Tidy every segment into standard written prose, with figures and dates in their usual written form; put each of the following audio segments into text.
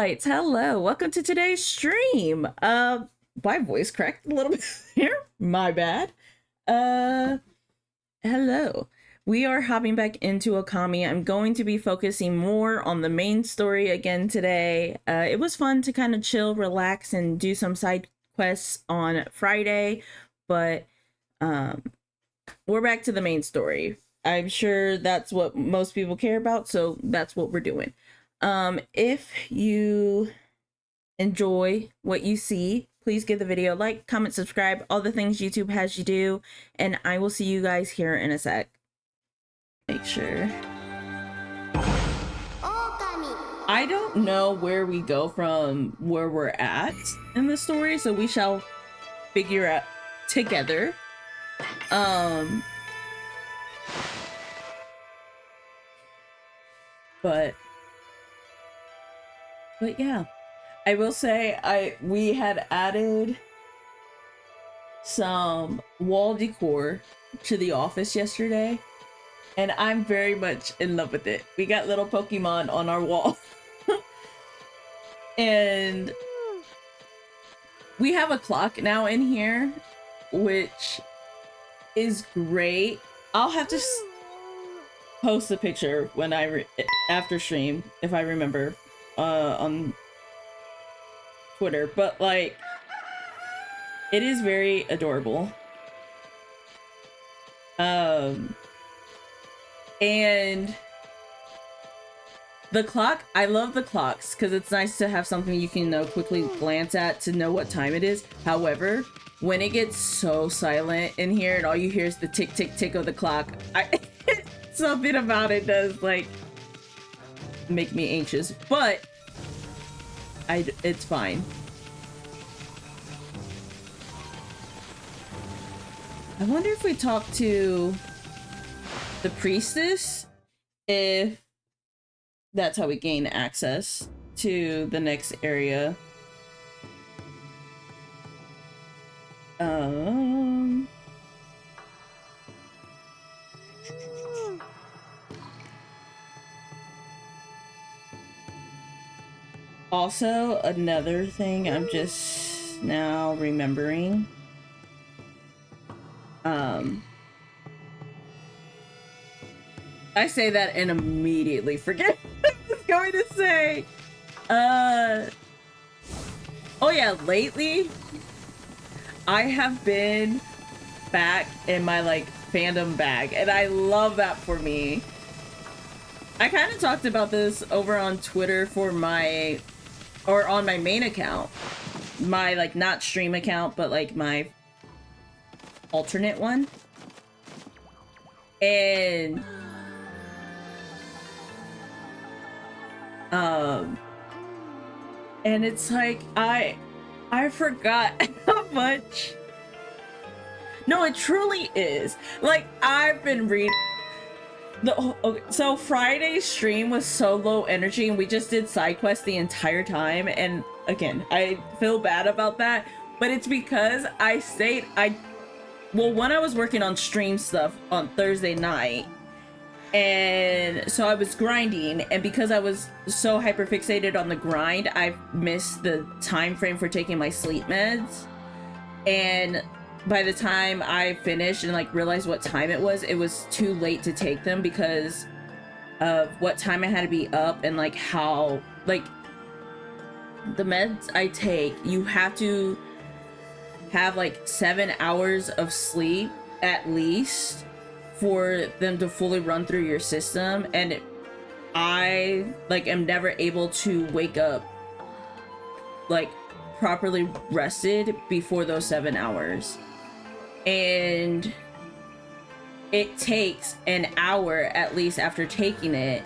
Lights, hello. Welcome to today's stream. My voice cracked a little bit here. My bad. Uh Hello. We are hopping back into Okami. I'm going to be focusing more on the main story again today. It was fun to kind of chill, relax, and do some side quests on Friday, but we're back to the main story. I'm sure that's what most people care about, so that's what we're doing. If you enjoy what you see, please give the video a like, comment, subscribe, all the things YouTube has you do, and I will see you guys here in a sec. Make sure. Okami. I don't know where we go from where we're at in the story, so we shall figure out together. But yeah, I will say we had added some wall decor to the office yesterday, and I'm very much in love with it. We got little Pokemon on our wall. And we have a clock now in here, which is great. I'll have to post a picture when after stream, if I remember, on Twitter, but like, it is very adorable. And the clock, I love the clocks because it's nice to have something you can quickly glance at to know what time it is. However, when it gets so silent in here and all you hear is the tick tick tick of the clock, something about it does like make me anxious, but it's fine. I wonder if we talk to the priestess, if that's how we gain access to the next area. Also, another thing I'm just now remembering. I say that and immediately forget what I was going to say. Oh yeah, lately, I have been back in my like fandom bag, and I love that for me. I kind of talked about this over on Twitter for on my main account, my like not stream account, but like my alternate one. And and it's like I forgot how much. No, it truly is. Like, I've been reading so Friday's stream was so low energy, and we just did side quests the entire time, and again, I feel bad about that, but it's because well, when I was working on stream stuff on Thursday night, and so I was grinding, and because I was so hyper fixated on the grind, I missed the time frame for taking my sleep meds. And by the time I finished and like realized what time it was too late to take them because of what time I had to be up, and like how like the meds I take, you have to have like 7 hours of sleep at least for them to fully run through your system, and I like am never able to wake up like properly rested before those 7 hours. And it takes an hour at least after taking it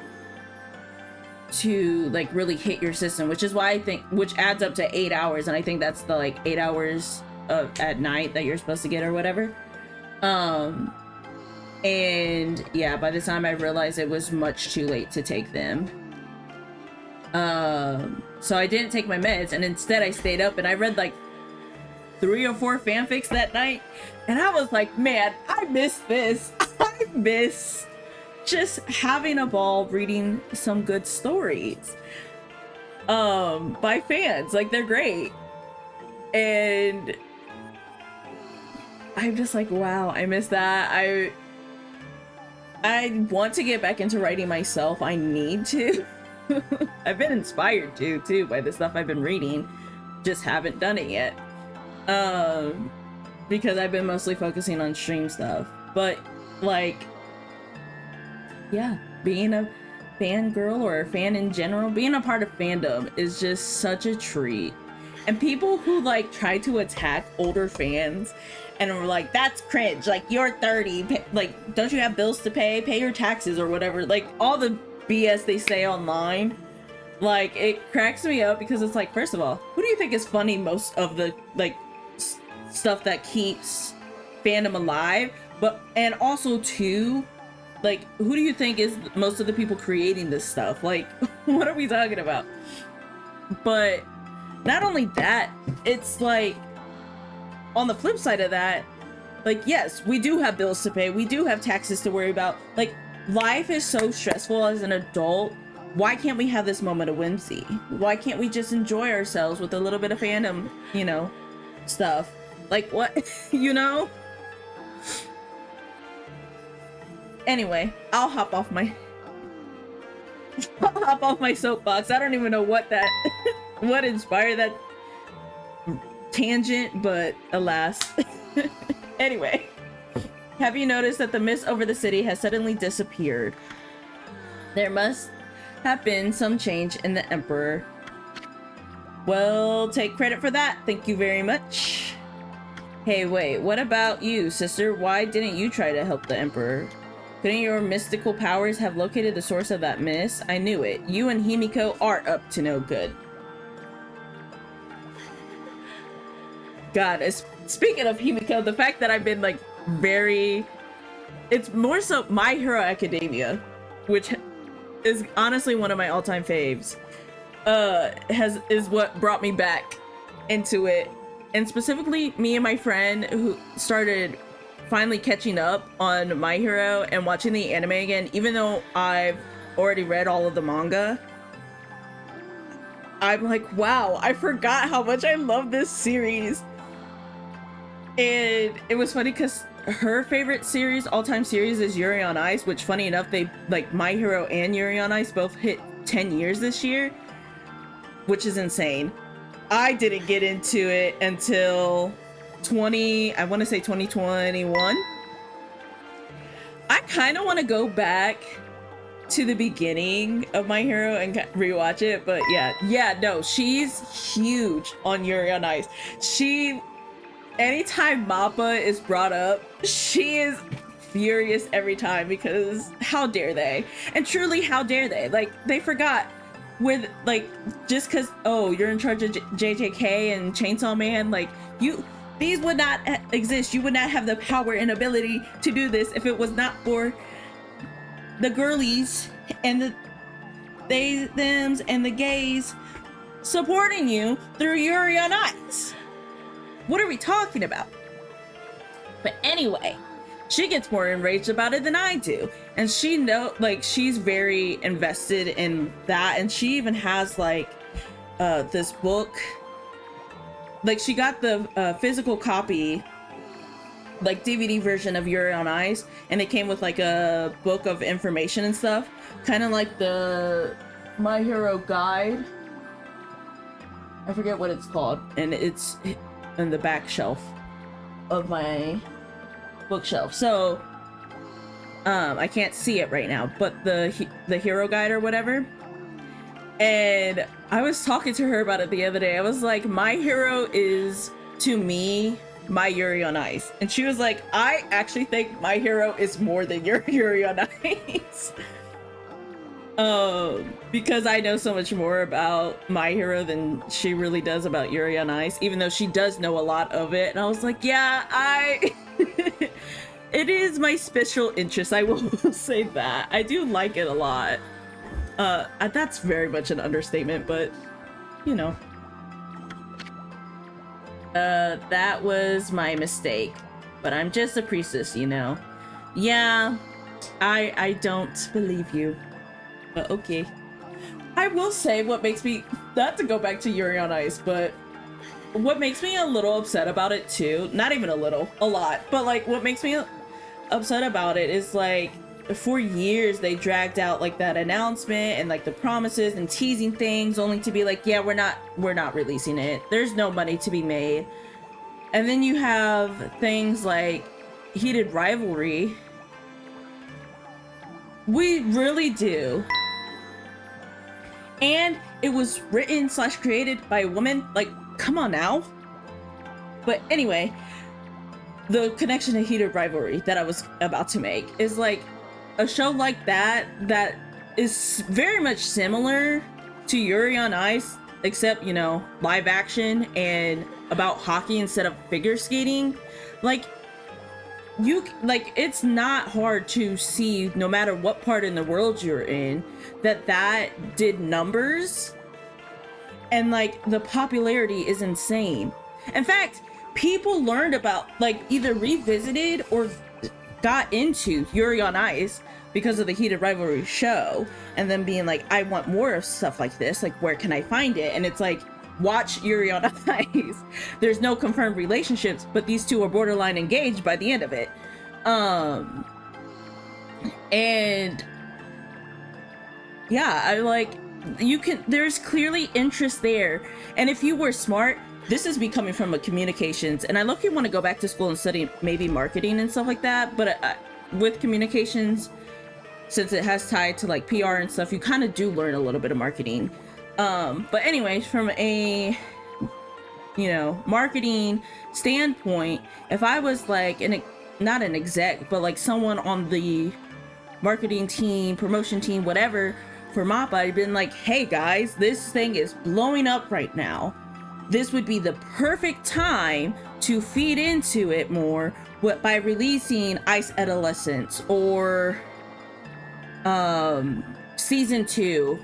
to like really hit your system, which is why I think, which adds up to 8 hours, and I think that's the like 8 hours of at night that you're supposed to get or whatever. And yeah, by the time I realized it was much too late to take them, so I didn't take my meds, and instead I stayed up and I read like 3 or 4 fanfics that night, and I was like, man, I miss this. I miss just having a ball reading some good stories. by fans. Like, they're great. And I'm just like, wow, I miss that. I want to get back into writing myself. I need to. I've been inspired to too by the stuff I've been reading, just haven't done it yet. Because I've been mostly focusing on stream stuff. But like, yeah, being a fangirl or a fan in general, being a part of fandom is just such a treat. And people who like try to attack older fans and are like, that's cringe, like, you're 30, like, don't you have bills to pay your taxes or whatever, like all the BS they say online, like, it cracks me up because it's like, first of all, who do you think is funny most of the like stuff that keeps fandom alive? But and also too, like, who do you think is most of the people creating this stuff? Like, what are we talking about? But not only that, it's like, on the flip side of that, like, yes, we do have bills to pay, we do have taxes to worry about, like, life is so stressful as an adult. Why can't we have this moment of whimsy? Why can't we just enjoy ourselves with a little bit of fandom, you know, stuff? Like, what? You know? Anyway, I'll hop off my soapbox. I don't even know what that what inspired that tangent, but alas. Anyway, have you noticed that the mist over the city has suddenly disappeared? There must have been some change in the Emperor. Well, take credit for that. Thank you very much. Hey, wait, what about you, sister? Why didn't you try to help the Emperor? Couldn't your mystical powers have located the source of that mist? I knew it. You and Himiko are up to no good. God, speaking of Himiko, the fact that I've been like it's more so My Hero Academia, which is honestly one of my all-time faves, is what brought me back into it. And specifically me and my friend who started finally catching up on My Hero and watching the anime again, even though I've already read all of the manga. I'm like, wow, I forgot how much I love this series. And it was funny because her favorite series, all-time series, is Yuri on Ice, which, funny enough, they, like, My Hero and Yuri on Ice both hit 10 years this year, which is insane. I didn't get into it until I want to say 2021. I kind of want to go back to the beginning of My Hero and rewatch it, but no, she's huge on Yuri on Ice. Anytime Mappa is brought up, she is furious every time because how dare they? And truly, how dare they? Like, they forgot with, like, just because, oh, you're in charge of JJK and Chainsaw Man, like, these would not exist. You would not have the power and ability to do this if it was not for the girlies and the they, thems, and the gays supporting you through Yuri on Ice. What are we talking about? But anyway, she gets more enraged about it than I do. And she's very invested in that. And she even has like this book. Like, she got the physical copy, like DVD version of Yuri on Ice, and it came with like a book of information and stuff, kind of like the My Hero guide. I forget what it's called, and it's in the back shelf of my bookshelf. So I can't see it right now, but the hero guide or whatever. And I was talking to her about it the other day. I was like, My Hero is, to me, my Yuri on Ice. And she was like, I actually think My Hero is more than your Yuri on Ice. Because I know so much more about My Hero than she really does about Yuri on Ice, even though she does know a lot of it. And I was like, yeah, it is my special interest, I will say that. I do like it a lot. That's very much an understatement, but, you know. That was my mistake. But I'm just a priestess, you know. Yeah, I don't believe you. But okay. I will say what makes me, not to go back to Yuri on Ice, but what makes me a little upset about it too, not even a little, a lot, but like what makes me upset about it is like for years they dragged out like that announcement and like the promises and teasing things only to be like, yeah, we're not releasing it. There's no money to be made. And then you have things like heated rivalry. We really do. And it was written / created by a woman. Like, come on now. But anyway, the connection to heated rivalry that I was about to make is like a show like that is very much similar to Yuri on Ice, except, you know, live action and about hockey instead of figure skating. Like, it's not hard to see, no matter what part in the world you're in, that did numbers, and like the popularity is insane. In fact, people learned about, like, either revisited or got into Yuri on Ice because of the heated rivalry show, and then being like, I want more of stuff like this, like, where can I find it? And it's like, watch Yuri on Ice. There's no confirmed relationships, but these two are borderline engaged by the end of it. And yeah, I like, there's clearly interest there. And if you were smart, this is me coming from a communications, and I look-y want to go back to school and study maybe marketing and stuff like that, but with communications, since it has tied to like PR and stuff, you kind of do learn a little bit of marketing. But anyways, from a, you know, marketing standpoint, if I was like not an exec, but like someone on the marketing team, promotion team, whatever, for MAPPA, I'd been like, hey guys, this thing is blowing up right now. This would be the perfect time to feed into it more by releasing Ice Adolescence or season 2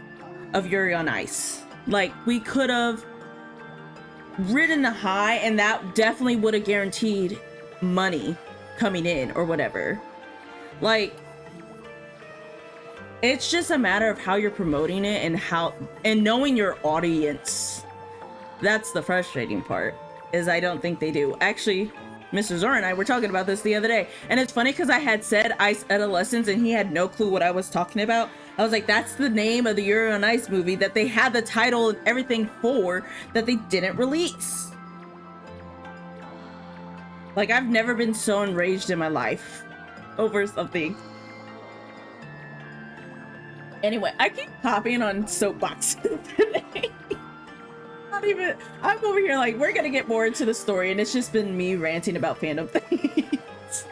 of Yuri on Ice. Like, we could have ridden the high, and that definitely would have guaranteed money coming in or whatever. Like, it's just a matter of how you're promoting it and knowing your audience. That's the frustrating part, is I don't think they do. Actually, Mr. Zora and I were talking about this the other day, and it's funny because I had said Ice Adolescence and he had no clue what I was talking about. I was like, that's the name of the Yuri on Ice movie that they had the title and everything for, that they didn't release. Like, I've never been so enraged in my life over something. Anyway, I keep hopping on soapboxes today. I'm over here like, we're gonna get more into the story, and it's just been me ranting about fandom things.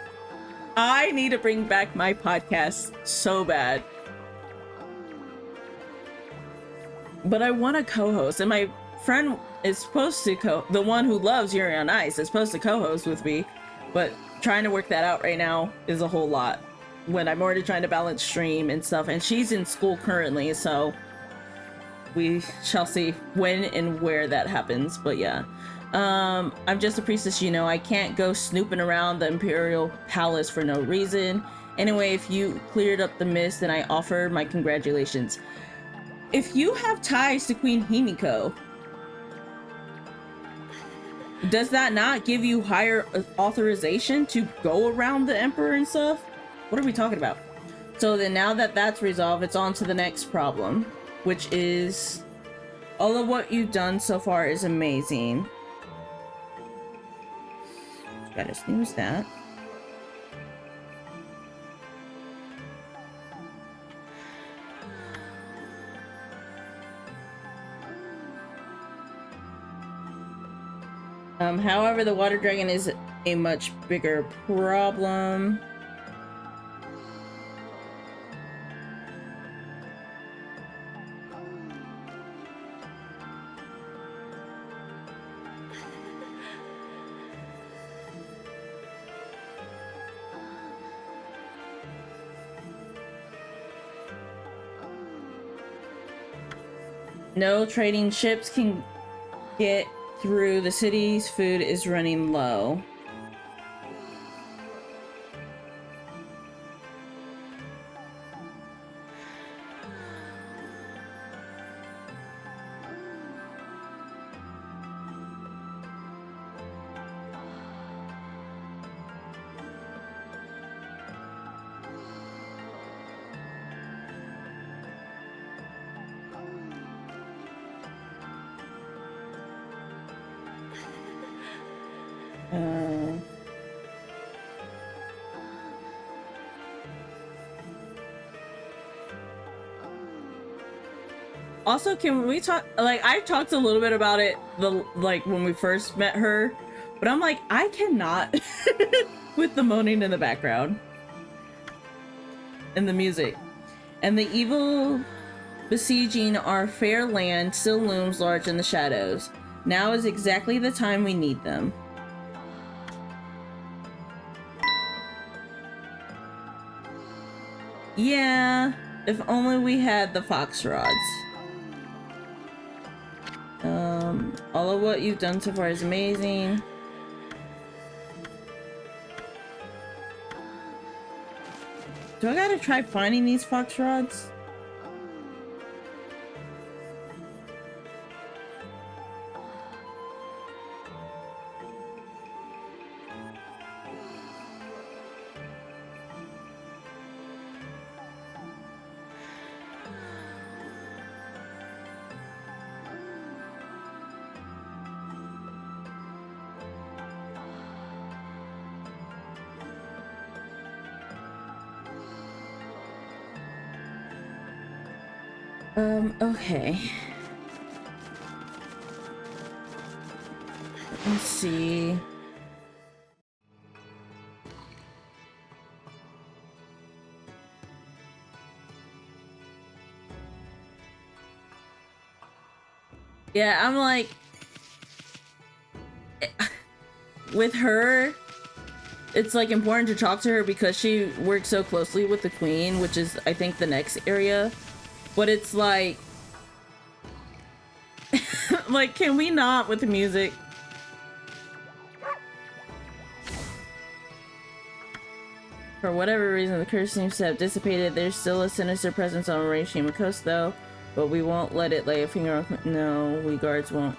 I need to bring back my podcast so bad. But I want to co-host, and my friend is supposed to the one who loves Yuri on Ice is supposed to co-host with me, but trying to work that out right now is a whole lot when I'm already trying to balance stream and stuff, and she's in school currently, so we shall see when and where that happens. But yeah, I'm just a priestess, you know, I can't go snooping around the Imperial Palace for no reason. Anyway, if you cleared up the mist, then I offer my congratulations. If you have ties to Queen Himiko, does that not give you higher authorization to go around the Emperor and stuff? What are we talking about? So then now that that's resolved, it's on to the next problem, which is, all of what you've done so far is amazing. Gotta snooze that. However, the water dragon is a much bigger problem. No trading ships can get through. The city's food is running low. Uh, Also, can we talk? Like, I talked a little bit about it like when we first met her, but I'm like, I cannot with the moaning in the background and the music, and the evil besieging our fair land still looms large in the shadows. Now is exactly the time we need them. Yeah, if only we had the fox rods. All of what you've done so far is amazing. Do I gotta try finding these fox rods? Okay. Let's see. Yeah, I'm like, with her, it's like important to talk to her because she works so closely with the queen, which is, I think, the next area. But it's like, like, can we not with the music? For whatever reason, the curse seems to have dissipated. There's still a sinister presence on Orishima Coast, though, but we won't let it lay a finger on... No, we guards won't.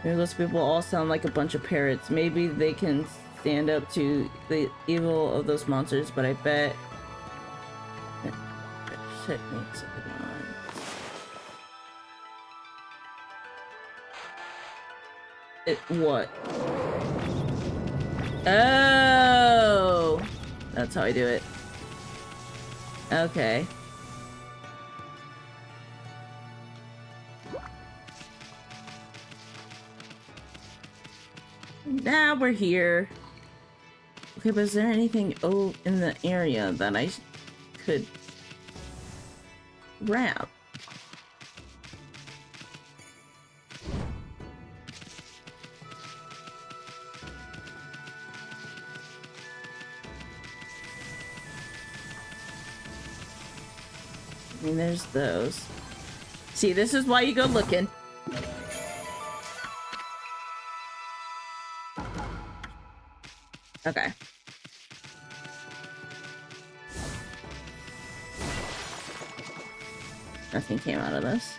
Maybe those people all sound like a bunch of parrots. Maybe they can stand up to the evil of those monsters, but I bet... Shit makes it on. It what? Oh, that's how I do it. Okay. Now we're here. Okay, but is there anything in the area that I could grab? I mean, there's those. See, this is why you go looking. Okay. Nothing came out of this.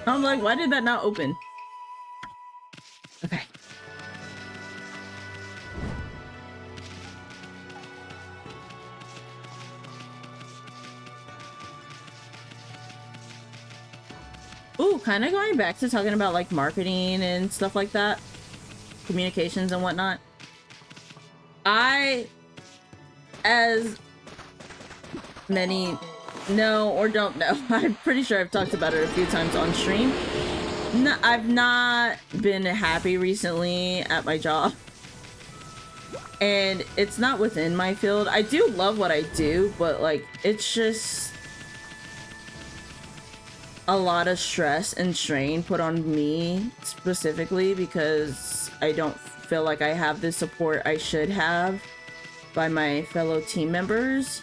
I'm like, why did that not open? Okay. Ooh, kind of going back to talking about like marketing and stuff like that, communications and whatnot. As many know or don't know, I'm pretty sure I've talked about it a few times on stream. No, I've not been happy recently at my job. And it's not within my field. I do love what I do, but like, it's just a lot of stress and strain put on me specifically because I don't feel like I have the support I should have by my fellow team members.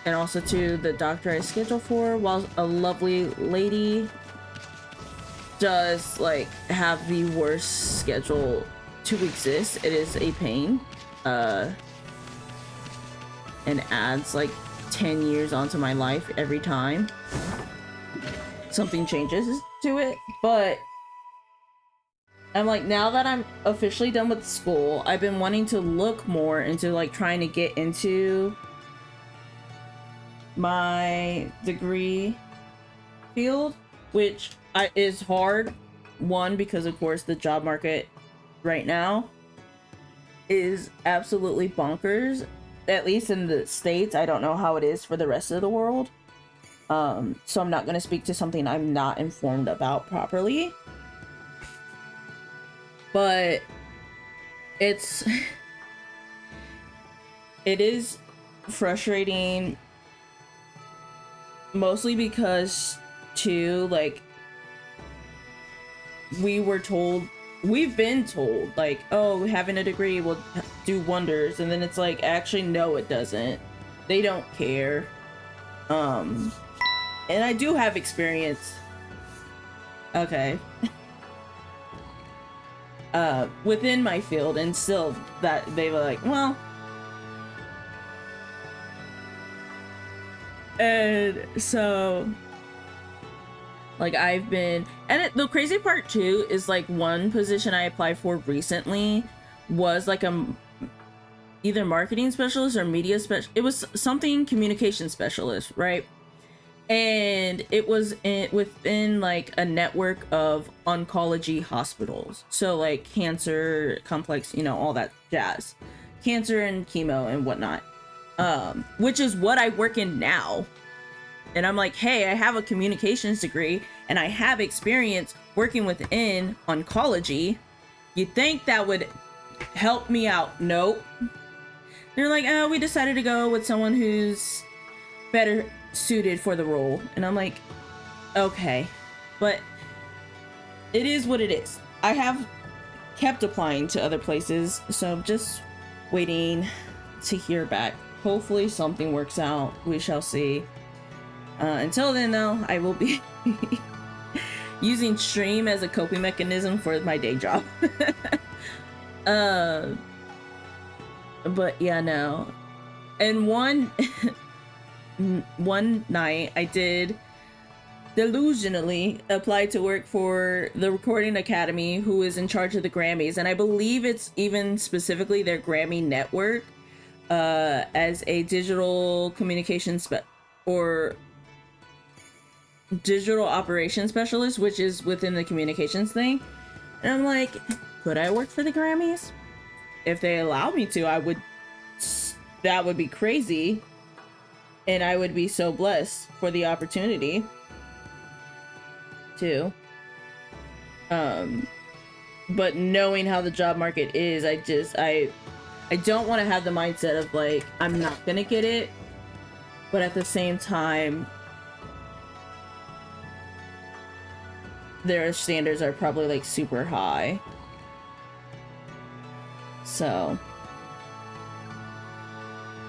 And also to the doctor I schedule for, while a lovely lady does like have the worst schedule to exist. It is a pain. And adds like 10 years onto my life every time something changes to it. But I'm like, now that I'm officially done with school, I've been wanting to look more into like trying to get into my degree field, which is hard. One, because of course the job market right now is absolutely bonkers, at least in the States. I don't know how it is for the rest of the world. So I'm not going to speak to something I'm not informed about properly. But it is frustrating, mostly because too, like, we've been told like, oh, having a degree will do wonders, and then it's like, actually no, it doesn't. They don't care. And I do have experience, okay, within my field, and still that they were like, well. And so, like, I've been, and the crazy part too is like one position I applied for recently was like either marketing specialist or media specialist. It was something communication specialist, right? And it was within like a network of oncology hospitals, so like cancer, complex, you know, all that jazz, cancer and chemo and whatnot, which is what I work in now. And I'm like, hey, I have a communications degree and I have experience working within oncology. You'd think that would help me out. Nope. They're like, oh, we decided to go with someone who's better suited for the role. And I'm like, okay, but it is what it is. I have kept applying to other places, so I'm just waiting to hear back. Hopefully something works out. We shall see. Until then, though, I will be using stream as a coping mechanism for my day job. But yeah, no. And one night I did delusionally apply to work for the Recording Academy, who is in charge of the Grammys, and I believe it's even specifically their Grammy network, as a digital communication or digital operations specialist, which is within the communications thing. And I'm like, could I work for the Grammys? If they allow me to, I would. That would be crazy. And I would be so blessed for the opportunity to. But knowing how the job market is, I don't want to have the mindset of like, I'm not gonna get it. But at the same time, their standards are probably like super high. So,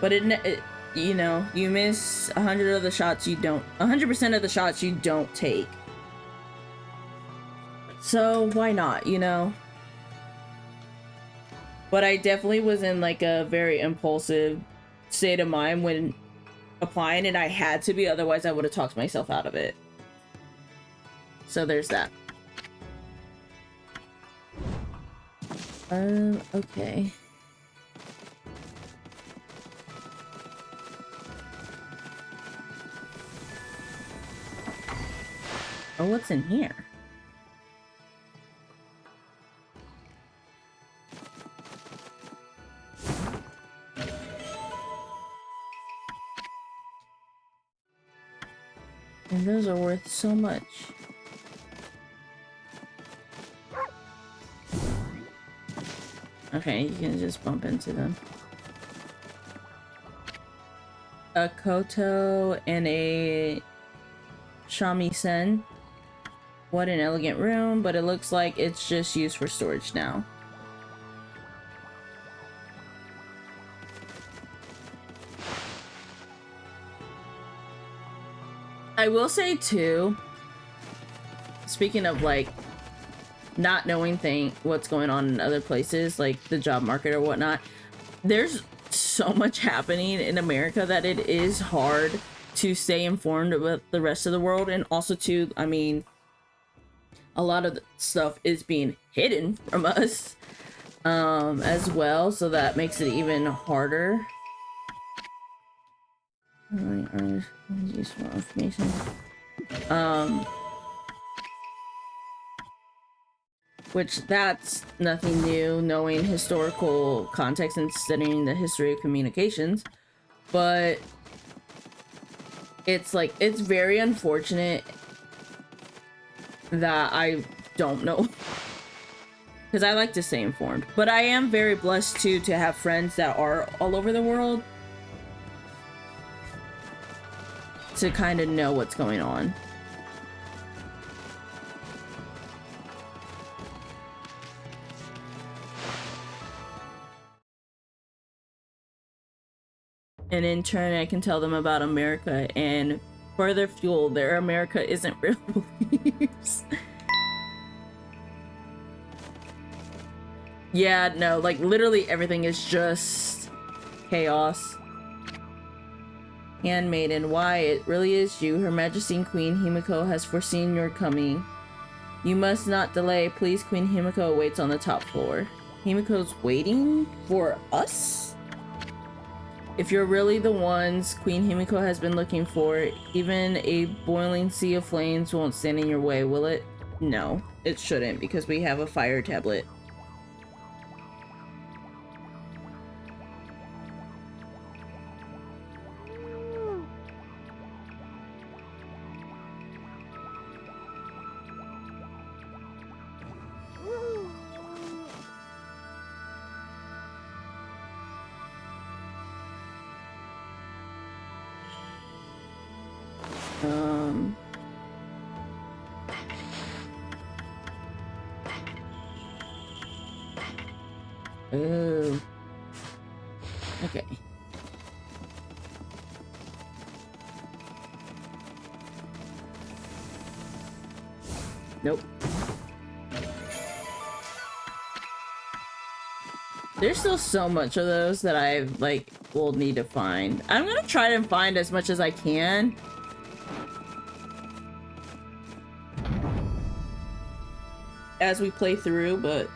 but it you know, you miss 100 of the shots you don't, 100% of the shots you don't take. So why not, you know? But I definitely was in like a very impulsive state of mind when applying, and I had to be, otherwise I would have talked myself out of it. So there's that. Okay. Oh, what's in here? And those are worth so much. Okay, you can just bump into them. A koto and a shamisen. What an elegant room, but it looks like it's just used for storage now. I will say too, speaking of like not knowing what's going on in other places, like the job market or whatnot, there's so much happening in America that it is hard to stay informed with the rest of the world. And also too, I mean, a lot of the stuff is being hidden from us as well, so that makes it even harder. Useful information. Which that's nothing new, knowing historical context and studying the history of communications, but it's like, it's very unfortunate that I don't know, because I like to stay informed, but I am very blessed too to have friends that are all over the world to kind of know what's going on. And in turn, I can tell them about America and further fuel their America isn't real beliefs. Yeah, no, like literally everything is just chaos. Handmaiden, why? It really is you. Her Majesty Queen Himiko has foreseen your coming. You must not delay. Please, Queen Himiko waits on the top floor. Himiko's waiting for us? If you're really the ones Queen Himiko has been looking for, even a boiling sea of flames won't stand in your way, will it? No, it shouldn't, because we have a fire tablet. Oh. Okay. Nope. There's still so much of those that I like will need to find. I'm gonna try to find as much as I can. As we play through, but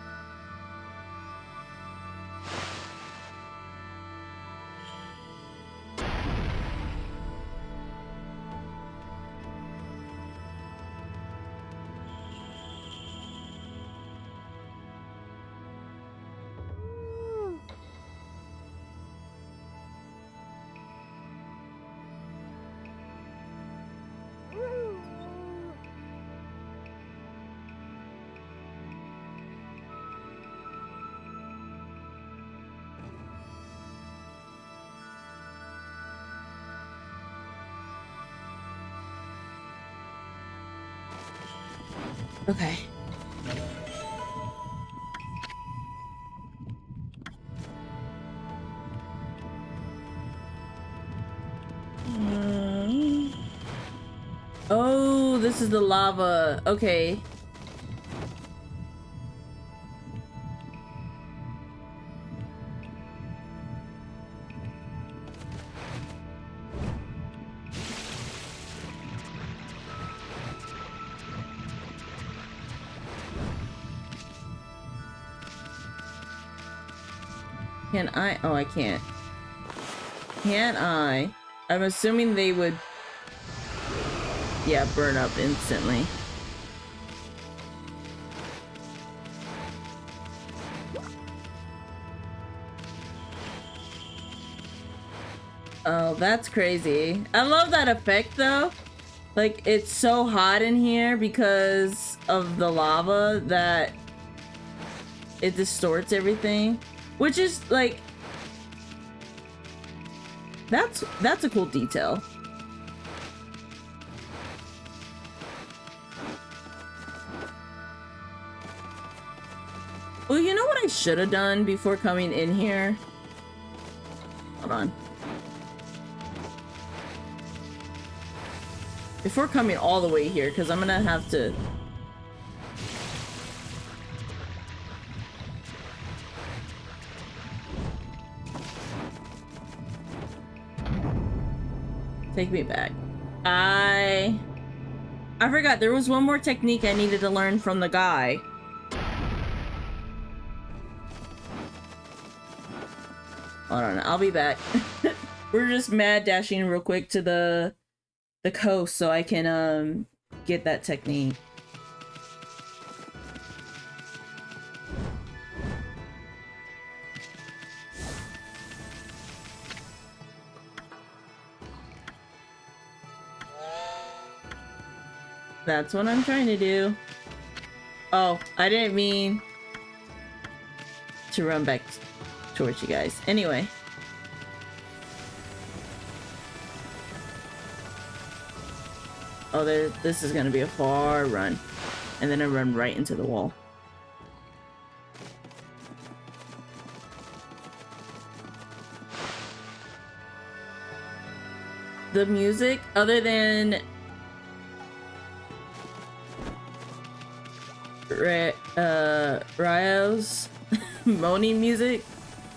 okay. Oh, this is the lava. Okay. Can I? Oh, I can't. Can I? I'm assuming they would, yeah, burn up instantly. Oh, that's crazy. I love that effect though. Like, it's so hot in here because of the lava that it distorts everything. Which is like, that's a cool detail. Well, you know what I should have done before coming in here? Hold on. Before coming all the way here, because I'm gonna have to... Take me back. I forgot there was one more technique I needed to learn from the guy. Hold on, I'll be back. We're just mad dashing real quick to the coast so I can get that technique. That's what I'm trying to do. Oh, I didn't mean to run back towards you guys. Anyway. Oh, this is gonna be a far run. And then I run right into the wall. The music, other than Ryo's moaning music,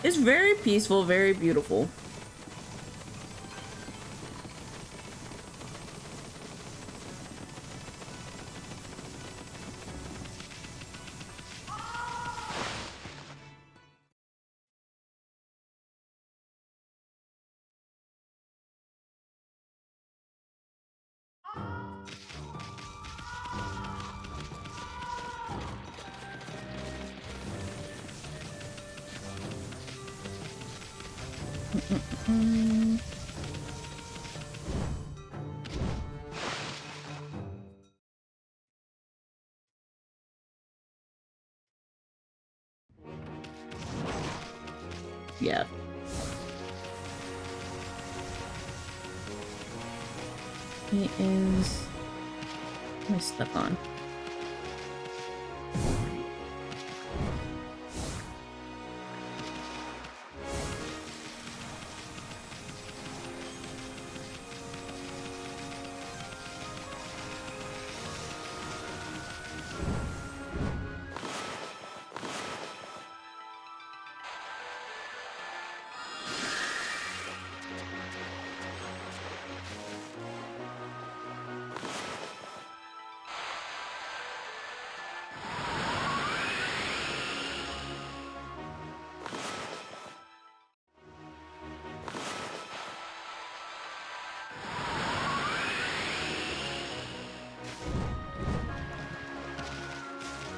is very peaceful, very beautiful. Yeah. It is my stuff on.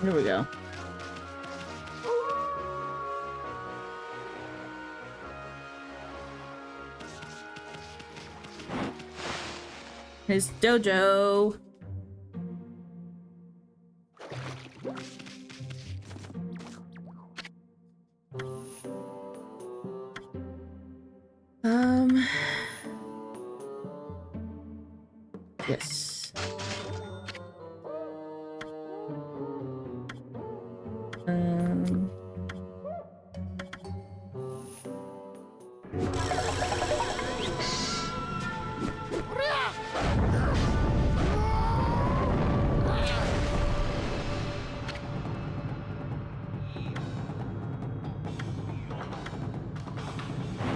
Here we go. His dojo. Yes.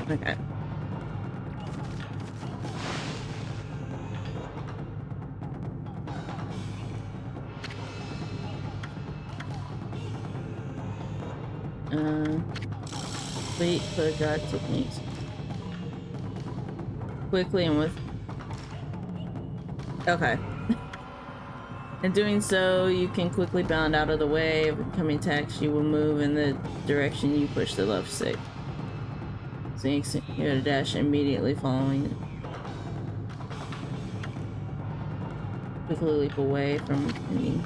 Okay. Complete the god techniques quickly and with. Okay. In doing so, you can quickly bound out of the way of incoming attacks. You will move in the direction you push the left stick. So you gotta dash immediately following it. Quickly leap away from me.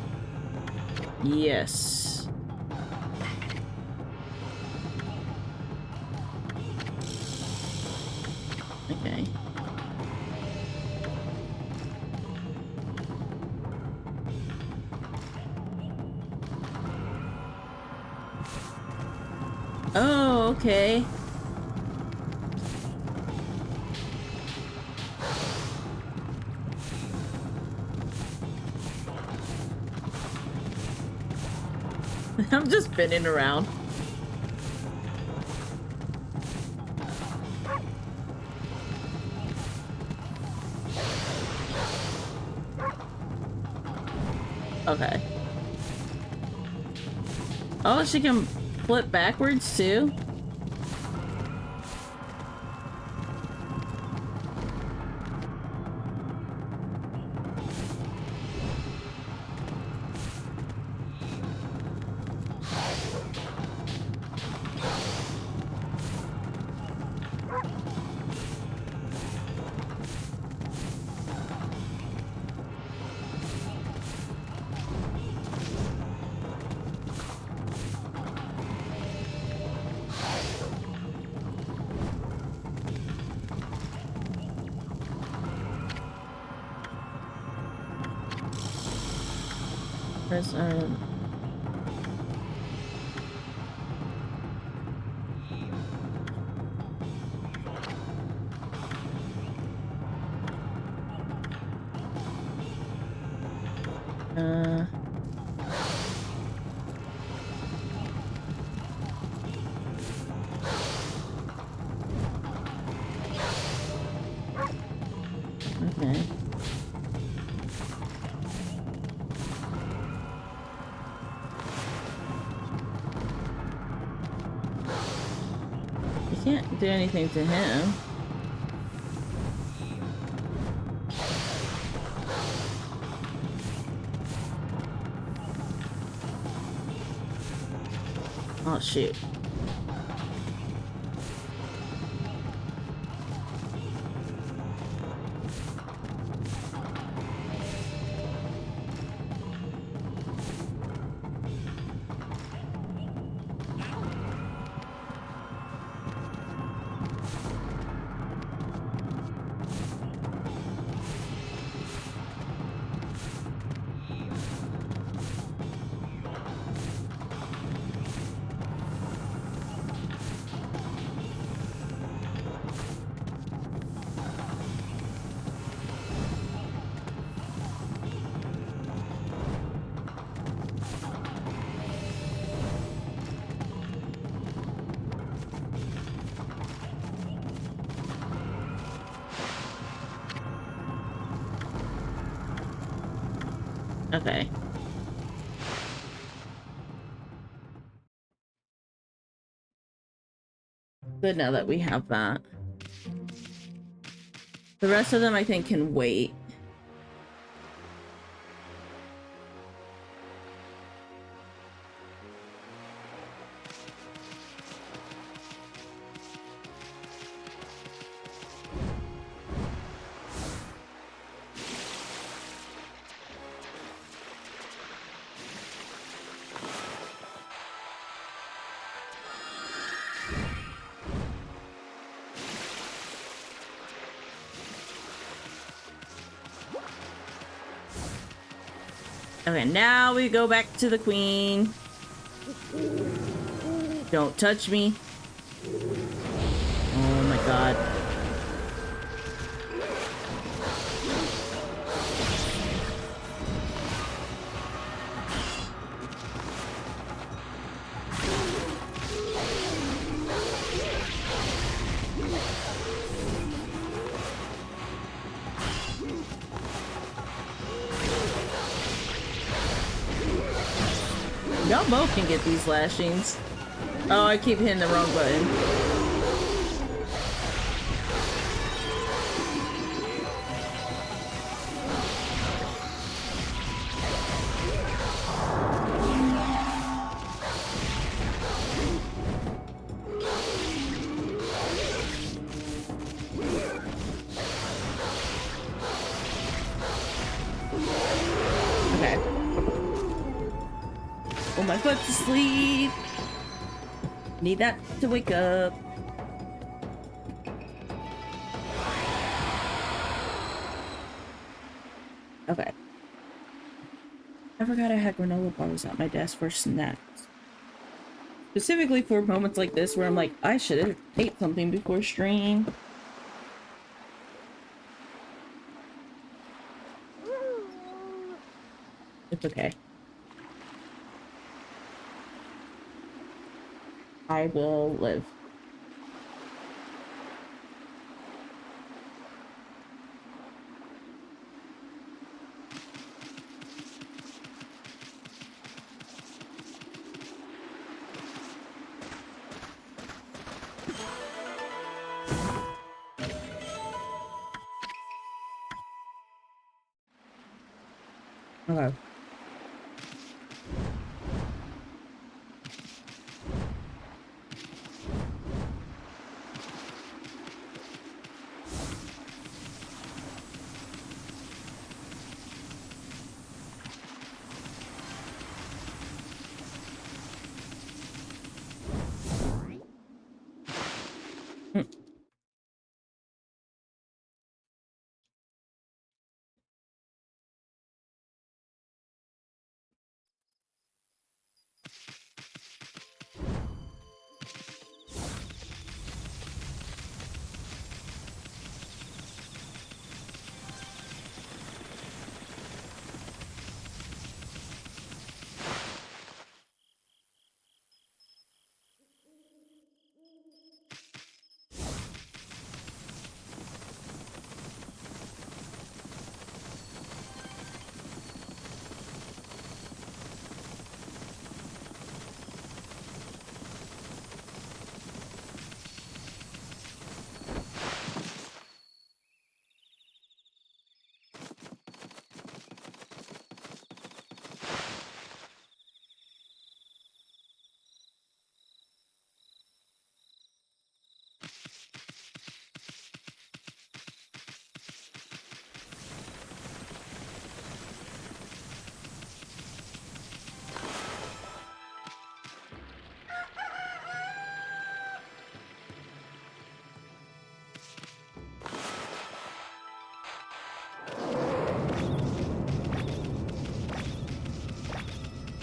Yes. Okay. Oh, okay. I'm just spinning around. Okay. Oh, she can flip backwards too? Press R. Okay. You can't do anything to him. Oh, shoot. Okay. Good now that we have that. The rest of them I think can wait. Okay, now we go back to the queen. Don't touch me. Oh my god. Y'all both can get these lashings. Oh, I keep hitting the wrong button. Okay. Oh, my foot's asleep. Need that to wake up. Okay. I forgot I had granola bars at my desk for snacks. Specifically for moments like this where I'm like, I should have ate something before stream. It's okay. I will live. Okay.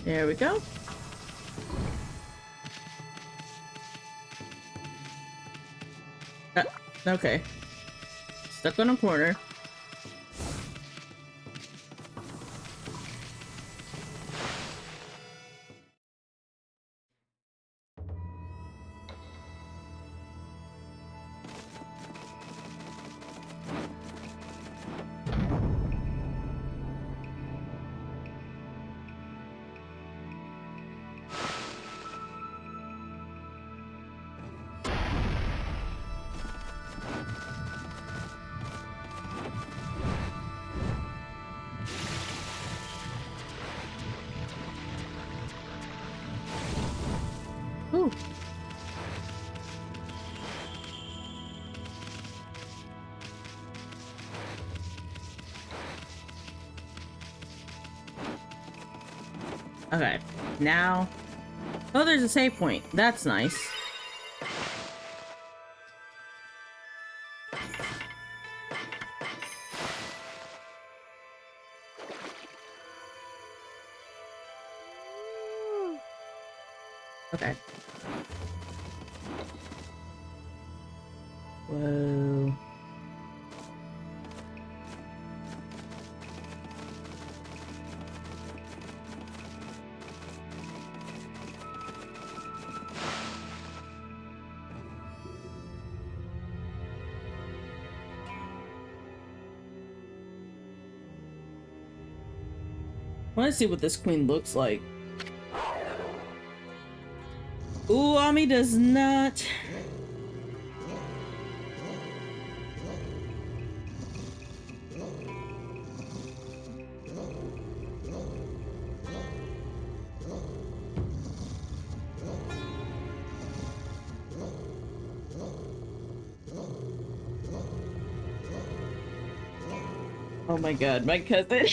There we go. Okay. Stuck on a corner. Ooh. Okay, now... Oh, there's a save point. That's nice. Okay. Whoa. I want to see what this queen looks like. Ooh, Ami does not. Oh my god, my cousin.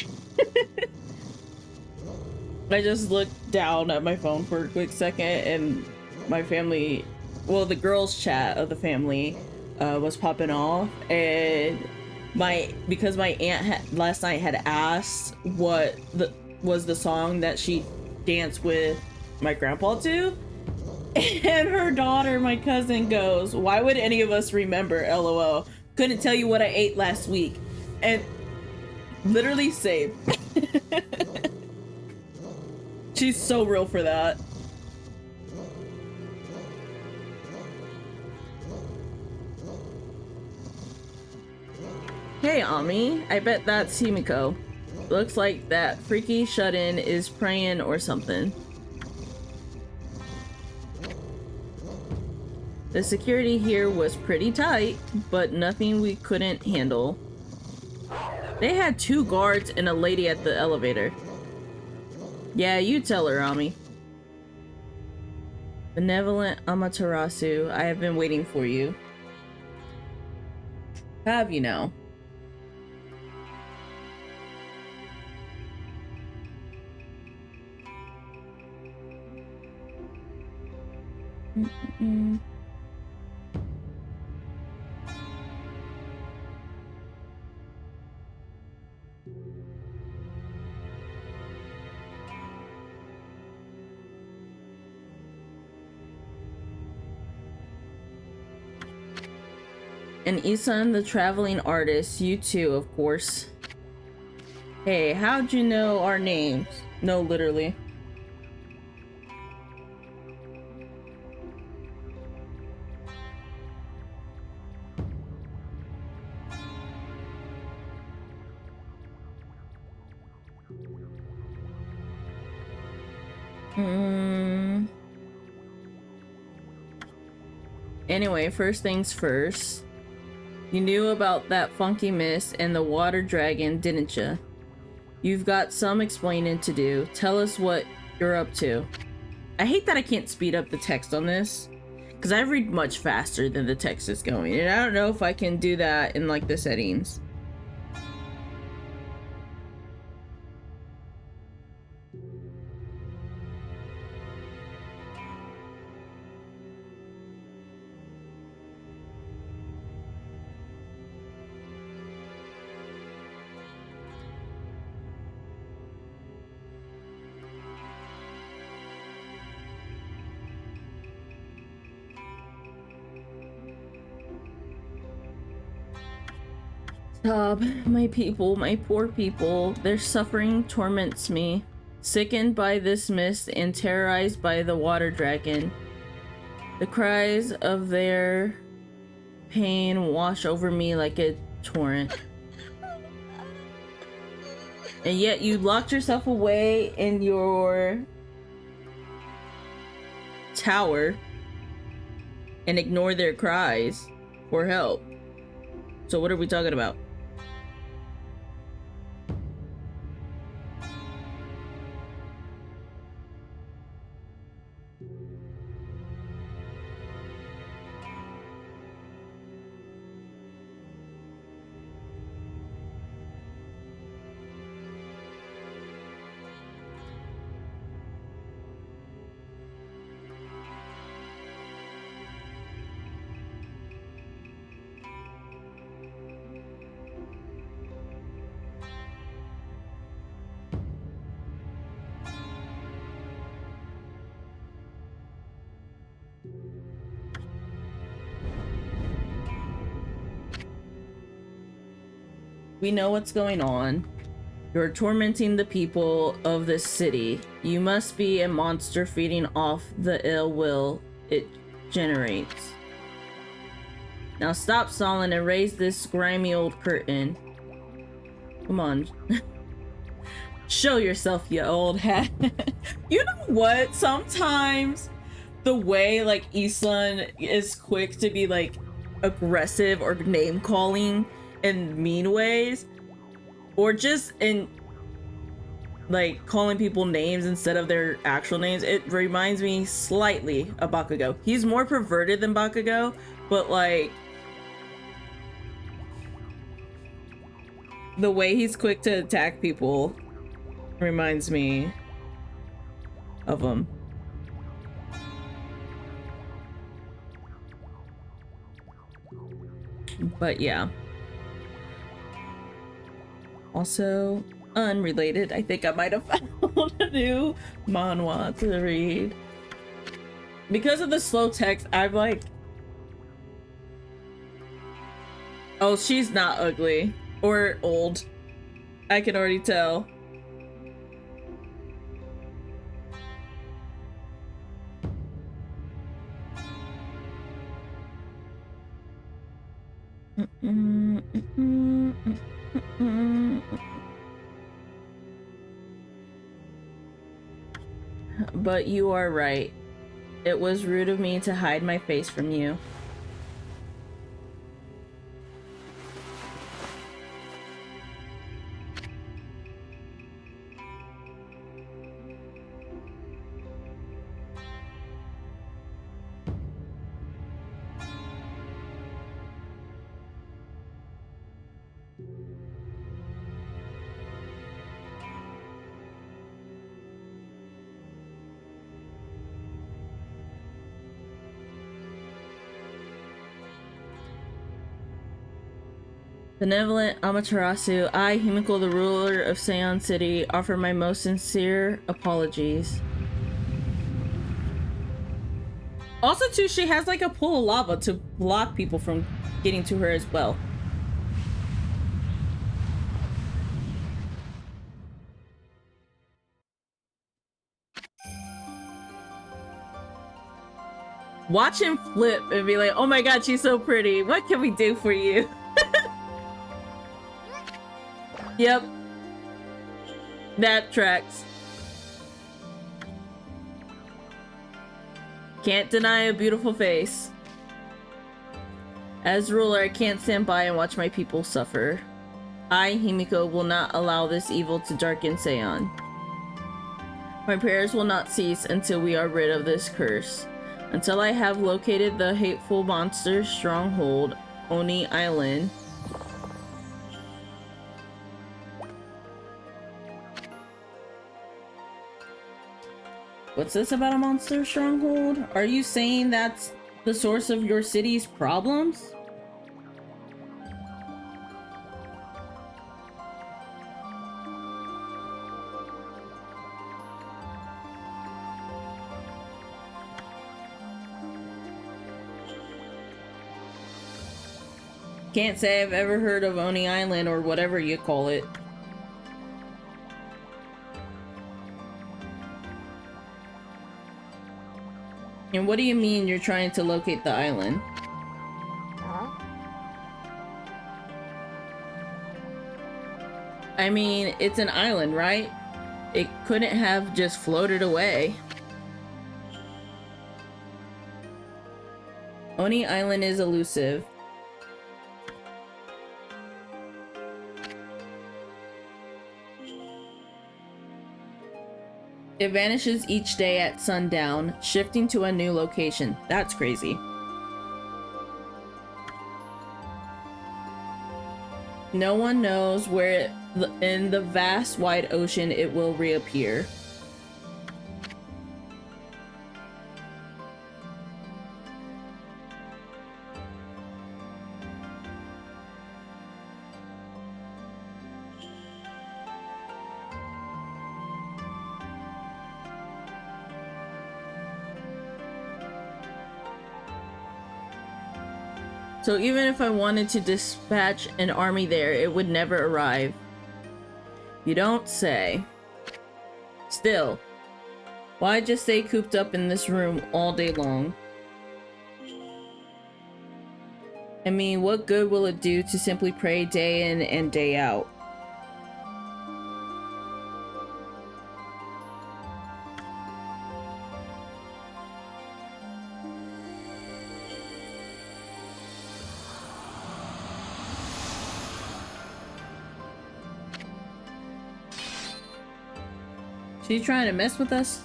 I just looked down at my phone for a quick second and my family, well, the girls' chat of the family was popping off, and because my aunt last night had asked what was the song that she danced with my grandpa to, and her daughter, my cousin, goes, "Why would any of us remember? LOL. Couldn't tell you what I ate last week," and literally same. She's so real for that. Hey, Ami. I bet that's Himiko. Looks like that freaky shut-in is praying or something. The security here was pretty tight, but nothing we couldn't handle. They had 2 guards and a lady at the elevator. Yeah, you tell her, Ami. Benevolent Amaterasu, I have been waiting for you. Have you now? Mm-mm. And Isan, the traveling artist, you too, of course. Hey, how'd you know our names? No, literally. Anyway, first things first. You knew about that funky mist and the water dragon, didn't you? You've got some explaining to do. Tell us what you're up to. I hate that I can't speed up the text on this, because I read much faster than the text is going, and I don't know if I can do that in like the settings. Stop, my people, my poor people. Their suffering torments me. Sickened by this mist and terrorized by the water dragon. The cries of their pain wash over me like a torrent. And yet you locked yourself away in your tower and ignore their cries for help. So what are we talking about? We know what's going on. You're tormenting the people of this city. You must be a monster feeding off the ill will it generates. Now stop stalling and raise this grimy old curtain. Come on. Show yourself, you old hat. You know what? Sometimes the way like Islan is quick to be like aggressive or name calling in mean ways, or just in like calling people names instead of their actual names, it reminds me slightly of Bakugo. He's more perverted than Bakugo, but like the way he's quick to attack people reminds me of him. But yeah. Also, unrelated, I think I might have found a new manhwa to read. Because of the slow text, I'm like, oh, she's not ugly or old. I can already tell. But you are right. It was rude of me to hide my face from you. Benevolent Amaterasu, I, Himiko, the ruler of Seon City, offer my most sincere apologies. Also, too, she has like a pool of lava to block people from getting to her as well. Watch him flip and be like, oh my god, she's so pretty. What can we do for you? Yep. That tracks. Can't deny a beautiful face. As ruler, I can't stand by and watch my people suffer. I, Himiko, will not allow this evil to darken Seon. My prayers will not cease until we are rid of this curse. Until I have located the hateful monster's stronghold, Oni Island. What's this about a monster stronghold? Are you saying that's the source of your city's problems? Can't say I've ever heard of Oni Island or whatever you call it. And what do you mean you're trying to locate the island? I mean, it's an island, right? It couldn't have just floated away. Oni Island is elusive. It vanishes each day at sundown, shifting to a new location. That's crazy. No one knows where in the vast wide ocean it will reappear. So even if I wanted to dispatch an army there, it would never arrive. You don't say. Still, why just stay cooped up in this room all day long? I mean, what good will it do to simply pray day in and day out? She's trying to mess with us?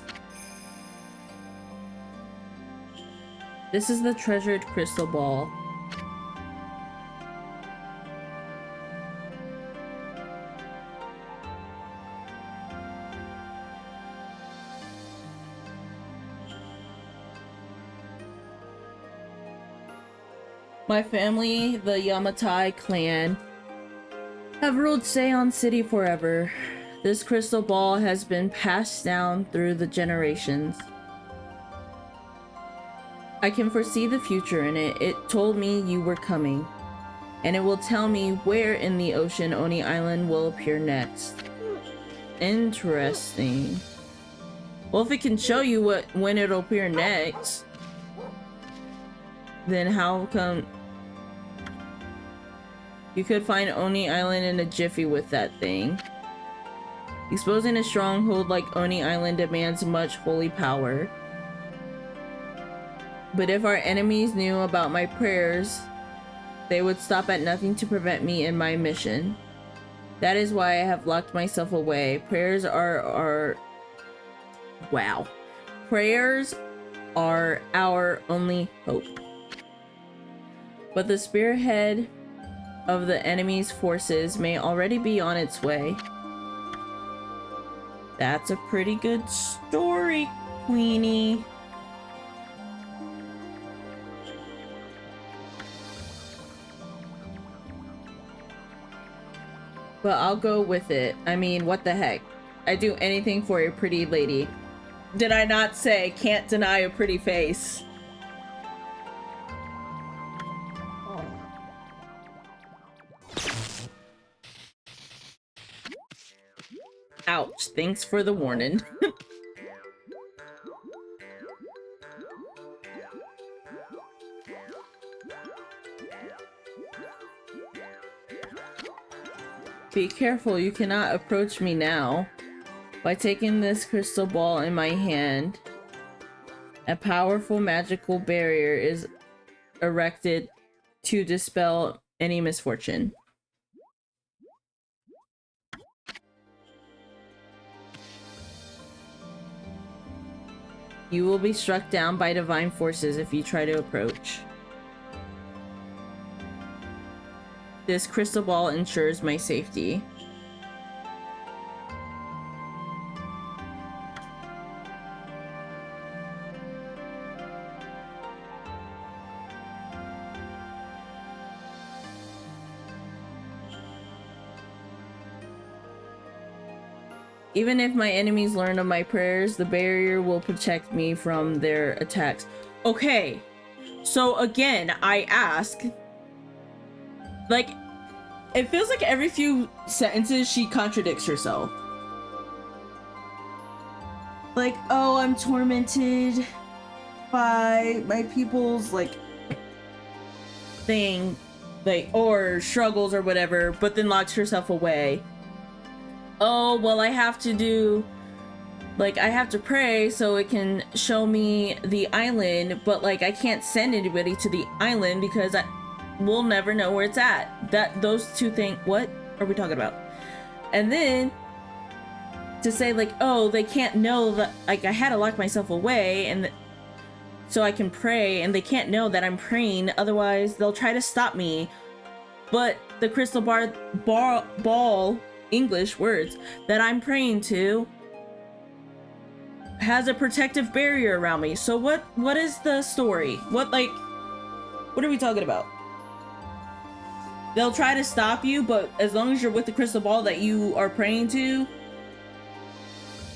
This is the treasured crystal ball. My family, the Yamatai clan, have ruled Seon City forever. This crystal ball has been passed down through the generations. I can foresee the future in it. It told me you were coming. And it will tell me where in the ocean Oni Island will appear next. Interesting. Well, if it can show you when it'll appear next, then how come you could find Oni Island in a jiffy with that thing? Exposing a stronghold like Oni Island demands much holy power. But if our enemies knew about my prayers, they would stop at nothing to prevent me in my mission. That is why I have locked myself away. Prayers are wow. Prayers are our only hope. But the spearhead of the enemy's forces may already be on its way. That's a pretty good story, Queenie. But I'll go with it. I mean, what the heck? I'd do anything for a pretty lady. Did I not say can't deny a pretty face? Ouch, thanks for the warning. Be careful, you cannot approach me now. By taking this crystal ball in my hand, a powerful magical barrier is erected to dispel any misfortune. You will be struck down by divine forces if you try to approach. This crystal ball ensures my safety. Even if my enemies learn of my prayers, the barrier will protect me from their attacks. Okay, so again, I ask, like, it feels like every few sentences she contradicts herself. Like, oh, I'm tormented by my people's, like, thing, like, or struggles or whatever, but then locks herself away. Oh, well, I have to do, like, I have to pray so it can show me the island, but, like, I can't send anybody to the island because we'll never know where it's at. Those two things, what are we talking about? And then to say, like, oh, they can't know that, like, I had to lock myself away and so I can pray, and they can't know that I'm praying, otherwise they'll try to stop me. But the crystal ball English words that I'm praying to has a protective barrier around me. So what is the story? What are we talking about? They'll try to stop you, but as long as you're with the crystal ball that you are praying to,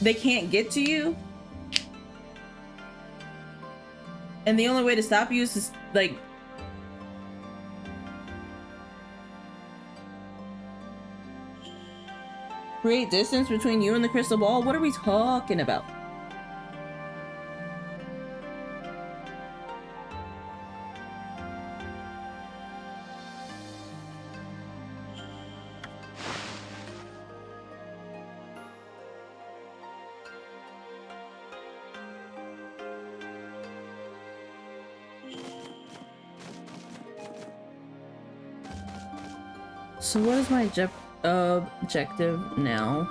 they can't get to you. And the only way to stop you is to, like, create distance between you and the crystal ball? What are we talking about? So what is my objective now?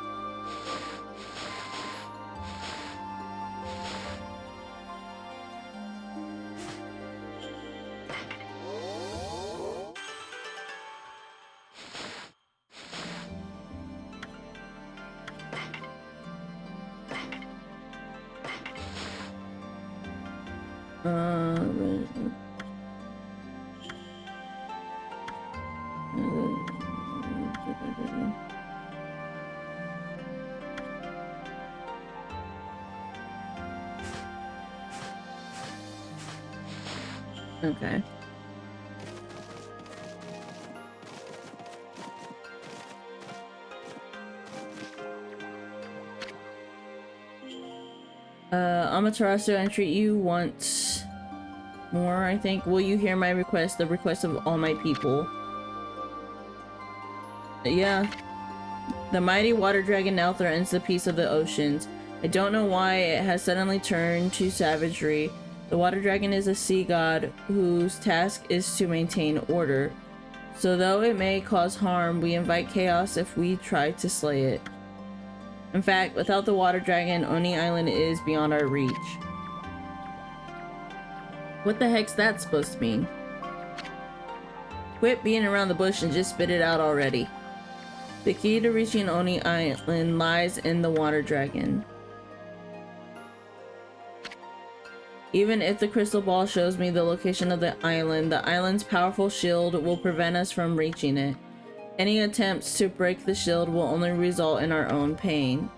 Okay. Amaterasu, I entreat you once more, I think. Will you hear my request, the request of all my people? Yeah. The mighty water dragon now threatens the peace of the oceans. I don't know why it has suddenly turned to savagery. The water dragon is a sea god whose task is to maintain order. So though it may cause harm, we invite chaos if we try to slay it. In fact, without the water dragon, Oni Island is beyond our reach. What the heck's that supposed to mean? Quit being around the bush and just spit it out already. The key to reaching Oni Island lies in the water dragon. Even if the crystal ball shows me the location of the island's powerful shield will prevent us from reaching it. Any attempts to break the shield will only result in our own pain.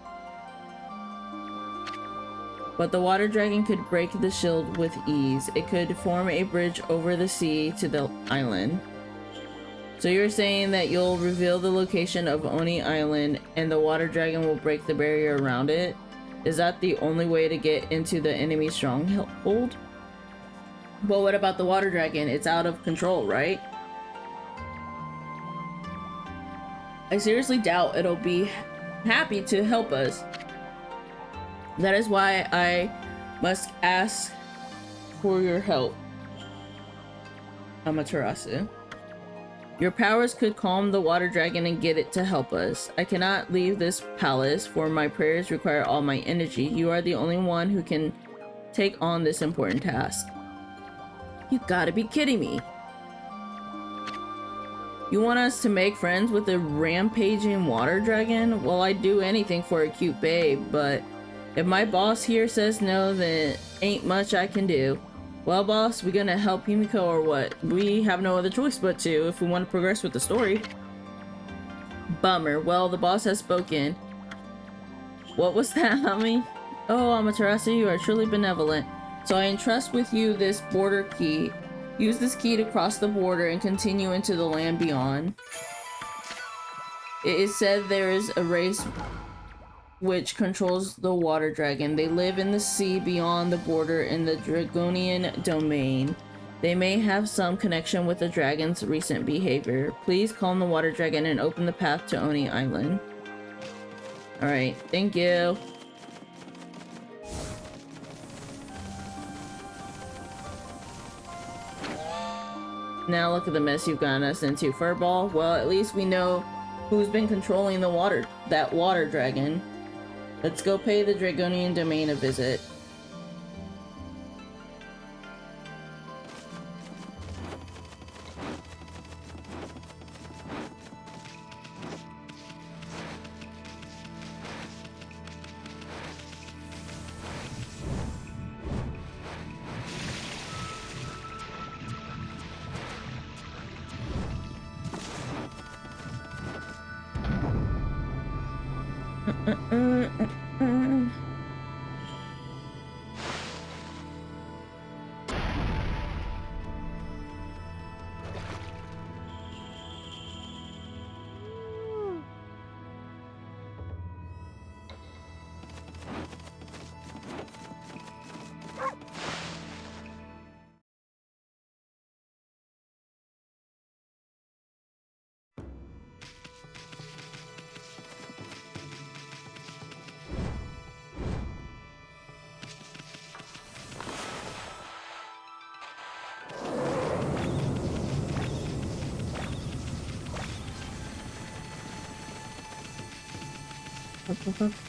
But the water dragon could break the shield with ease. It could form a bridge over the sea to the island. So you're saying that you'll reveal the location of Oni Island and the water dragon will break the barrier around it? Is that the only way to get into the enemy stronghold? But what about the water dragon? It's out of control, right? I seriously doubt it'll be happy to help us. That is why I must ask for your help, Amaterasu. Your powers could calm the water dragon and get it to help us. I cannot leave this palace, for my prayers require all my energy. You are the only one who can take on this important task. You gotta be kidding me. You want us to make friends with a rampaging water dragon? Well, I'd do anything for a cute babe, but if my boss here says no, then ain't much I can do. Well, boss, we gonna help Himiko or what? We have no other choice but to if we want to progress with the story. Bummer. Well, the boss has spoken. What was that, homie? Oh, Amaterasu, you are truly benevolent. So I entrust with you this border key. Use this key to cross the border and continue into the land beyond. It is said there is a race which controls the water dragon. They live in the sea beyond the border in the Dragonian domain. They may have some connection with the dragon's recent behavior. Please calm the water dragon and open the path to Oni Island. Alright, thank you. Now look at the mess you've gotten us into, Furball. Well, at least we know who's been controlling that water dragon. Let's go pay the Dragonian domain a visit.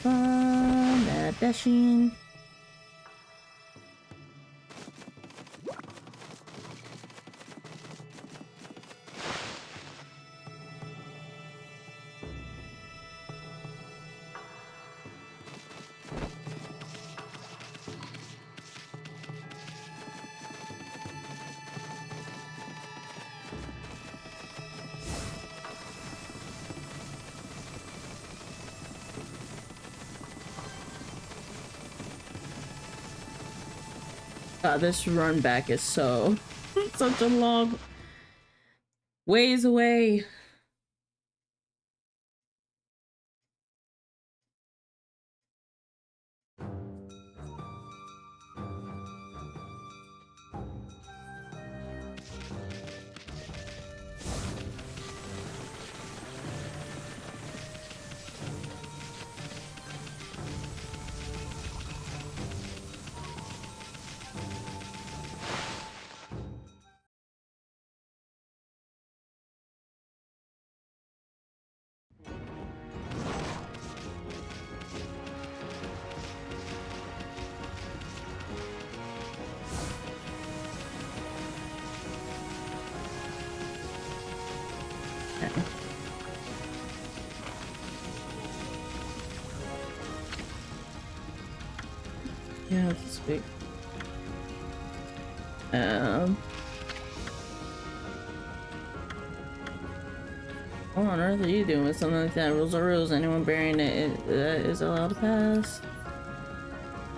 Mad dashing. God, this run back is so such a long ways away. Yeah, it's big. What on earth are you doing with something like that? Rules are rules. Anyone bearing it is allowed to pass.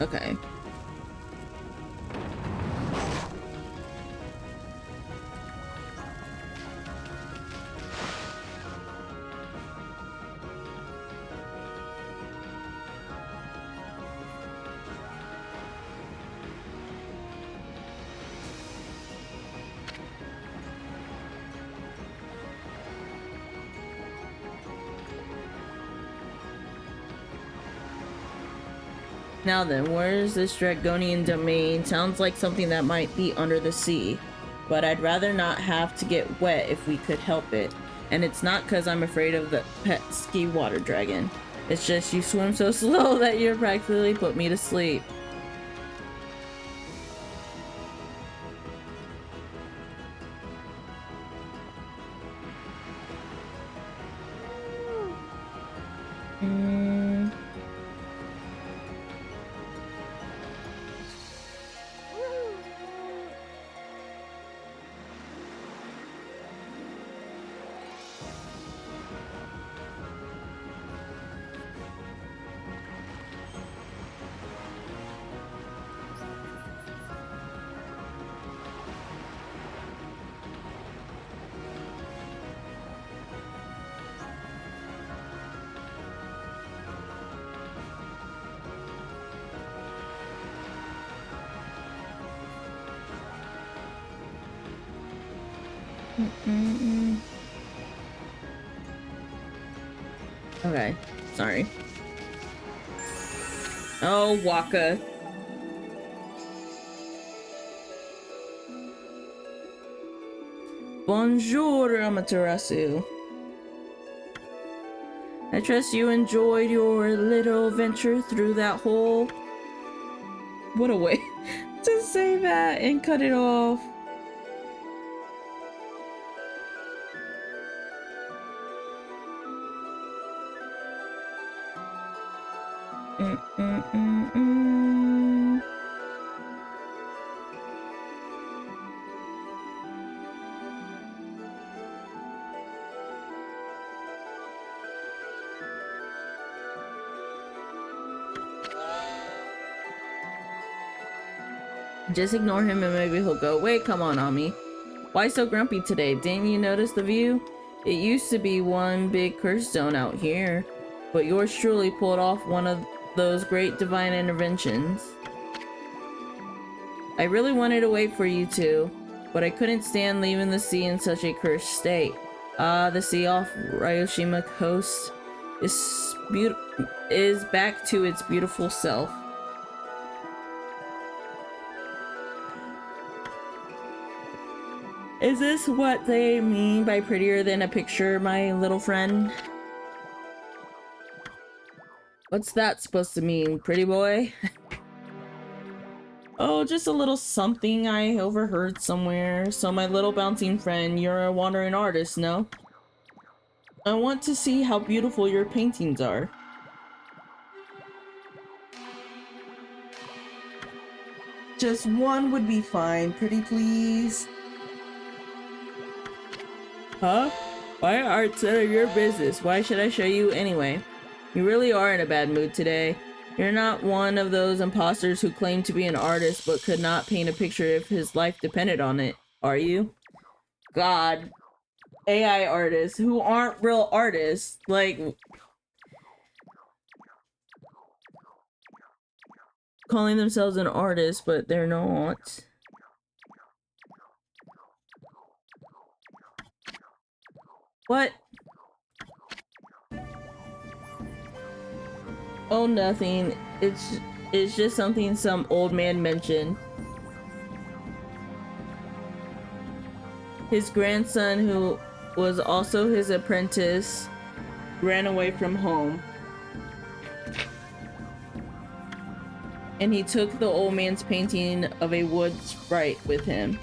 Okay. Now then, where's this Dragonian domain? Sounds like something that might be under the sea. But I'd rather not have to get wet if we could help it. And it's not because I'm afraid of the pesky water dragon. It's just you swim so slow that you practically put me to sleep. Okay, sorry. Oh, Waka. Bonjour, Amaterasu. I trust you enjoyed your little venture through that hole. What a way to say that and cut it off. Just ignore him and maybe he'll go, wait, come on, Ami. Why so grumpy today? Didn't you notice the view? It used to be one big curse zone out here, but yours truly pulled off one of those great divine interventions. I really wanted to wait for you two, but I couldn't stand leaving the sea in such a cursed state. The sea off Ryoshima coast is back to its beautiful self. Is this what they mean by prettier than a picture, my little friend? What's that supposed to mean, pretty boy? Oh, just a little something I overheard somewhere. So my little bouncing friend, you're a wandering artist, no? I want to see how beautiful your paintings are. Just one would be fine, pretty please. Huh? Why art's none of your business? Why should I show you anyway? You really are in a bad mood today. You're not one of those imposters who claim to be an artist but could not paint a picture if his life depended on it, are you? God. AI artists who aren't real artists, like, calling themselves an artist, but they're not. What? Oh, nothing. It's just something some old man mentioned. His grandson, who was also his apprentice, ran away from home. And he took the old man's painting of a wood sprite with him.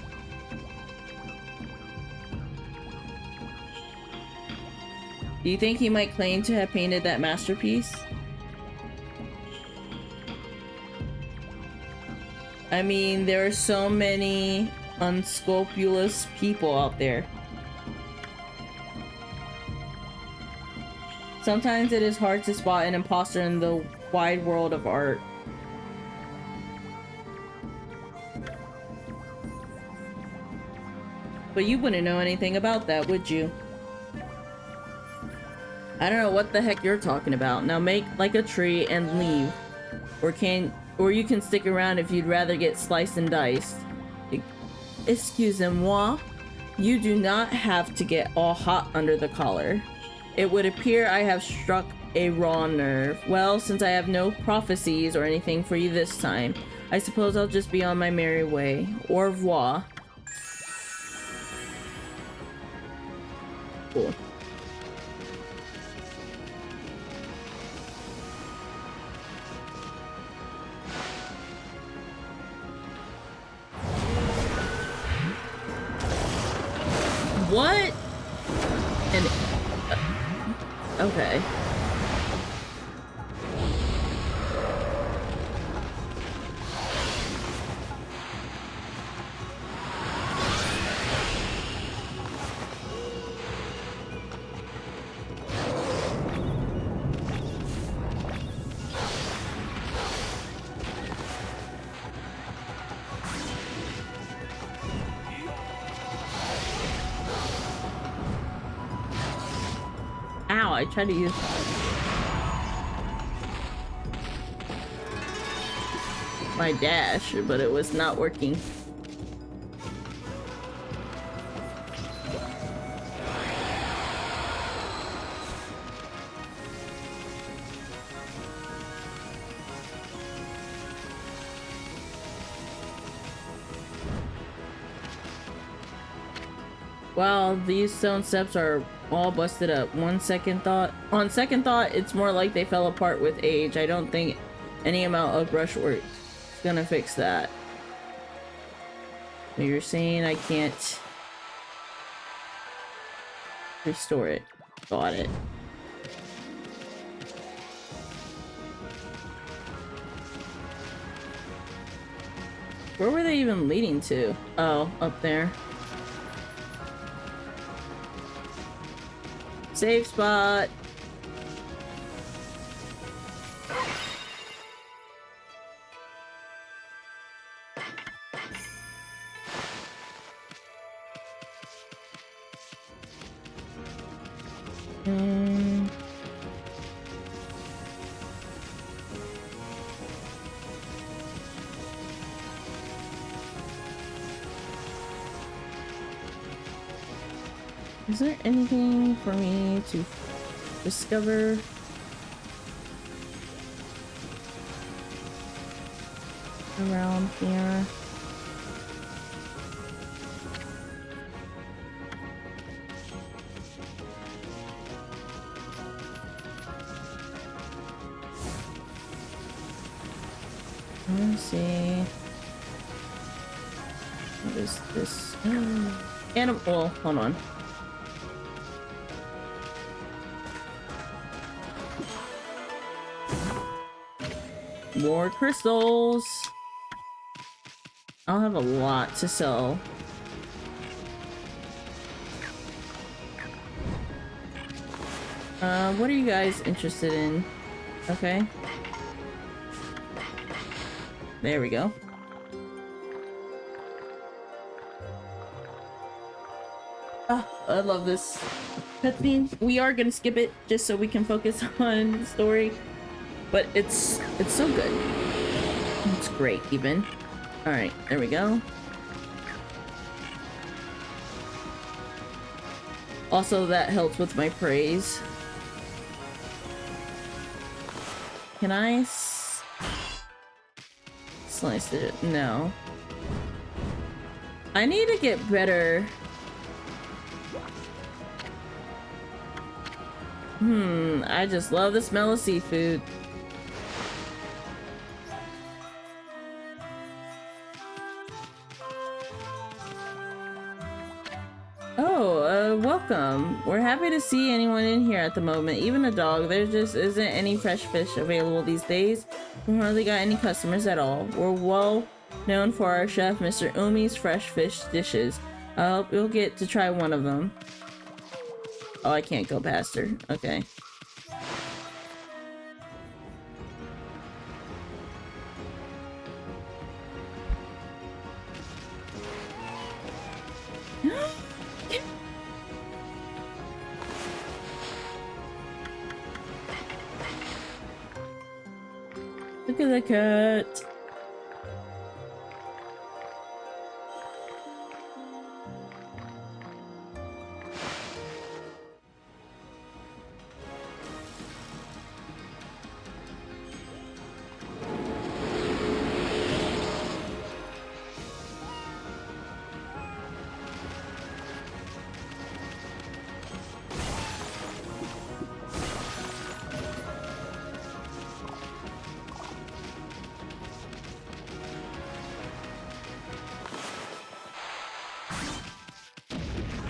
Do you think he might claim to have painted that masterpiece? I mean, there are so many unscrupulous people out there. Sometimes it is hard to spot an imposter in the wide world of art. But you wouldn't know anything about that, would you? I don't know what the heck you're talking about. Now make like a tree and leave. Or you can stick around if you'd rather get sliced and diced. Excusez-moi. You do not have to get all hot under the collar. It would appear I have struck a raw nerve. Well, since I have no prophecies or anything for you this time, I suppose I'll just be on my merry way. Au revoir. Cool. What? And okay. Ow, I tried to use my dash, but it was not working. Wow, these stone steps are all busted up. On second thought, it's more like they fell apart with age. I don't think any amount of brushwork is gonna fix that. You're saying I can't restore it. Got it. Where were they even leading to? Oh, up there. Safe spot. Is there anything for me to discover? Around here? Let's see. What is this? Animal. Well, hold on. More crystals. I'll have a lot to sell. What are you guys interested in? Okay. There we go. Ah, I love this cutscene. We are gonna skip it just so we can focus on the story. But it's so good. It's great, even. Alright, there we go. Also, that helps with my praise. Can I slice it? No. I need to get better. I just love the smell of seafood. Welcome. We're happy to see anyone in here at the moment, even a dog. There just isn't any fresh fish available these days. We hardly got any customers at all. We're well known for our chef, Mr. Umi's fresh fish dishes. I hope you'll get to try one of them. Oh, I can't go past her. Okay. Look at the cat.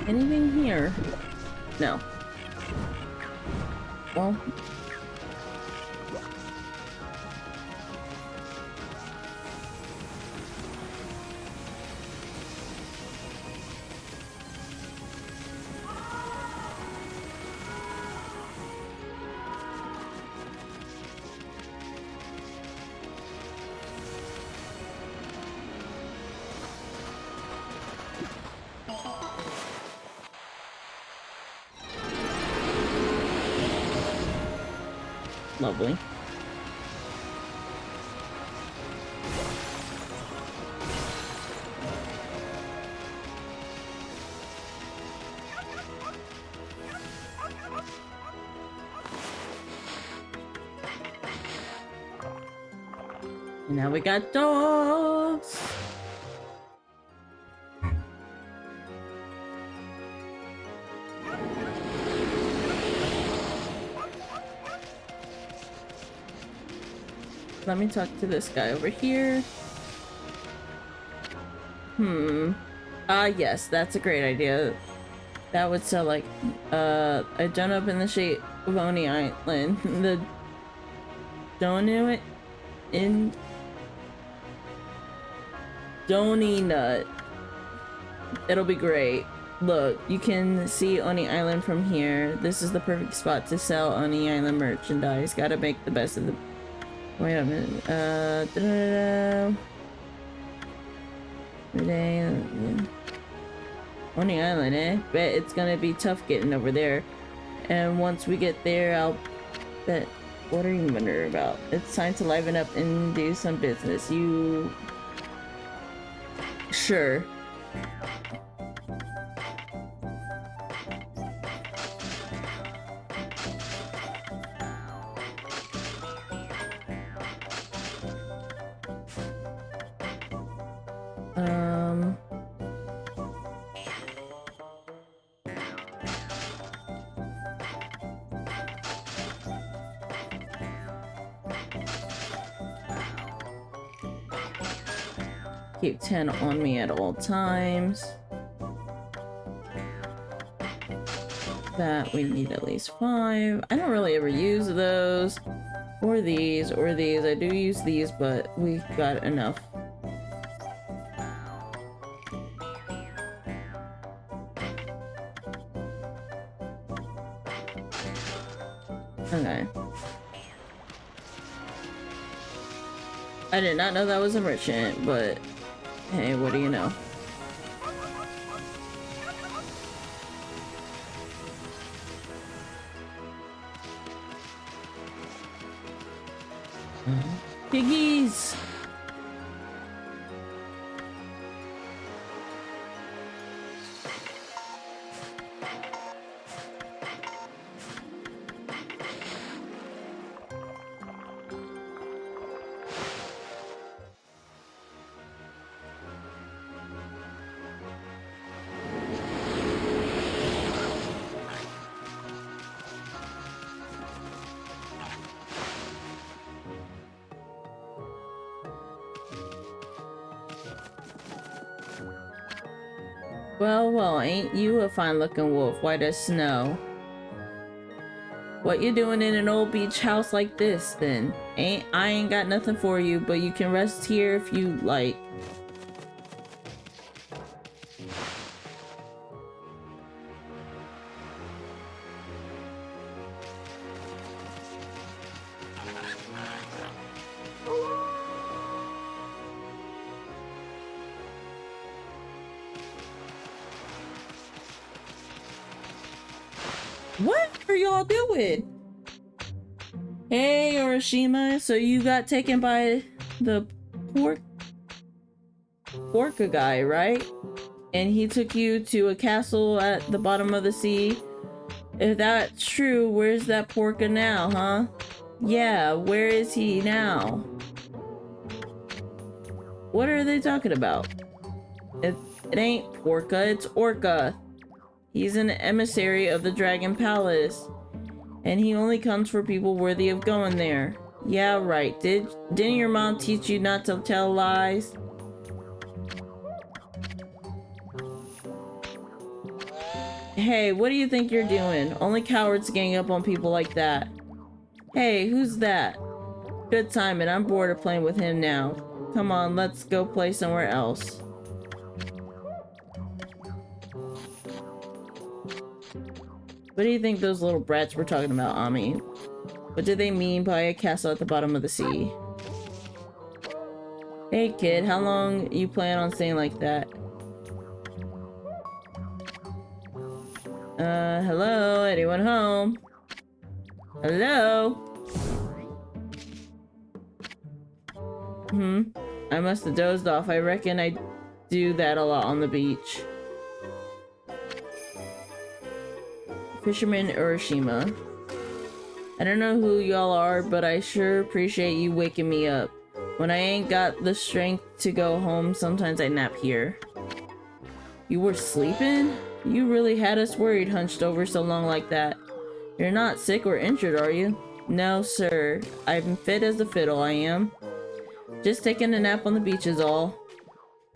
Anything here? No. Well. Lovely. And now we got dogs. Let me talk to this guy over here. Yes, that's a great idea. That would sell like, a donut in the shape of Oni Island. The donut in Donny Nut. It'll be great. Look, you can see Oni Island from here. This is the perfect spot to sell Oni Island merchandise. Gotta make the best of the... Wait a minute. Oni Island, eh? Bet it's gonna be tough getting over there. And once we get there, I'll bet... What are you wondering about? It's time to liven up and do some business. You... Sure. Keep 10 on me at all times. That we need at least 5. I don't really ever use those. Or these, or these. I do use these, but we've got enough. Okay. I did not know that was a merchant, but hey, what do you know? Piggies! Well, well, ain't you a fine-looking wolf, white as snow? What you doing in an old beach house like this, then? I ain't got nothing for you, but you can rest here if you like. What are y'all doing? Hey, Oroshima, so you got taken by the Orca guy, right? And he took you to a castle at the bottom of the sea. If that's true, where's that Porca now, huh? Yeah, where is he now? What are they talking about? It ain't Porca, it's Orca. He's an emissary of the Dragon Palace, and he only comes for people worthy of going there. Yeah, right. Didn't your mom teach you not to tell lies? Hey, what do you think you're doing? Only cowards gang up on people like that. Hey, who's that? Good timing. I'm bored of playing with him now. Come on, let's go play somewhere else. What do you think those little brats were talking about, Ami? What did they mean by a castle at the bottom of the sea? Hey kid, how long you plan on staying like that? Hello? Anyone home? Hello? I must have dozed off. I reckon I do that a lot on the beach. Fisherman Oroshima. I don't know who y'all are, but I sure appreciate you waking me up. When I ain't got the strength to go home, sometimes I nap here. You were sleeping? You really had us worried hunched over so long like that. You're not sick or injured, are you? No, sir. I'm fit as a fiddle, I am. Just taking a nap on the beach is all.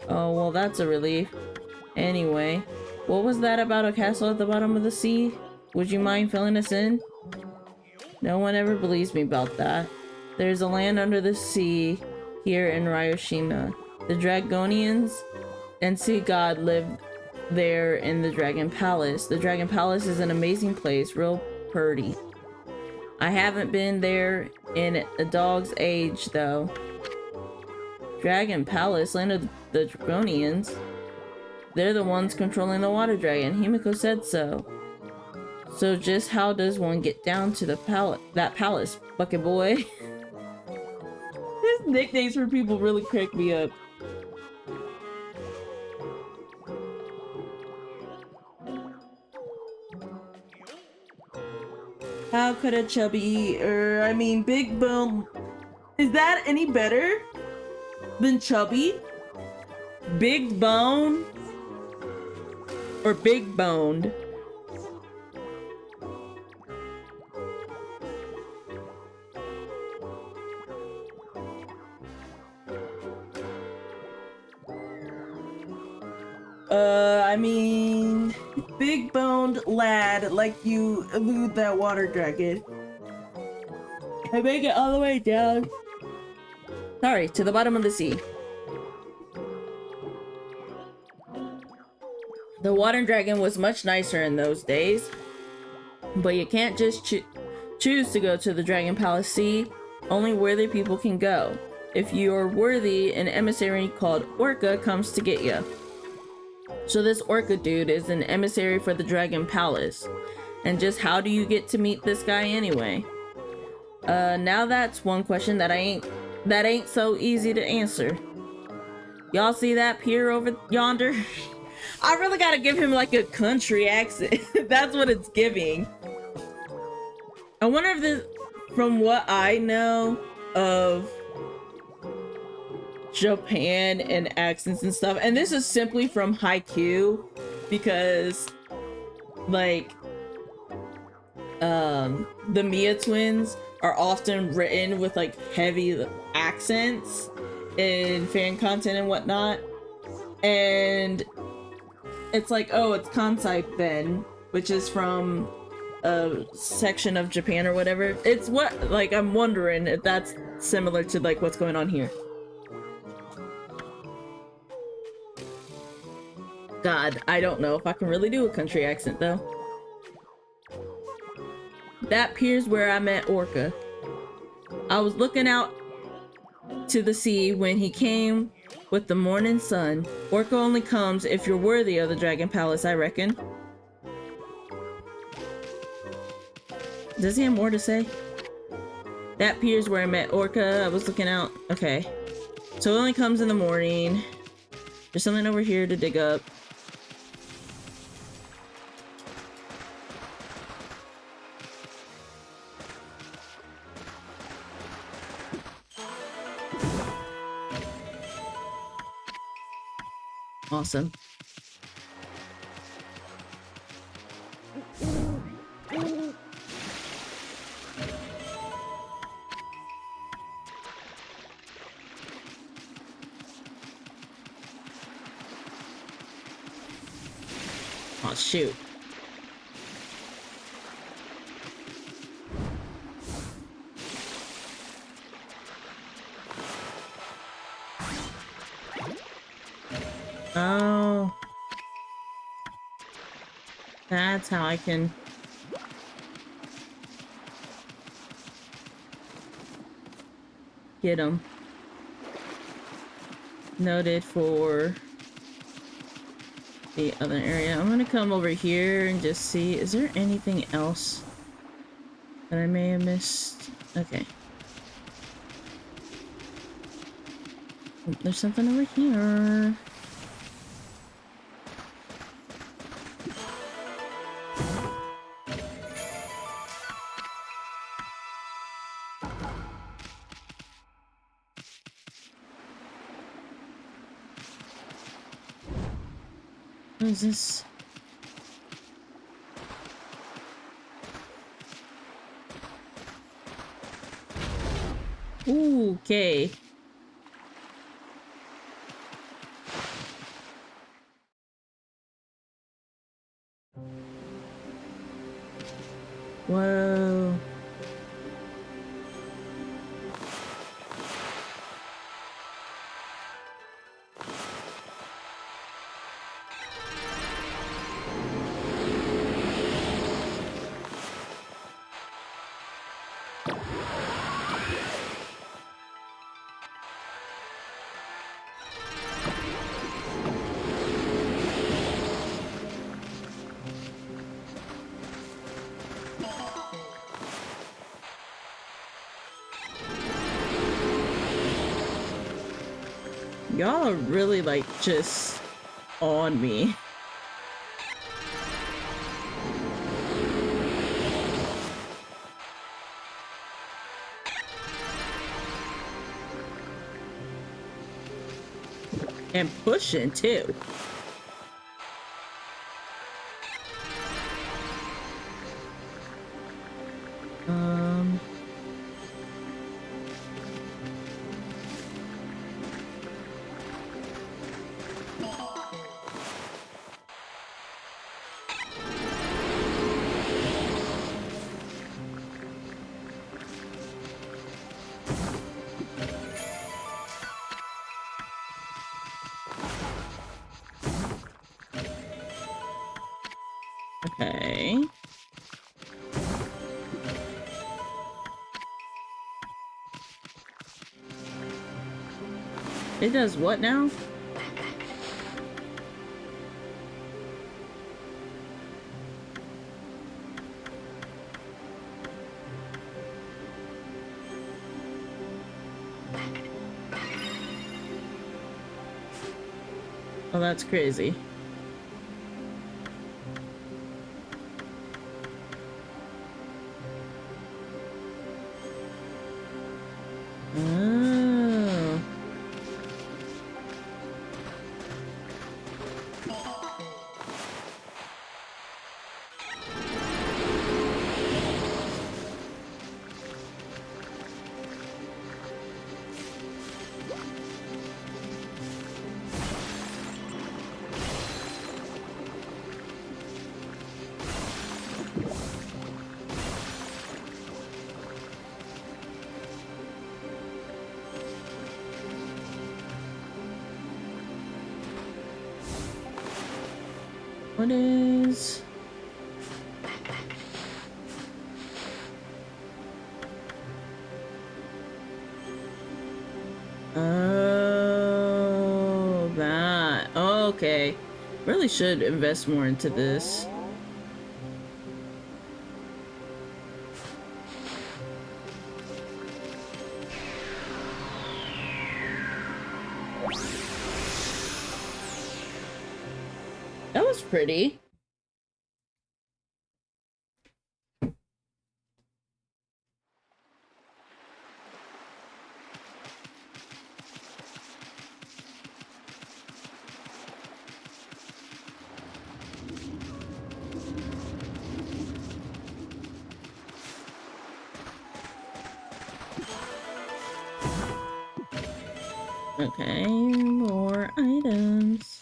Oh, well, that's a relief. Anyway, what was that about a castle at the bottom of the sea? Would you mind filling us in? No one ever believes me about that. There's a land under the sea here in Ryoshima. The Dragonians and Sea God live there in the Dragon Palace. The Dragon Palace is an amazing place, real purty. I haven't been there in a dog's age, though. Dragon Palace, land of the Dragonians. They're the ones controlling the water dragon. Himiko said so. So just how does one get down to the that palace, bucket boy? His nicknames for people really crack me up. How could a chubby, big bone... Is that any better than chubby? Big bone? Or big boned? Big boned lad, like you elude that water dragon. I make it all the way down. Sorry, to the bottom of the sea. The water dragon was much nicer in those days. But you can't just choose to go to the Dragon Palace Sea. Only worthy people can go. If you're worthy, an emissary called Orca comes to get you. So this Orca dude is an emissary for the Dragon Palace. And just how do you get to meet this guy anyway? Now that's one question that ain't so easy to answer. Y'all see that pier over yonder? I really gotta give him like a country accent. That's what it's giving. I wonder if this, from what I know of Japan and accents and stuff, and this is simply from Haikyuu, because like the Mia twins are often written with like heavy accents in fan content and whatnot, and it's like, oh, it's Kansai Ben, which is from a section of Japan or whatever. It's what, like, I'm wondering if that's similar to like what's going on here. God, I don't know if I can really do a country accent though. That pier's where I met Orca. I was looking out to the sea when he came with the morning sun. Orca only comes if you're worthy of the Dragon Palace, I reckon. Does he have more to say? That pier's where I met Orca. I was looking out. Okay. So it only comes in the morning. There's something over here to dig up. Awesome. Oh, shoot. Oh. That's how I can... get them. Noted for the other area. I'm gonna come over here and just see, is there anything else that I may have missed? Okay. Oh, there's something over here. What is this? Ooh, okay. Whoa. Y'all are really, like, just on me. And pushing, too. Okay. It does what now? Oh, that's crazy. Oh. What is... Oh, that. Oh, okay. Really should invest more into this. That was pretty. Okay, more items.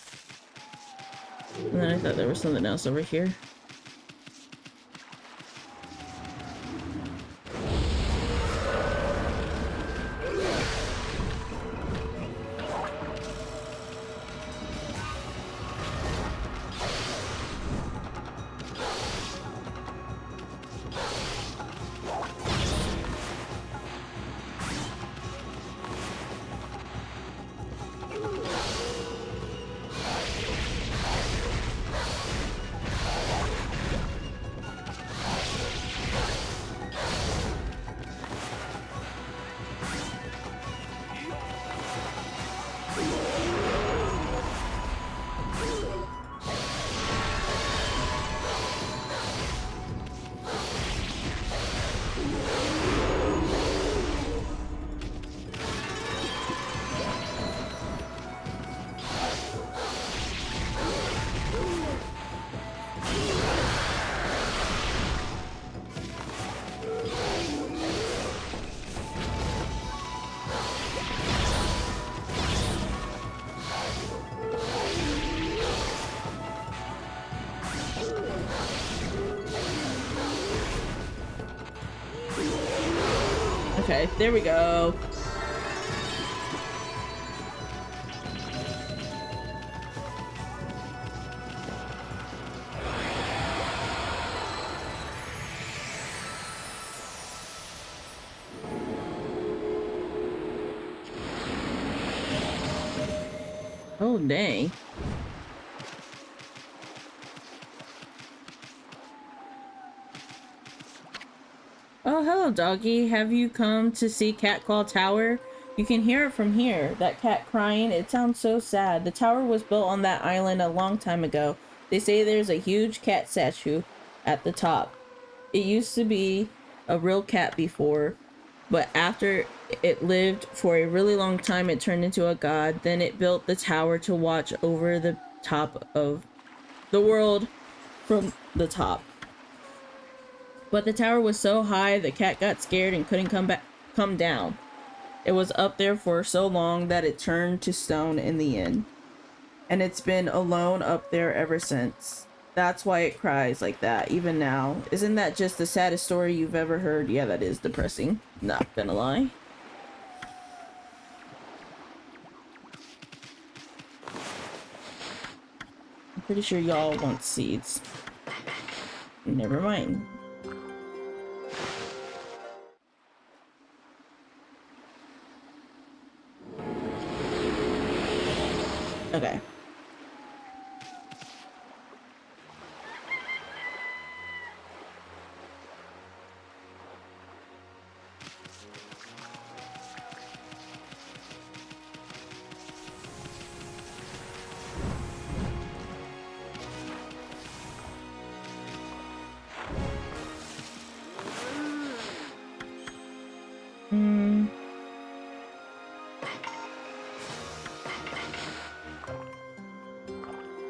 And then I thought there was something else over here. Okay, there we go. Oh, dang. Oh, hello, doggy. Have you come to see Catclaw Tower? You can hear it from here. That cat crying, it sounds so sad. The tower was built on that island a long time ago. They say there's a huge cat statue at the top. It used to be a real cat before, but after it lived for a really long time, it turned into a god. Then it built the tower to watch over the top of the world from the top. But the tower was so high, the cat got scared and couldn't come down. It was up there for so long that it turned to stone in the end. And it's been alone up there ever since. That's why it cries like that, even now. Isn't that just the saddest story you've ever heard? Yeah, that is depressing. Not gonna lie. I'm pretty sure y'all want seeds. Never mind. Okay.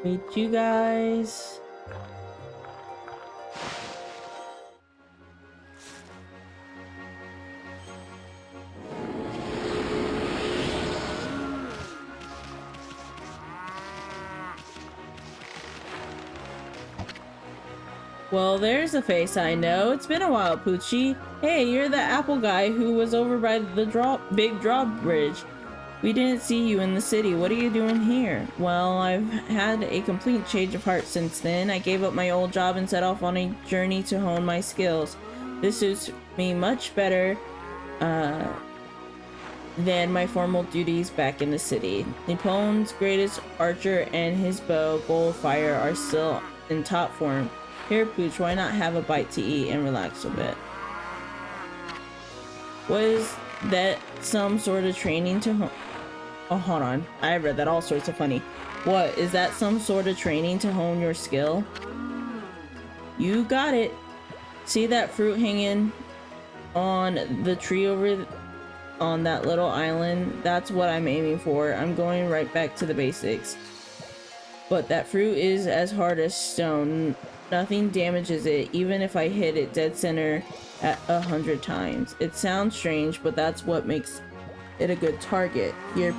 Wait, you guys. Well, there's a face I know. It's been a while, Poochie. Hey, you're the apple guy who was over by the big drawbridge. We didn't see you in the city. What are you doing here? Well, I've had a complete change of heart since then. I gave up my old job and set off on a journey to hone my skills. This suits me much better than my formal duties back in the city. Napoleon's greatest archer and his bow, Goldfire, are still in top form. Here, Pooch, why not have a bite to eat and relax a bit? Was that some sort of training to Oh, hold on. I read that all sorts of funny. What, is that some sort of training to hone your skill? You got it. See that fruit hanging on the tree over on that little island? That's what I'm aiming for. I'm going right back to the basics. But that fruit is as hard as stone. Nothing damages it, even if I hit it dead center at 100 times. It sounds strange, but that's what makes it a good target. Here.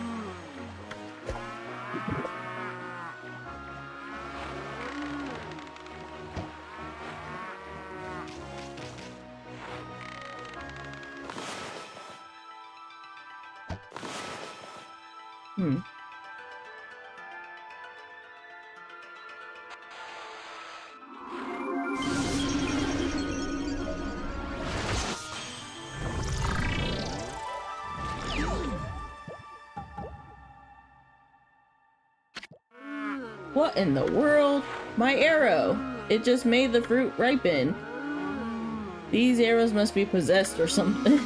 What in the world? My arrow! It just made the fruit ripen. These arrows must be possessed or something.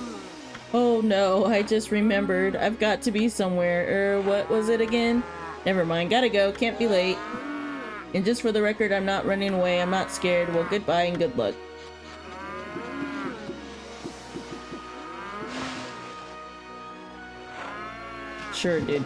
Oh no, I just remembered. I've got to be somewhere. What was it again? Never mind, gotta go, can't be late. And just for the record, I'm not running away, I'm not scared. Well, goodbye and good luck. Sure, dude.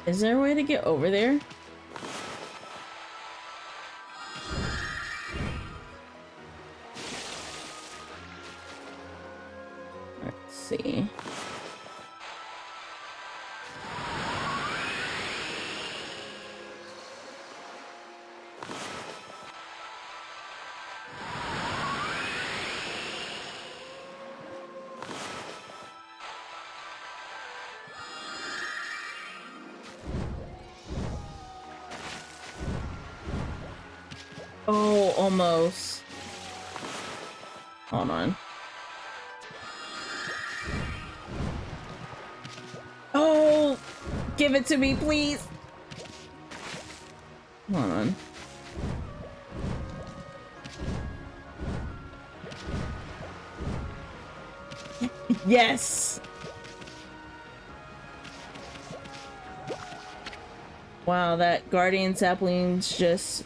Is there a way to get over there? Let's see. Oh, almost. Hold on. Oh! Give it to me, please! Hold on. Yes! Wow, that guardian sapling's just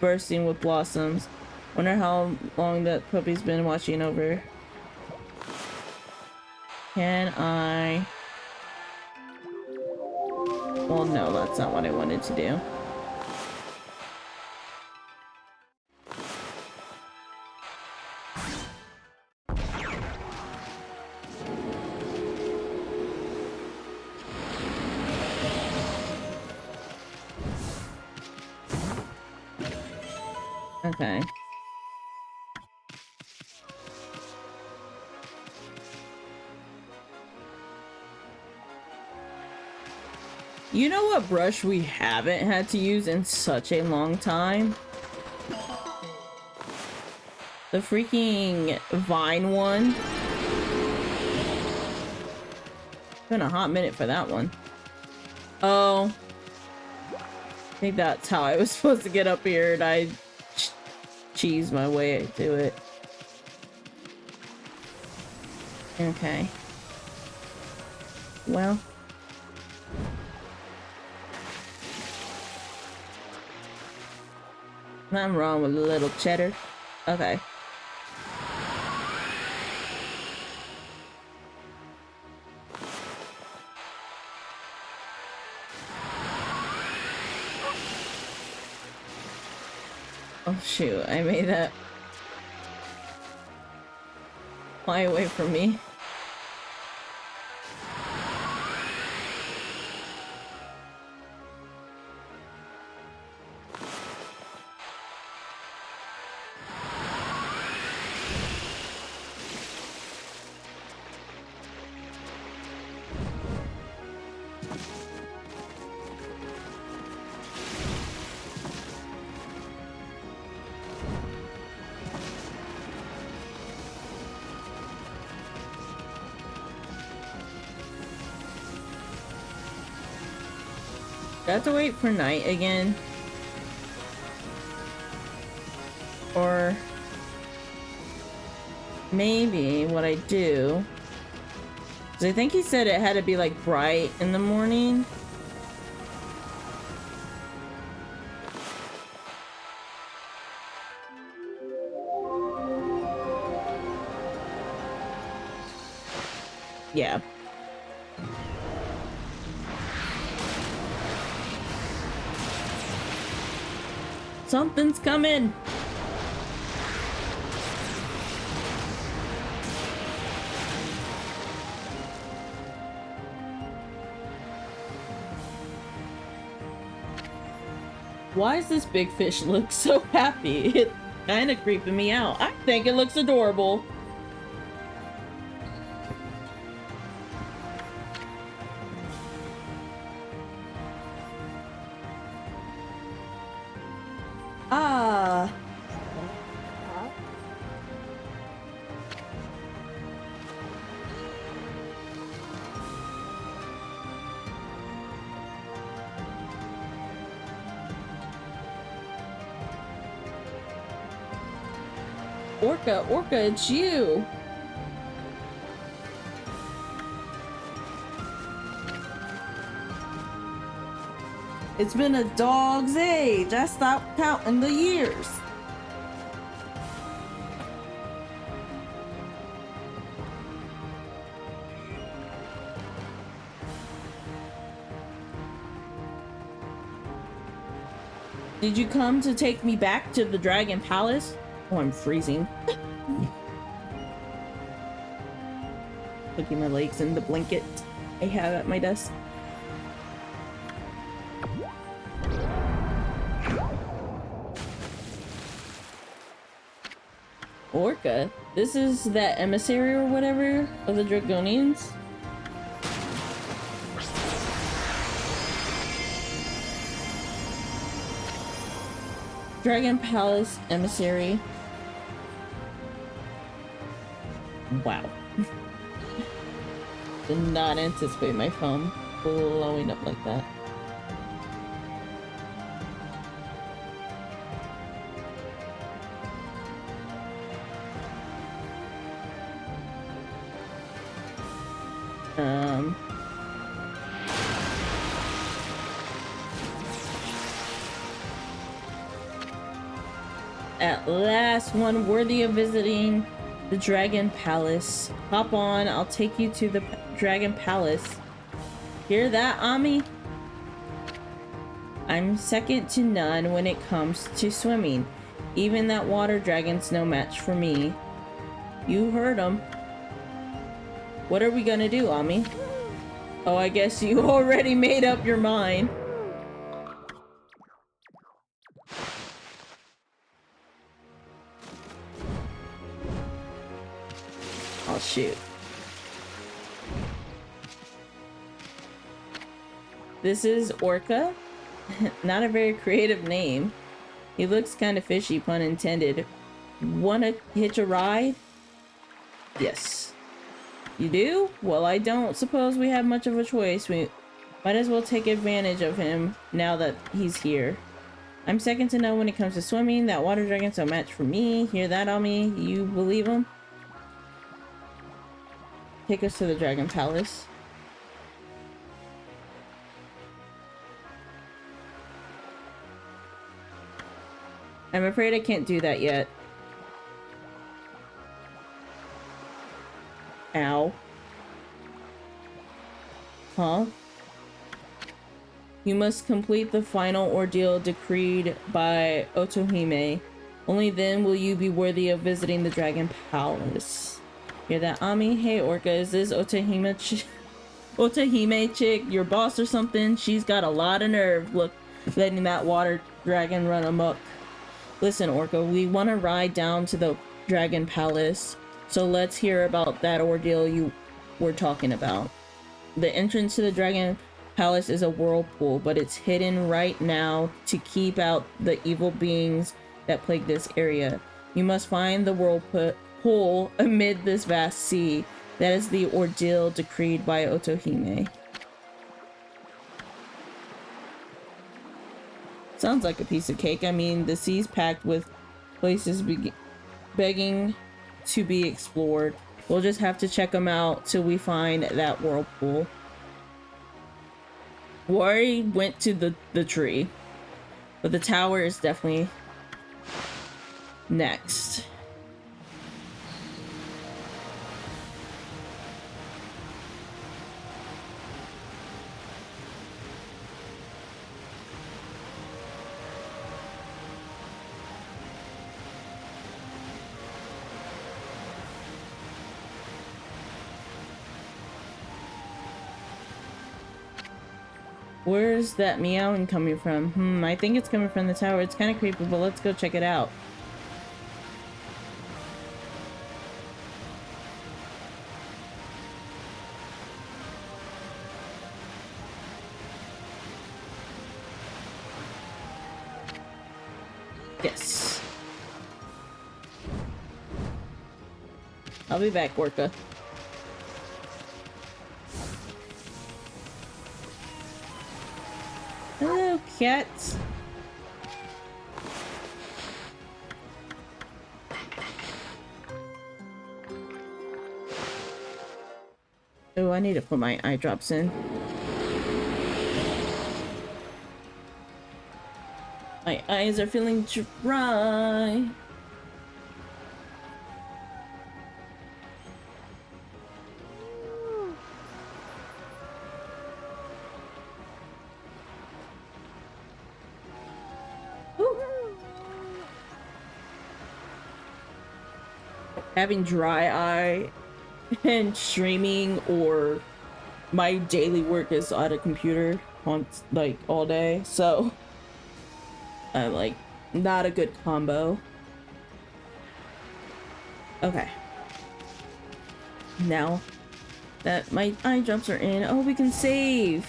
bursting with blossoms. Wonder how long that puppy's been watching over. Can I... Well, no, that's not what I wanted to do. Okay. You know what brush we haven't had to use in such a long time? The freaking vine one. Been a hot minute for that one. Oh. I think that's how I was supposed to get up here and I cheese my way to it. Okay. Well. Nothing wrong with a little cheddar. Okay. Oh shoot, I made that fly away from me. Do I have to wait for night again? Or maybe what I do, because I think he said it had to be like bright in the morning. Yeah. Something's coming. Why does this big fish look so happy? It's kind of creeping me out. I think it looks adorable. Ah. Orca, it's you! It's been a dog's age. I stopped counting the years. Did you come to take me back to the Dragon Palace? Oh, I'm freezing. Looking my legs in the blanket I have at my desk. Orca? This is that emissary or whatever of the Dragonians? Dragon Palace emissary. Wow. Did not anticipate my phone blowing up like that. At last, one worthy of visiting the Dragon Palace. Hop on, I'll take you to the Dragon Palace. Hear that, Ami? I'm second to none when it comes to swimming. Even that water dragon's no match for me. You heard him. What are we gonna do, Ami? Oh, I guess you already made up your mind. Oh, shoot. This is Orca. Not a very creative name. He looks kind of fishy, pun intended. Wanna hitch a ride? Yes. You do? Well, I don't suppose we have much of a choice. We might as well take advantage of him now that he's here. I'm second to none when it comes to swimming. That water dragon's no match for me. Hear that, Ami? You believe him? Take us to the Dragon Palace. I'm afraid I can't do that yet. Ow. Huh? You must complete the final ordeal decreed by Otohime. Only then will you be worthy of visiting the Dragon Palace. Hear that, Ami? Hey, Orca, is this Otahime chick your boss or something? She's got a lot of nerve, look, letting that water dragon run amok. Listen, Orca, we want to ride down to the Dragon Palace, so let's hear about that ordeal you were talking about. The entrance to the Dragon Palace is a whirlpool, but it's hidden right now to keep out the evil beings that plague this area. You must find the whirlpool amid this vast sea. That is the ordeal decreed by Otohime. Sounds like a piece of cake. I mean, the sea's packed with places begging to be explored. We'll just have to check them out till we find that whirlpool. Wari went to the tree, but the tower is definitely next. Where's that meowing coming from? I think it's coming from the tower. It's kind of creepy, but let's go check it out. Yes. I'll be back, Orca. Hello, cats. Oh, I need to put my eye drops in. My eyes are feeling dry. Having dry eye and streaming, or my daily work is at a computer on like all day, so I'm like not a good combo. Okay, now that my eye drops are in, oh, we can save.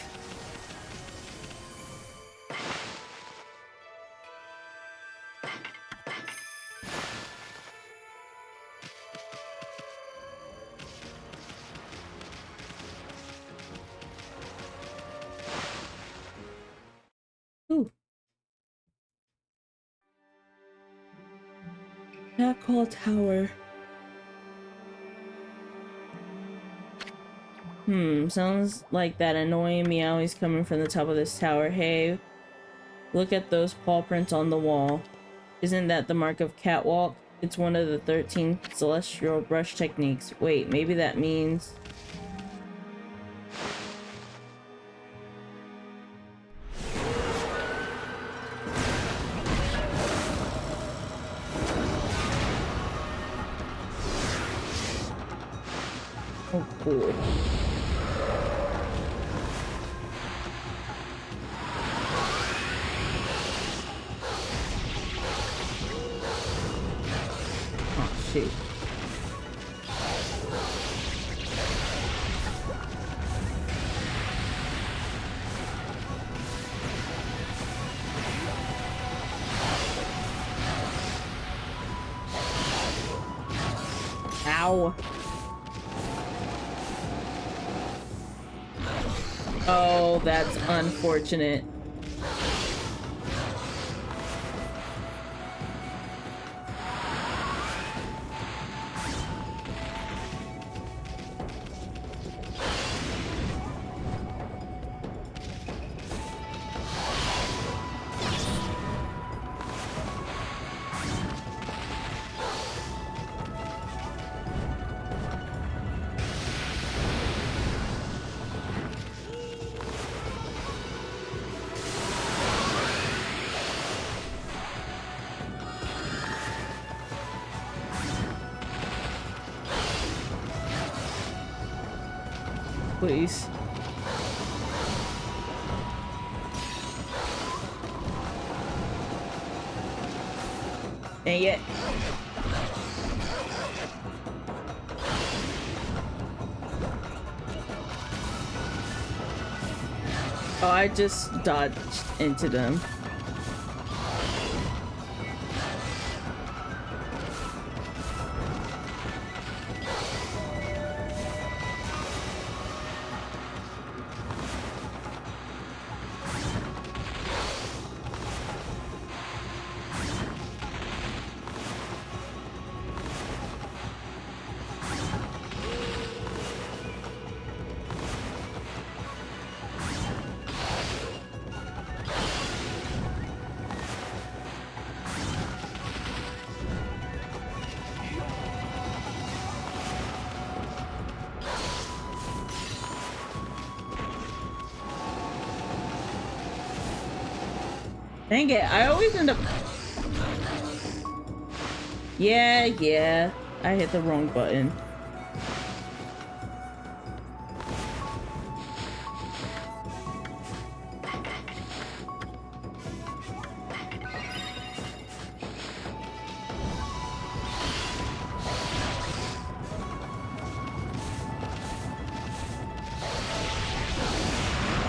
Ooh. That call tower. Sounds like that annoying meow is coming from the top of this tower. Hey, look at those paw prints on the wall. Isn't that the mark of catwalk? It's one of the 13 celestial brush techniques. Wait, maybe that means... Oh, cool. Oh, shoot. Ow. Oh, that's unfortunate. Please. Dang it. Oh, I just dodged into them. Dang it, I always end up... Yeah, I hit the wrong button.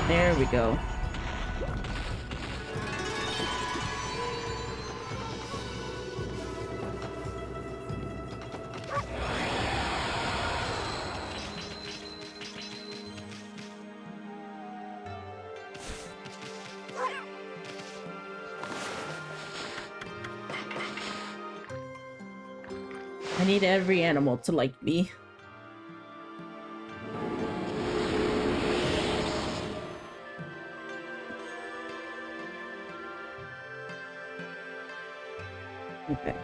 There we go. I need every animal to like me. Okay.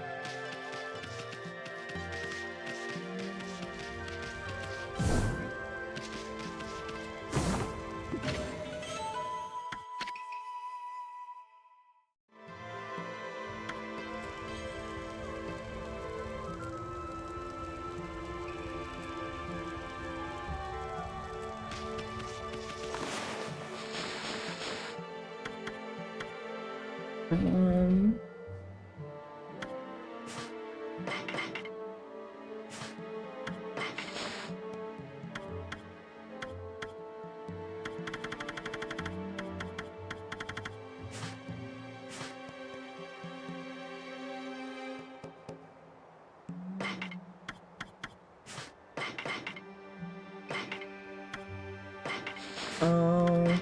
Um... Oh...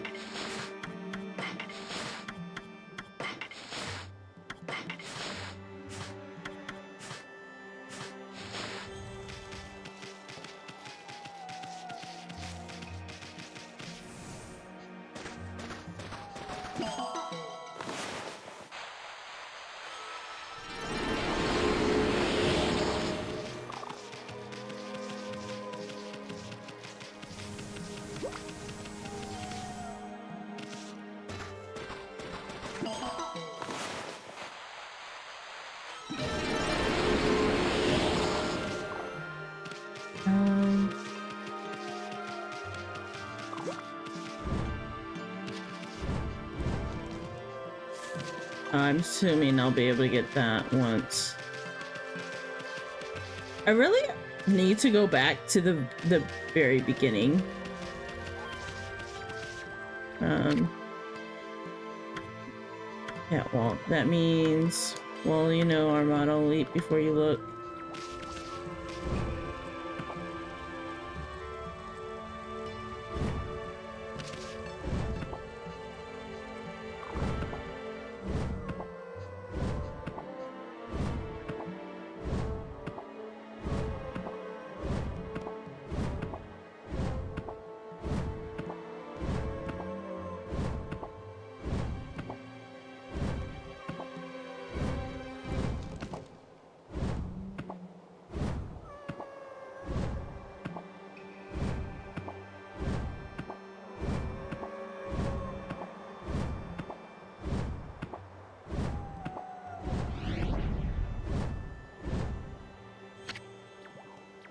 I'm assuming I'll be able to get that once. I really need to go back to the very beginning. Yeah, well, that means, well, you know, Armada, leap before you look.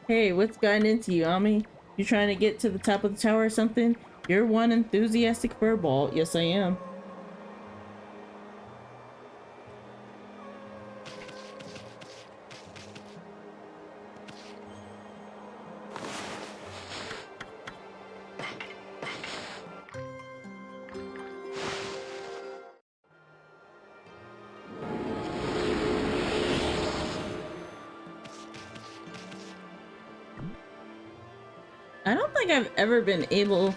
Hey, what's gotten into you, Ami? You trying to get to the top of the tower or something? You're one enthusiastic furball. Yes, I am. I don't think I've ever been able...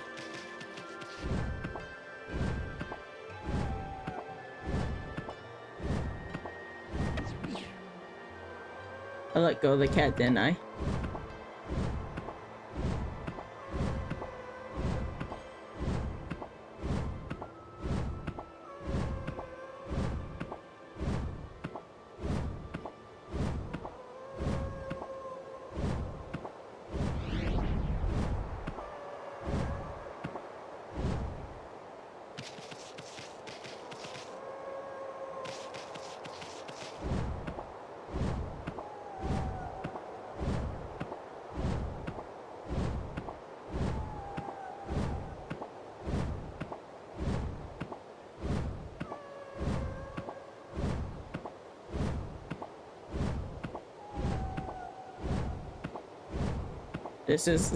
I let go of the cat, didn't I? This is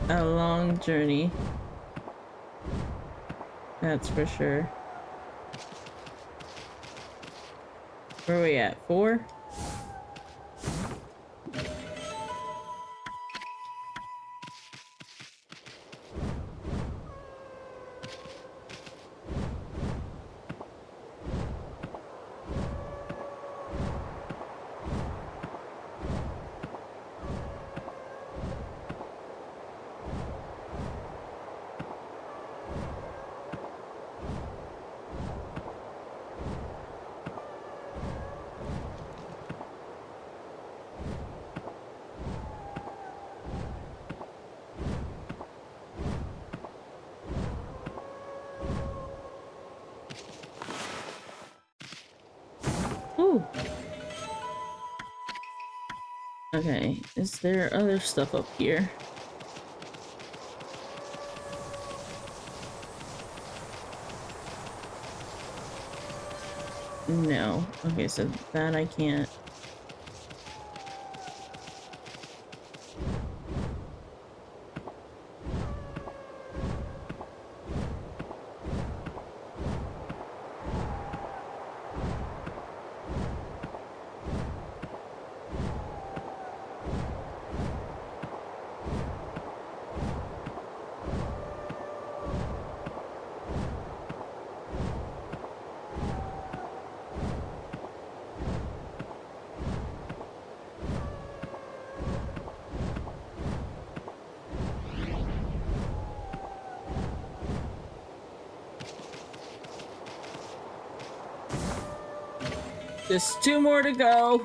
a long journey. That's for sure. Where are we at? 4? Ooh. Okay, is there other stuff up here? No. Okay, so that I can't. Just 2 more to go.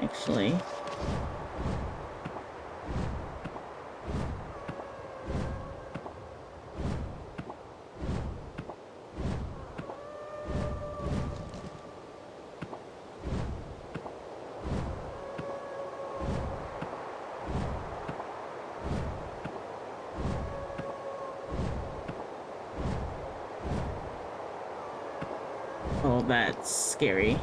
Actually. Oh, that's scary.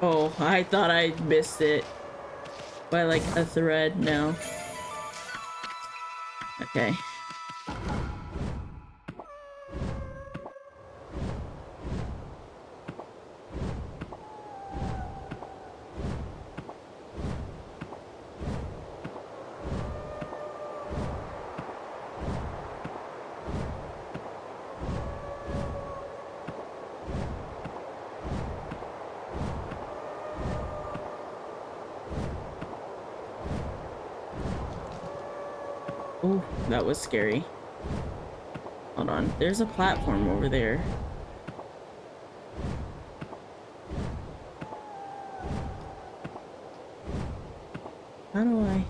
Oh, I thought I missed it by like a thread. No. Okay. Oh, that was scary. Hold on. There's a platform over there. How do I...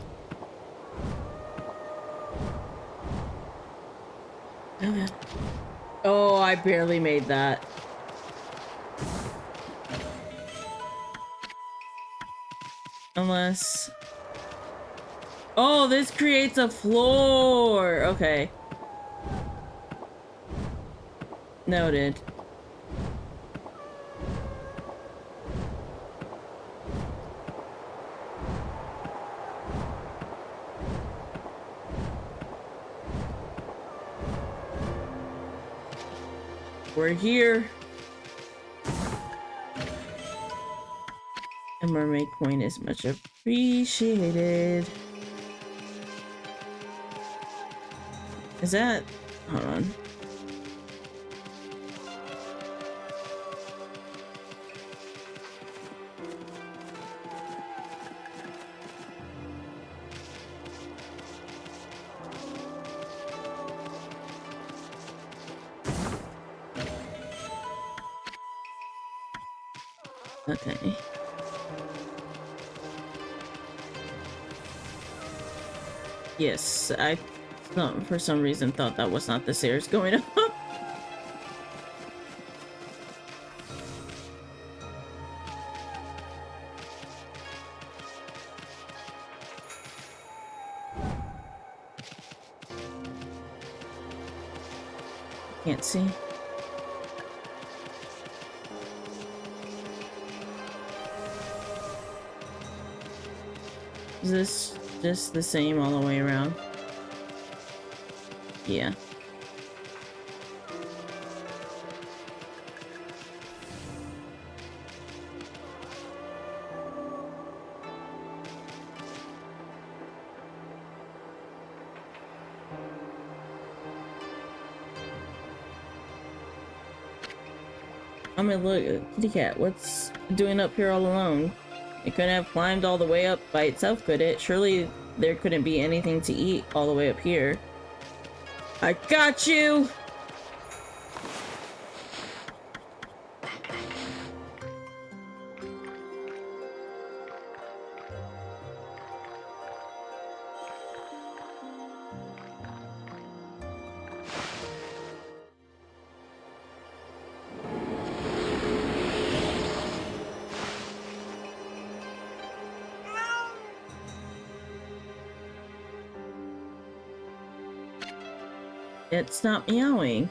Oh, I barely made that. Unless... Oh, this creates a floor! Okay. Noted. We're here. A mermaid coin is much appreciated. Is that... Hold on. Okay. Yes, I for some reason thought that was not the stairs going up. Can't see. Is this just the same all the way around? Yeah. I mean, look, kitty cat, what's doing up here all alone? It couldn't have climbed all the way up by itself, could it? Surely there couldn't be anything to eat all the way up here. I got you! It's not meowing.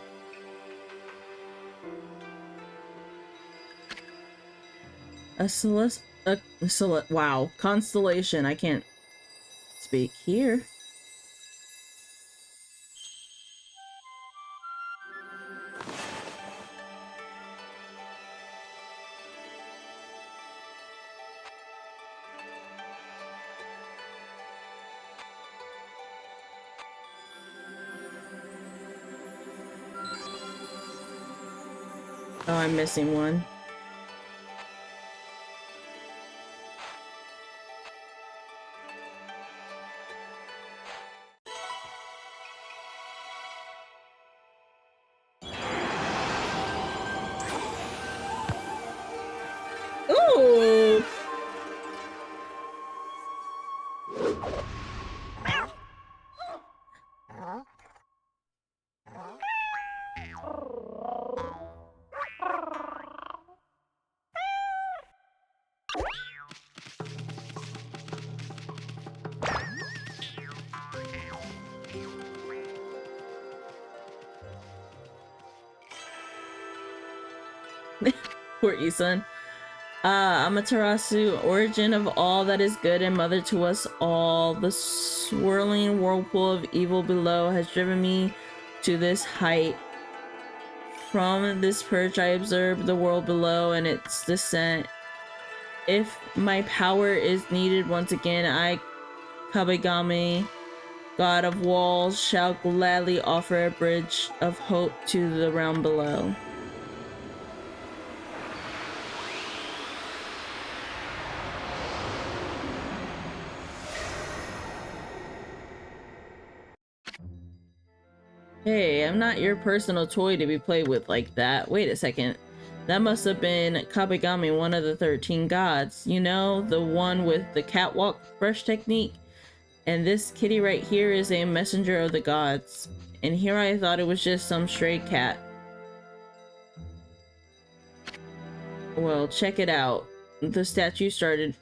Wow, constellation. I can't speak here. Oh, I'm missing one. Ooh! Poor Isan. Amaterasu, origin of all that is good and mother to us all. The swirling whirlpool of evil below has driven me to this height. From this perch I observe the world below and its descent. If my power is needed once again, I, Kabegami, god of walls, shall gladly offer a bridge of hope to the realm below. Hey, I'm not your personal toy to be played with like that. Wait a second. That must have been Kabegami, one of the 13 gods. You know, the one with the catwalk brush technique? And this kitty right here is a messenger of the gods. And here I thought it was just some stray cat. Well, check it out. The statue's starting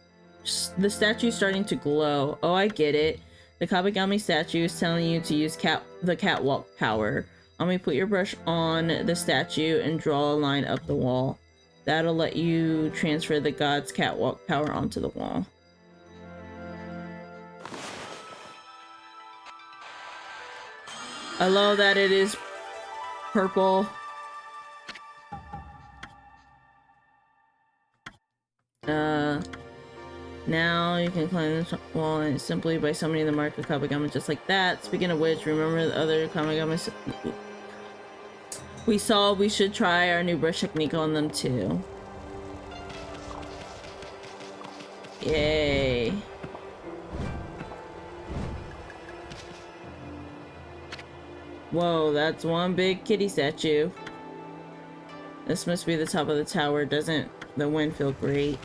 to glow. Oh, I get it. The Kabegami statue is telling you to use the catwalk power. Let me put your brush on the statue and draw a line up the wall. That'll let you transfer the god's catwalk power onto the wall. I love that it is purple. Now you can climb the wall and simply by summoning the mark of Kabegami just like that. Speaking of which, remember the other Kamegamis we saw? We should try our new brush technique on them too. Yay. Whoa, that's one big kitty statue. This must be the top of the tower. Doesn't the wind feel great?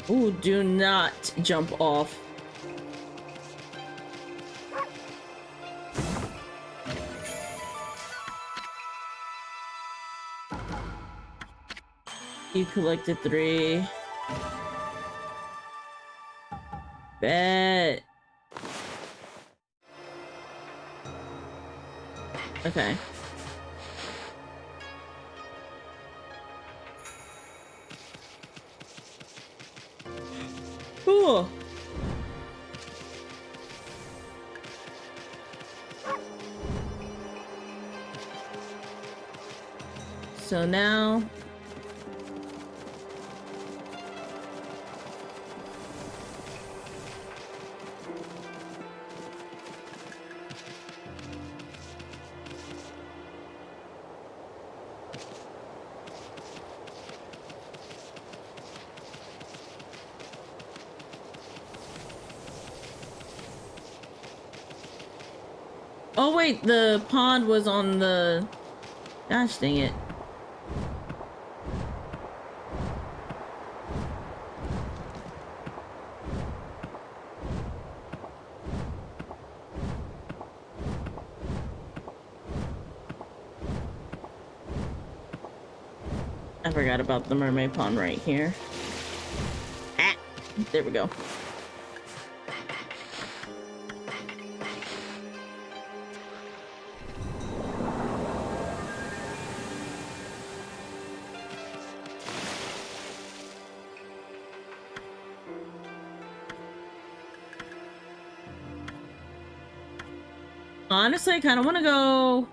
Ooh, do not jump off. You collected 3. Bet. Okay. Cool. So now oh wait, the pond was on the... Gosh dang it. I forgot about the mermaid pond right here. Ah, there we go. Honestly, I kind of want to go...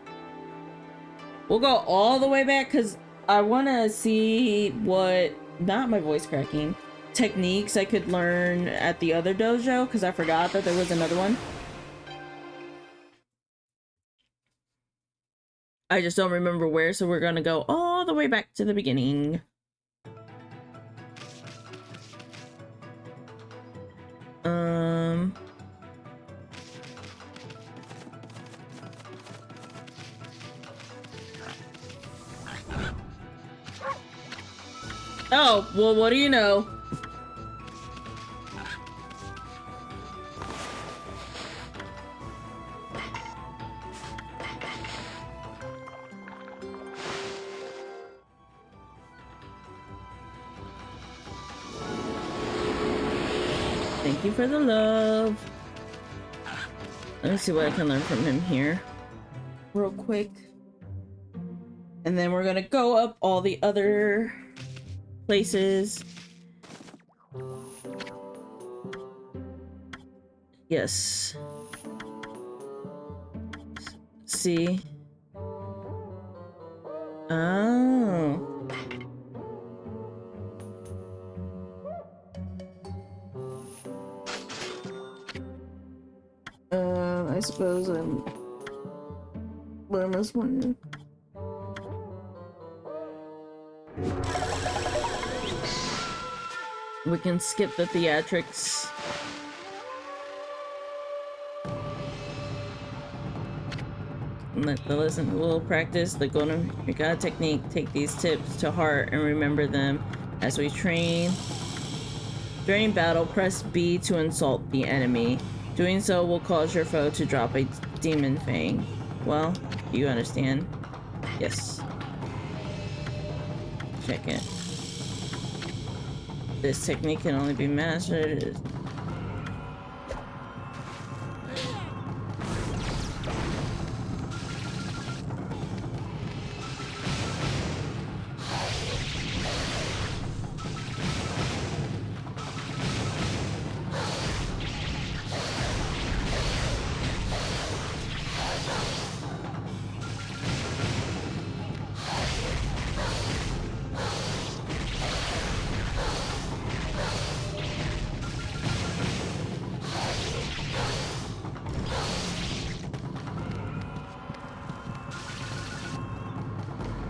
We'll go all the way back because I want to see what... Not my voice cracking. Techniques I could learn at the other dojo because I forgot that there was another one. I just don't remember where, so we're gonna go all the way back to the beginning. Oh, well, what do you know? Thank you for the love. Let me see what I can learn from him here. Real quick. And then we're gonna go up all the other places. Yes. See? Oh. I suppose I'm... What am I wondering? We can skip the theatrics. Let the lesson we'll practice the golden regatta technique. Take these tips to heart and remember them as we train. During battle, press B to insult the enemy. Doing so will cause your foe to drop a demon fang. Well, you understand? Yes. Check it. This technique can only be mastered.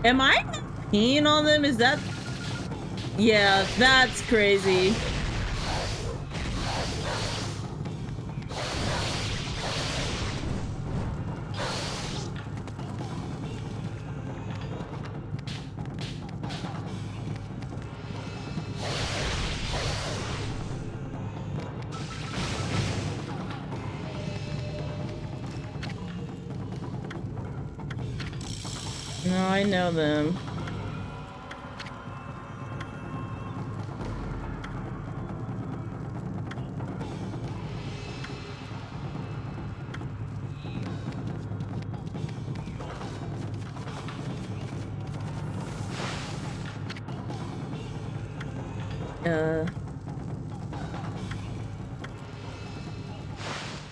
Am I peeing on them? Is that... Yeah, that's crazy. No, I know them.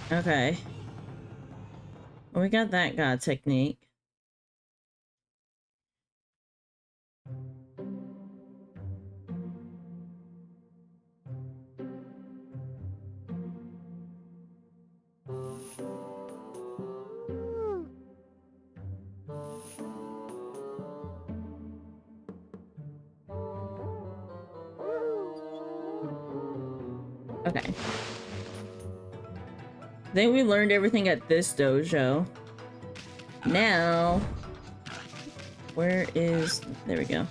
Okay. Well, we got that god technique. Okay. I think we learned everything at this dojo. Now, where is... There we go.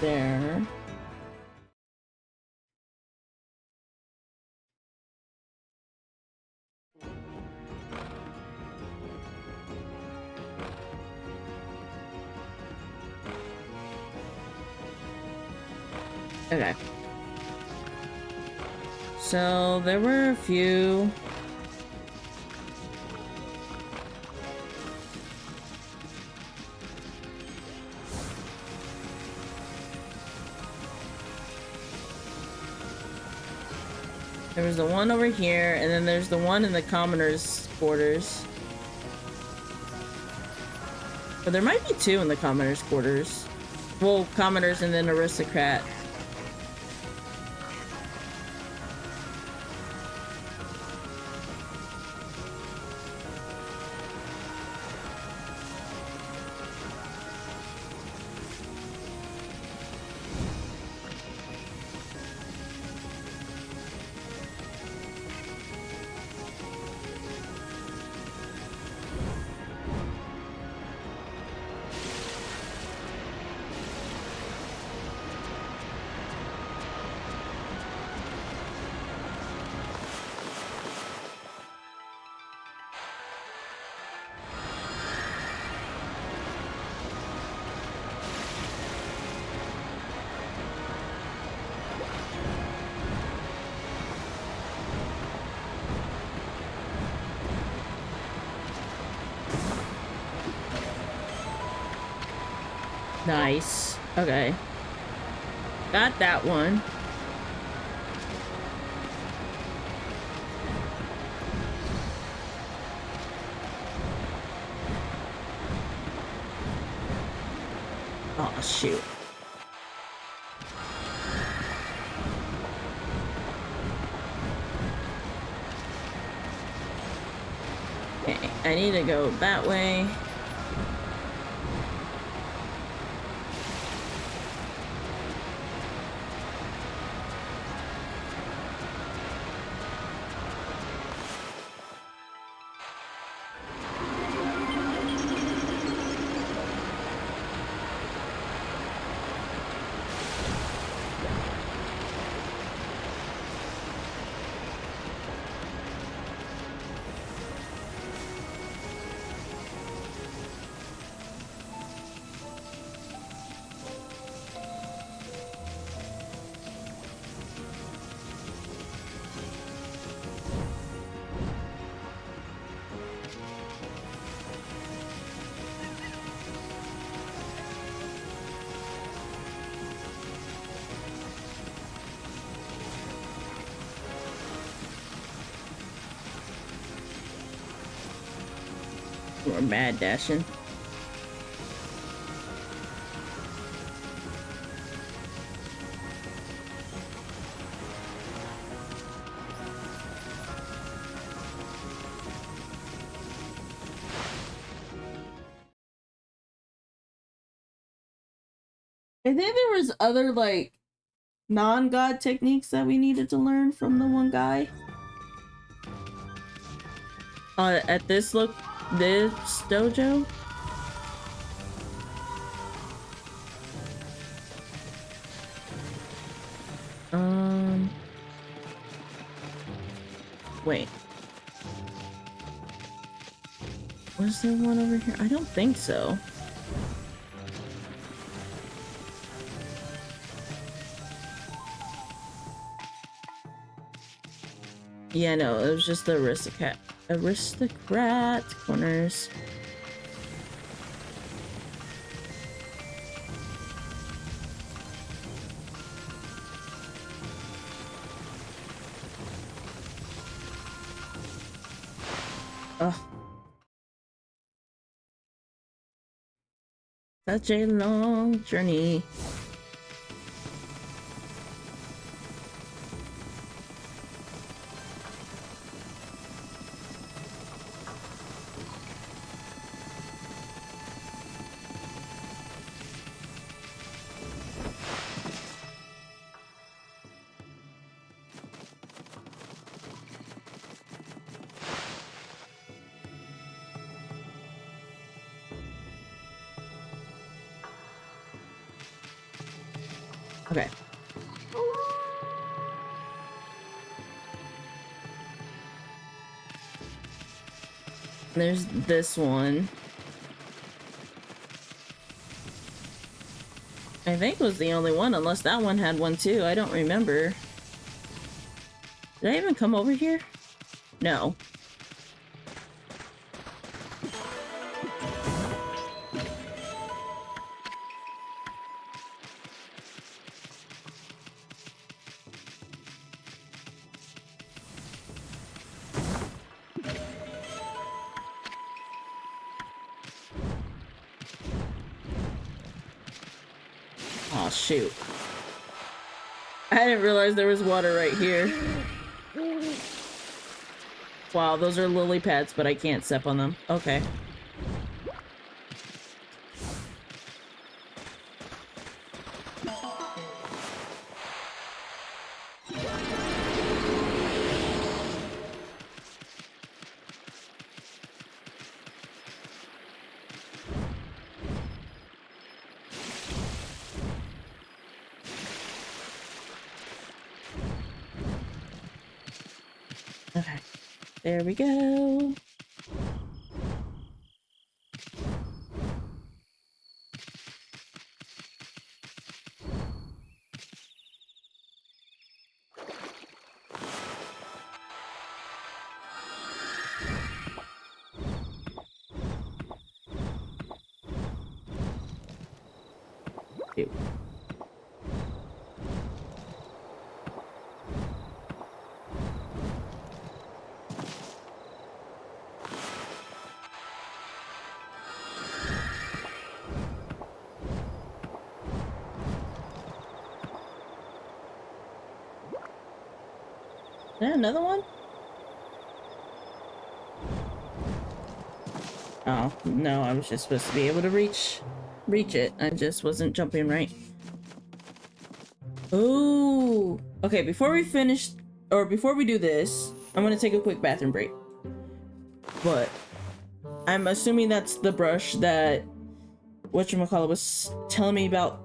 There. Okay. So there were a few. There was the one over here, and then there's the one in the commoners' quarters. But there might be two in the commoners' quarters. Well, commoners and then aristocrat. Nice. Okay. Got that one. Oh, shoot. Okay, I need to go that way. Or mad dashing. I think there was other like non-god techniques that we needed to learn from the one guy. At this dojo. Wait. Was there one over here? I don't think so. Yeah, no, it was just the aristocrat corners. Ugh. Such a long journey. Okay. There's this one. I think was the only one, unless that one had one too. I don't remember. Did I even come over here? No. Oh, shoot. I didn't realize there was water right here. Wow, those are lily pads, but I can't step on them. Okay. Okay. There we go. Ew. Is there another one? Oh, no, I was just supposed to be able to reach it. I just wasn't jumping right. Ooh. Okay, before we finish, or before we do this, I'm gonna take a quick bathroom break. But I'm assuming that's the brush that whatchamacallit was telling me about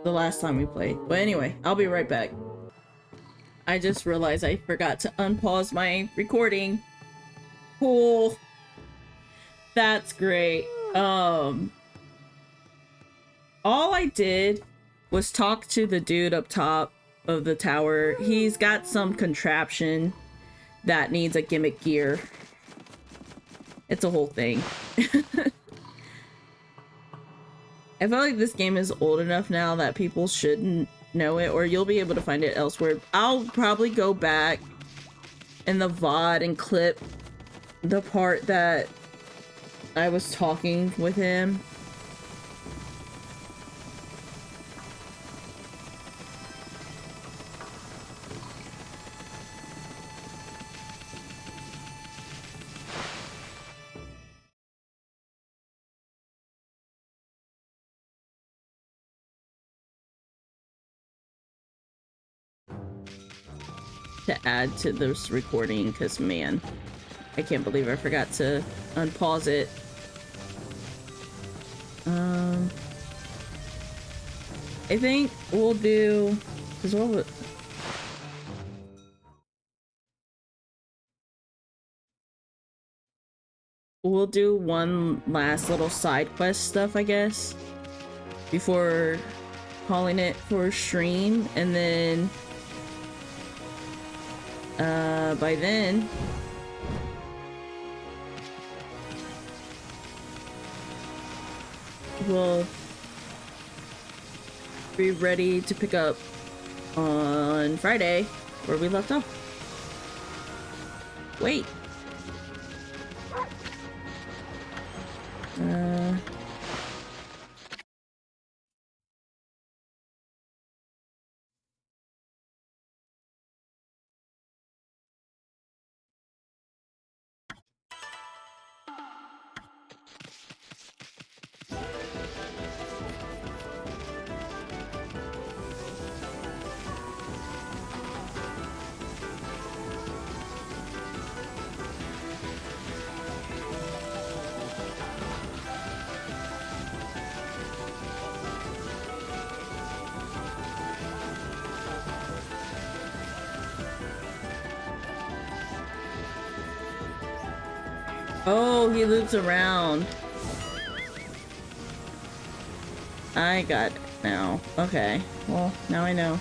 the last time we played. But anyway, I'll be right back. I just realized I forgot to unpause my recording. Cool. That's great. All I did was talk to the dude up top of the tower. He's got some contraption that needs a gimmick gear. It's a whole thing. I feel like this game is old enough now that people shouldn't know it, or you'll be able to find it elsewhere. I'll probably go back in the VOD and clip the part that I was talking with him. to add to this recording because, man, I can't believe I forgot to unpause it. I think we'll do... Because what we'll do one last little side quest stuff, I guess, before calling it for a stream, and then by then we'll be ready to pick up on Friday where we left off. Wait. Oh, he loops around. I got it now. Okay. Well, now I know.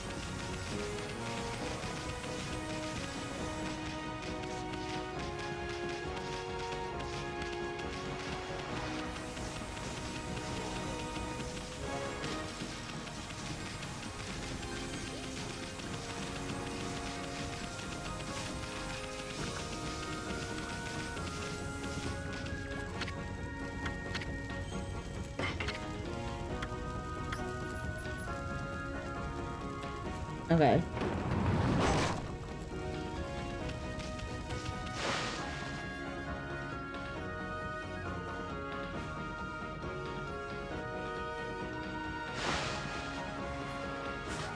Okay.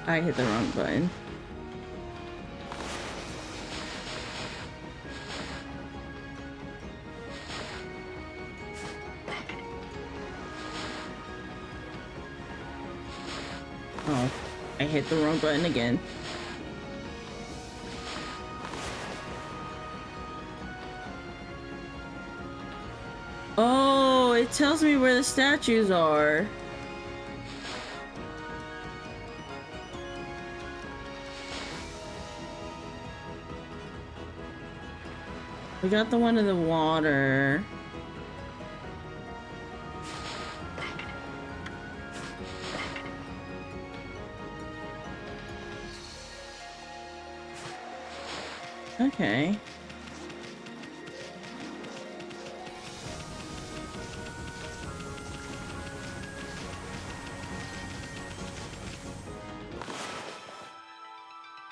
I hit the wrong button. Oh, I hit the wrong button again. Oh, it tells me where the statues are. We got the one in the water. Okay.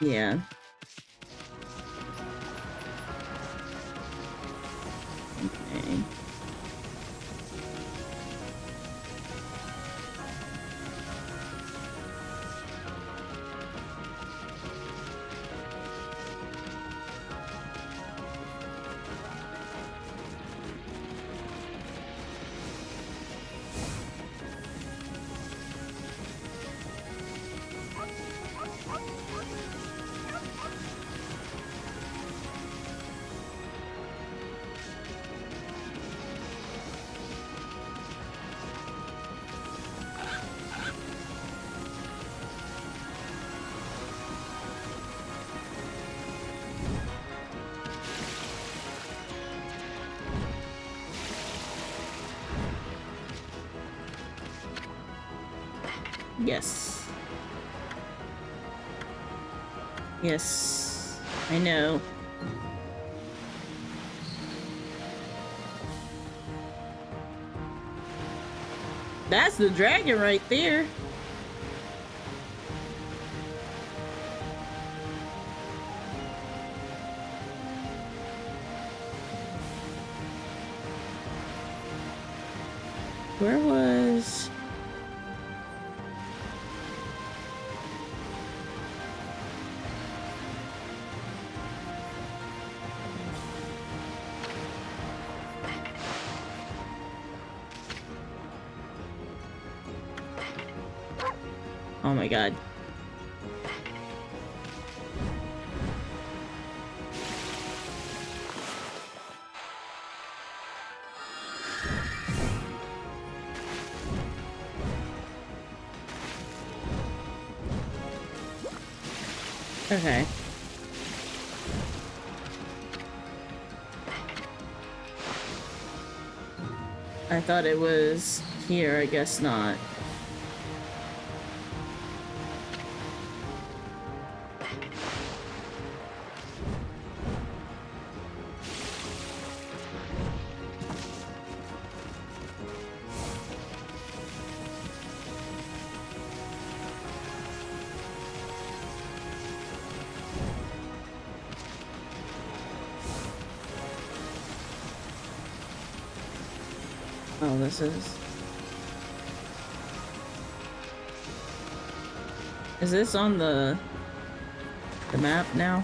Yeah. Okay. Yes. Yes. I know. That's the dragon right there. Where was... Oh my god. Okay. I thought it was here, I guess not. Oh, this is... Is this on the map now?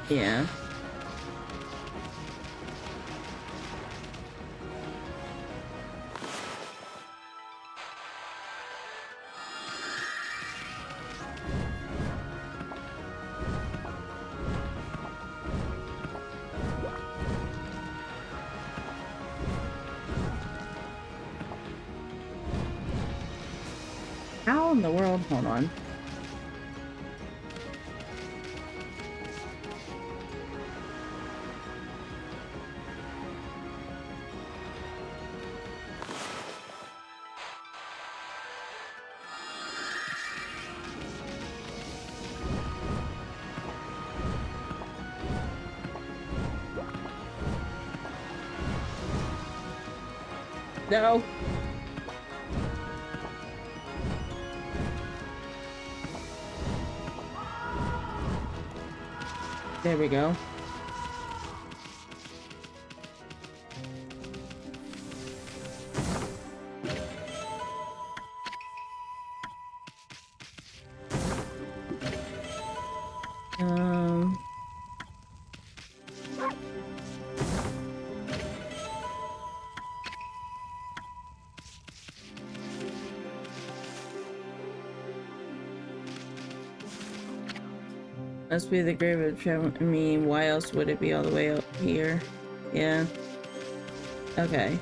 Yeah. How in the world? Hold on. No. There we go. Must be the grave of travel. I mean, why else would it be all the way up here? Yeah. Okay.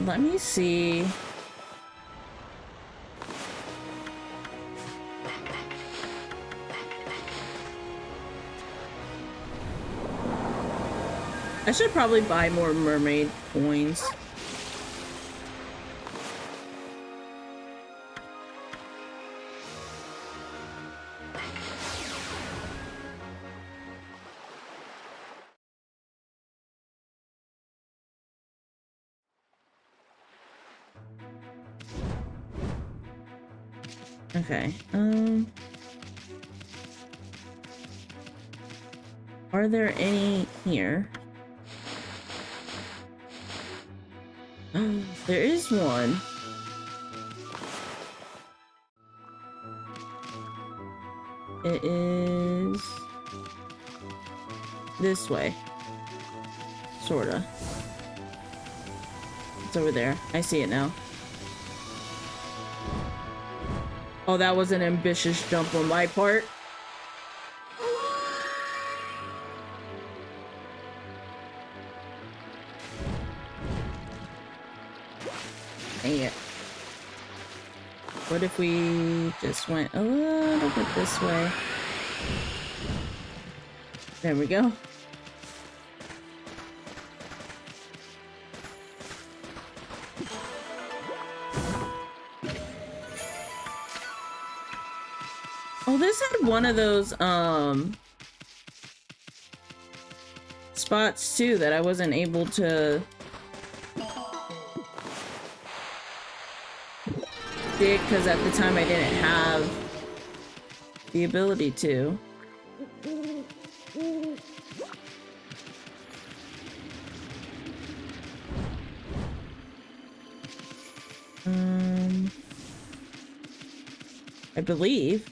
Let me see. I should probably buy more mermaid coins. Okay, are there any here? There is one. It is this way. Sorta. It's over there. I see it now. Oh, that was an ambitious jump on my part. Dang it. What if we just went a little bit this way? There we go. Oh, this had one of those, spots too that I wasn't able to dig because at the time I didn't have the ability to. I believe.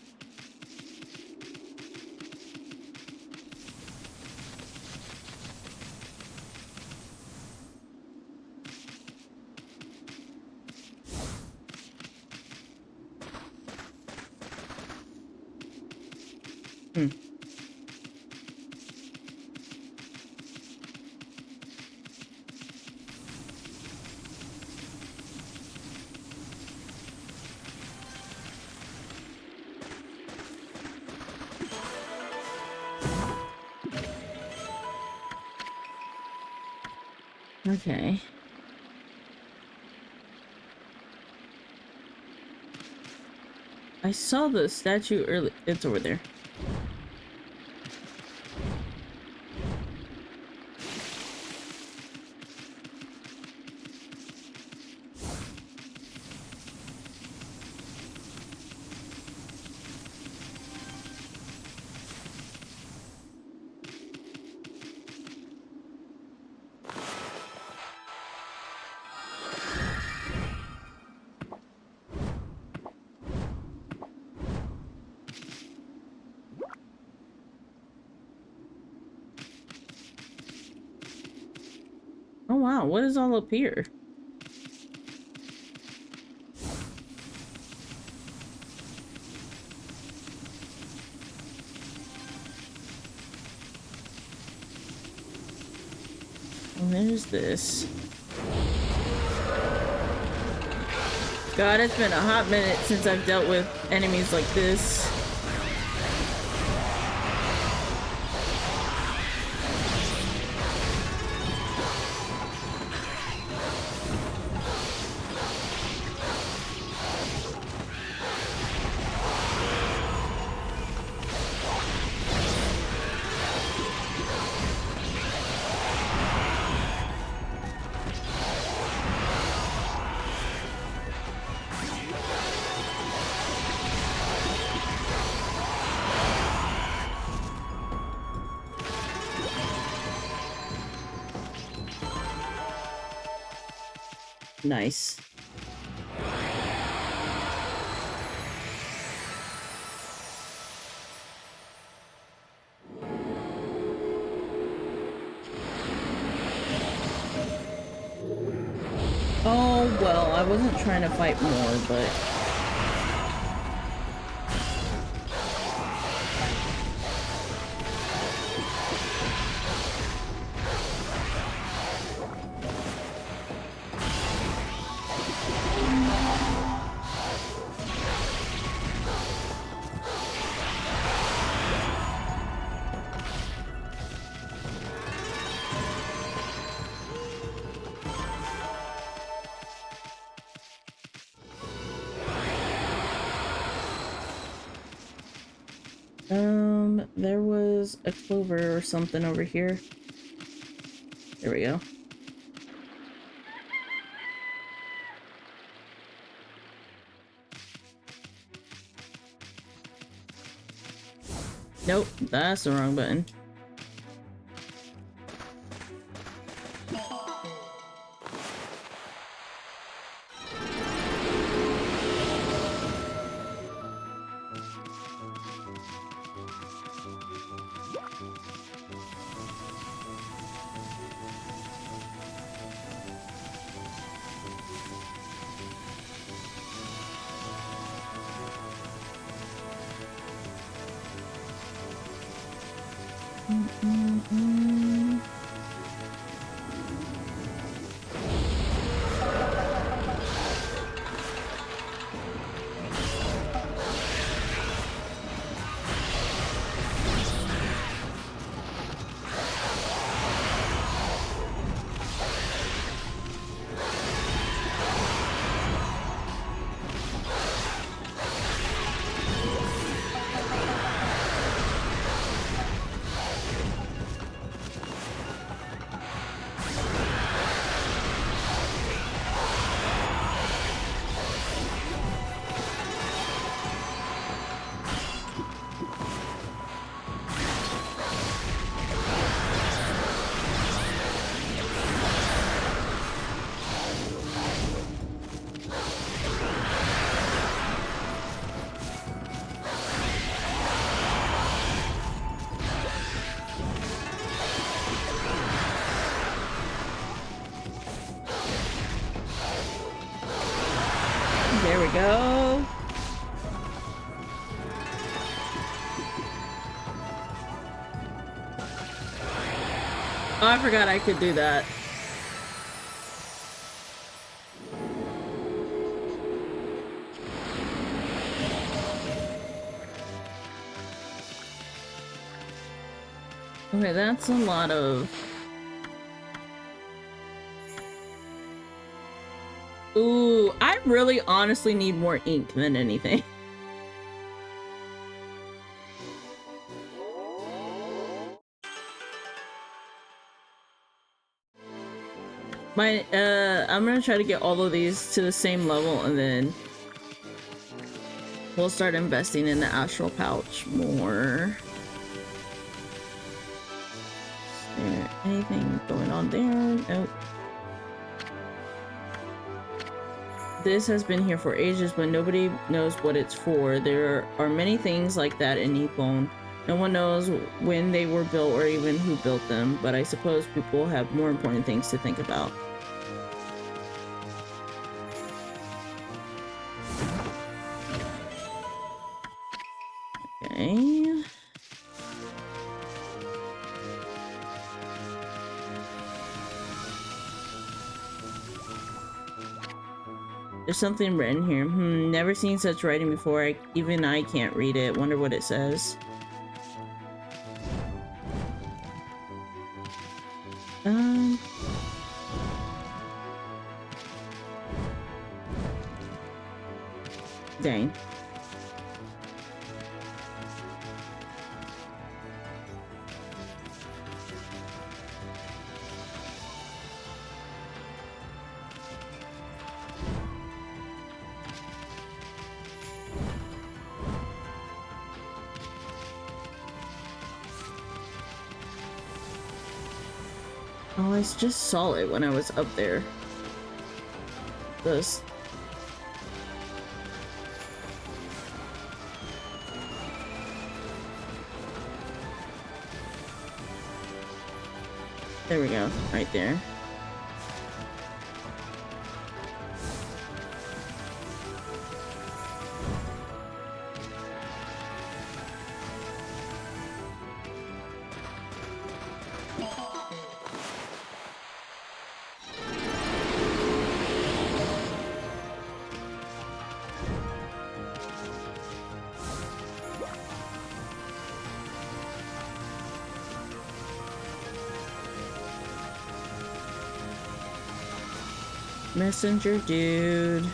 Okay. I saw the statue early. It's over there. Oh wow, what is all up here? And there's this. God, it's been a hot minute since I've dealt with enemies like this. Nice. Oh, well, I wasn't trying to fight more, but... there was a clover or something over here. There we go. Nope, that's the wrong button. There we go. Oh, I forgot I could do that. Okay, that's a lot of... Ooh, I really honestly need more ink than anything. I'm gonna try to get all of these to the same level and then we'll start investing in the astral pouch more. Is there anything going on there? Nope. This has been here for ages, but nobody knows what it's for. There are many things like that in Nippon. No one knows when they were built or even who built them, but I suppose people have more important things to think about. Okay. There's something written here. Never seen such writing before. Even I can't read it. Wonder what it says. Dang. Oh, I just saw it when I was up there. This. There we go, right there. Messenger dude.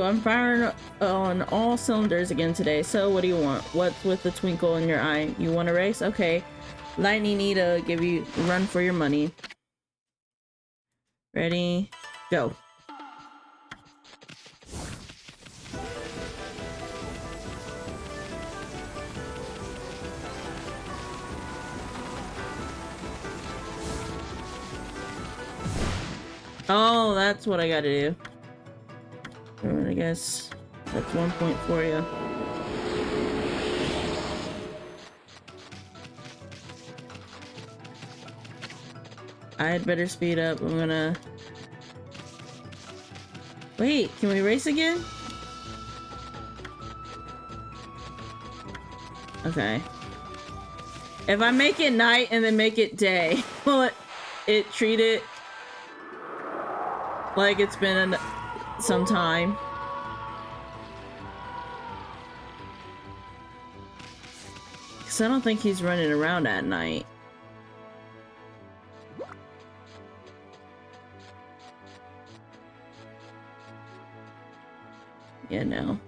I'm firing on all cylinders again today. So what do you want? What's with the twinkle in your eye? You want a race? Okay. Lightning need to give you run for your money. Ready? Go. Oh, that's what I gotta do. I guess that's 1 point for you. I'd better speed up. I'm gonna... Wait, can we race again? Okay. If I make it night and then make it day, will it treat it like it's been some time? Because I don't think he's running around at night. Yeah, no.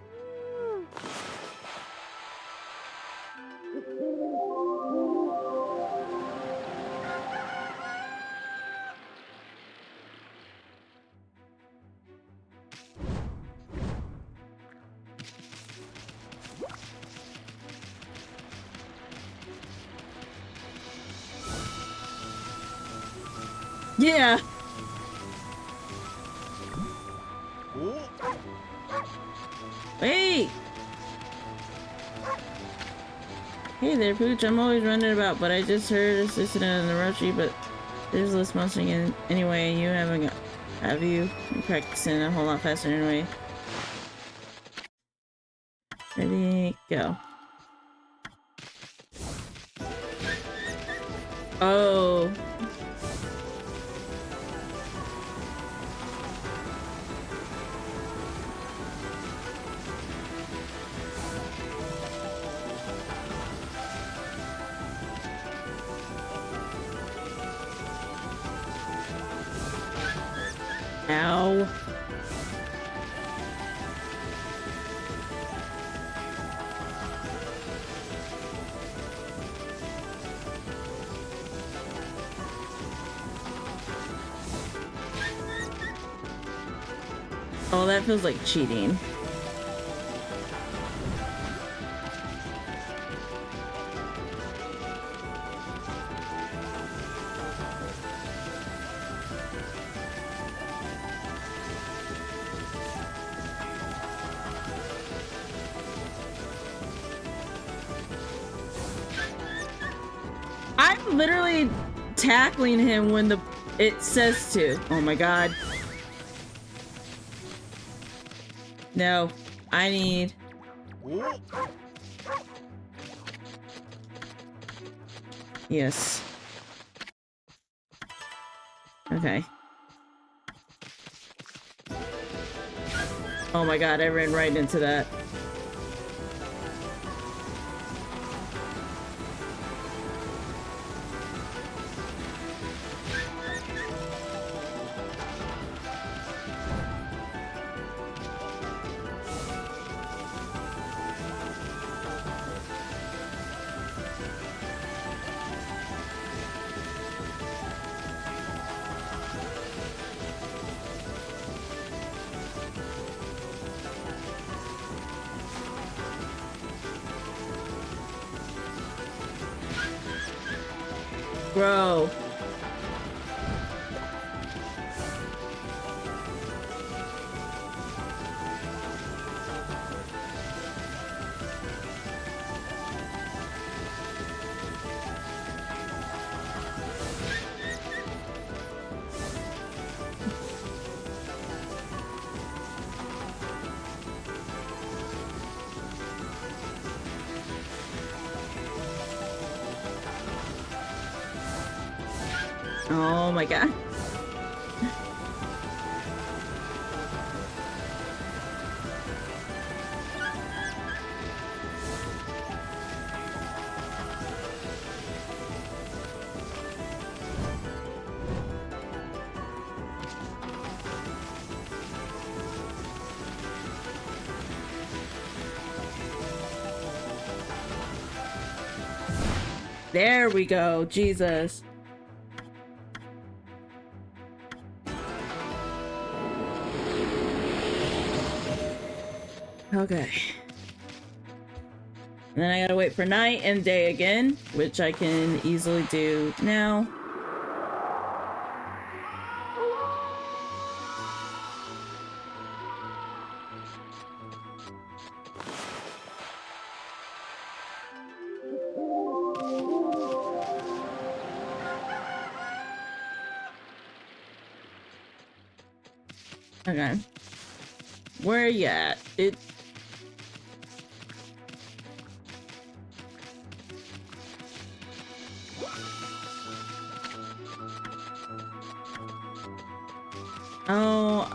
Yeah. Wait. Hey there, Pooch. I'm always running about, but I just heard assistant in the Roshi, but there's less munching in anyway. You haven't have you? I'm practicing a whole lot faster anyway. Ready, go. Oh. Ow. Oh, that feels like cheating. I'm literally tackling him when it says to. Oh my god. No, I need... Yes. Okay. Oh my god, I ran right into that. Bro. Oh my god. There we go. Jesus. Okay. And then I gotta wait for night and day again, which I can easily do now. Okay. Where are you at? Oh.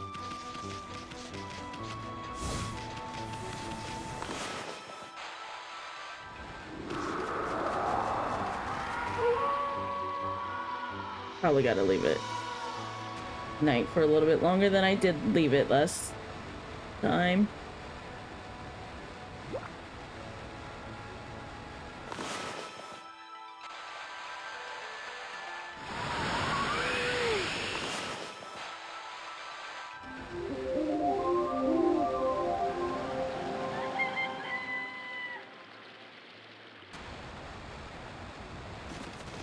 Probably gotta leave it night for a little bit longer than I did leave it last time.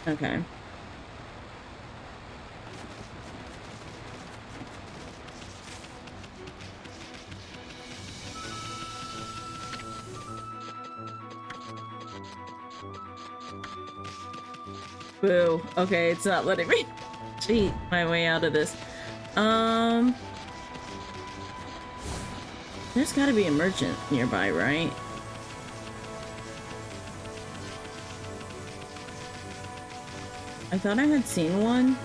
Okay. Boo. Okay, it's not letting me cheat my way out of this. There's gotta be a merchant nearby, right? I thought I had seen one.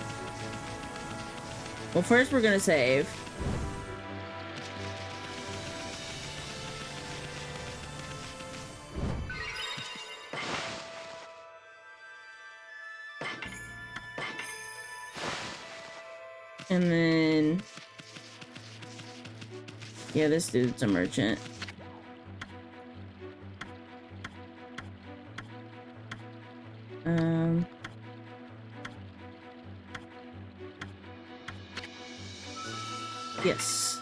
Well, first we're gonna save. And then... yeah, this dude's a merchant. Yes.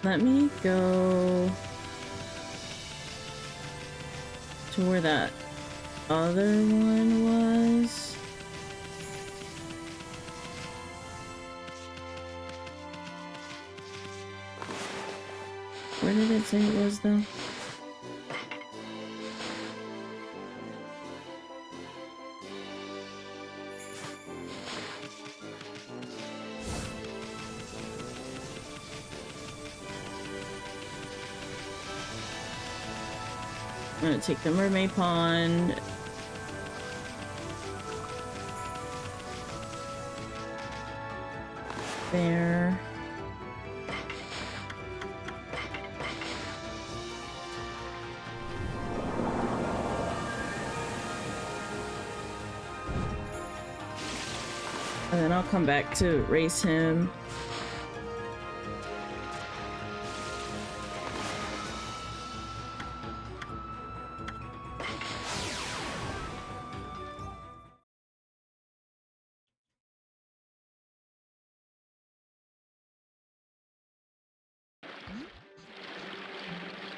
Let me go to where that other one was. Where did it say it was, though? I'm gonna take the mermaid pond. There. And then I'll come back to race him.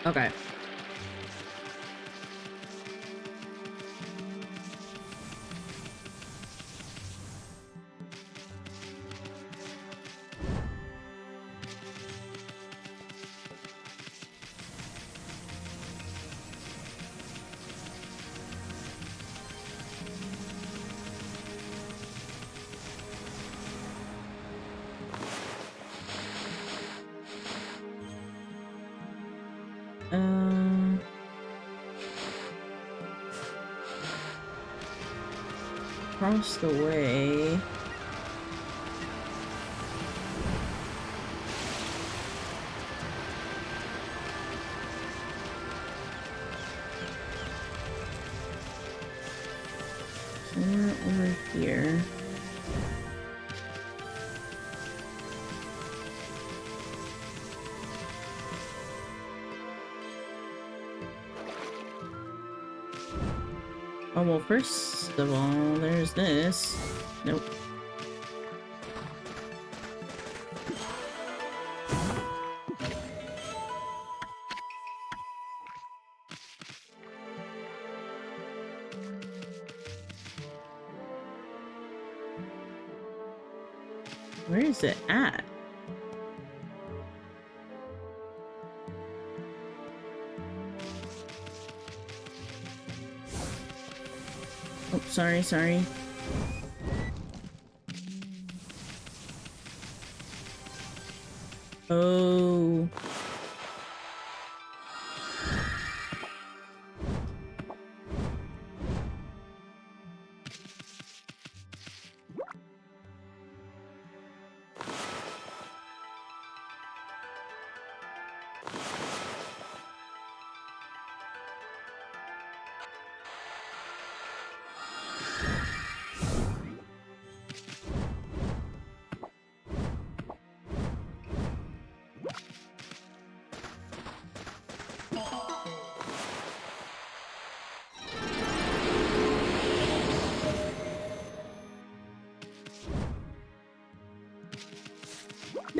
Okay. Across the way. Somewhere over here. Oh, well, first of all, there's this. Nope. Where is it at? Oh, sorry. Oh.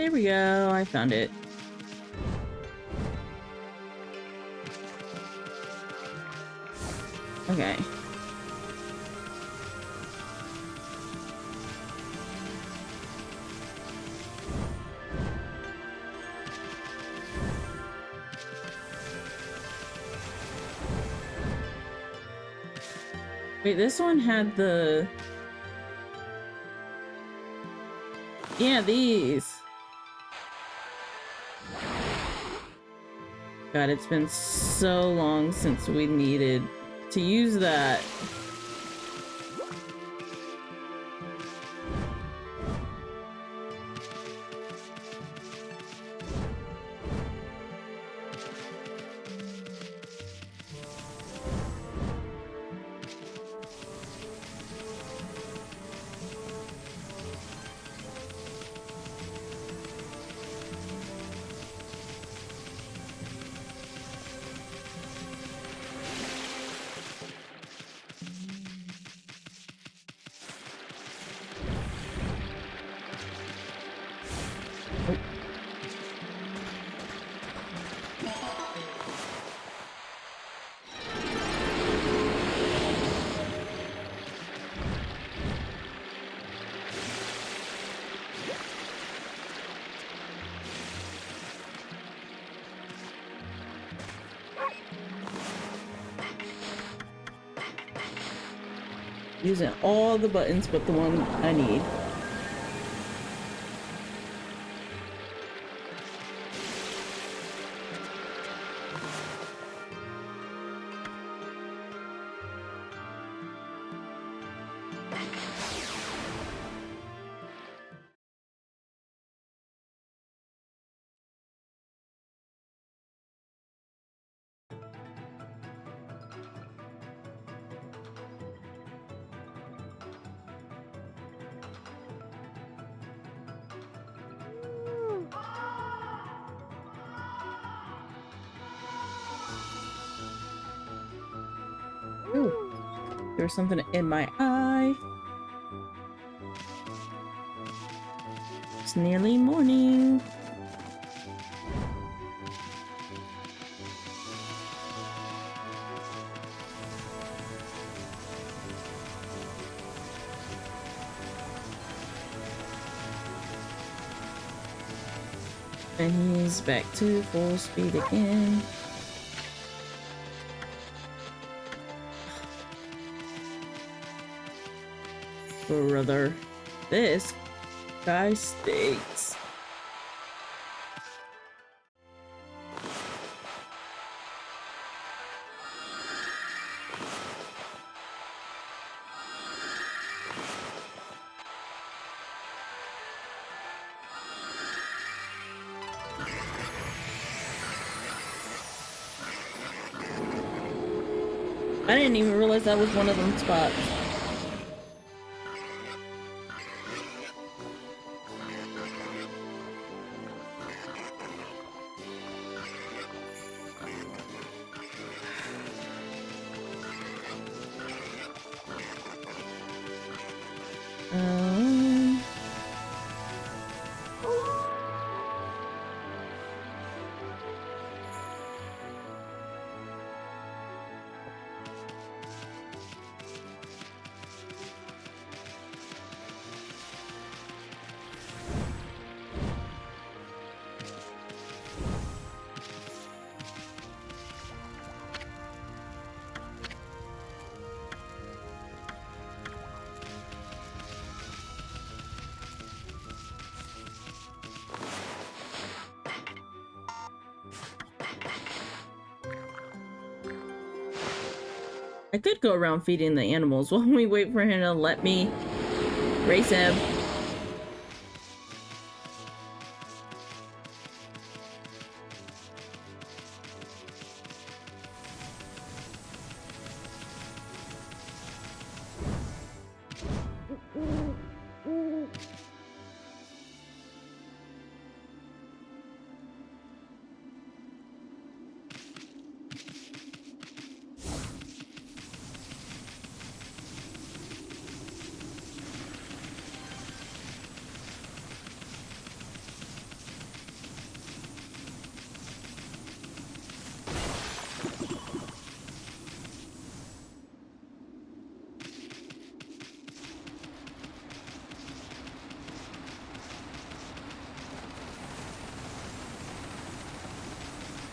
there we go. I found it. Okay. Wait, this one had the... Yeah, these. God, it's been so long since we needed to use that. Using all the buttons but the one I need. Ooh, there's something in my eye. It's nearly morning. And he's back to full speed again. Brother, this guy stinks. I didn't even realize that was one of them spots. I could go around feeding the animals while we wait for him to let me race him.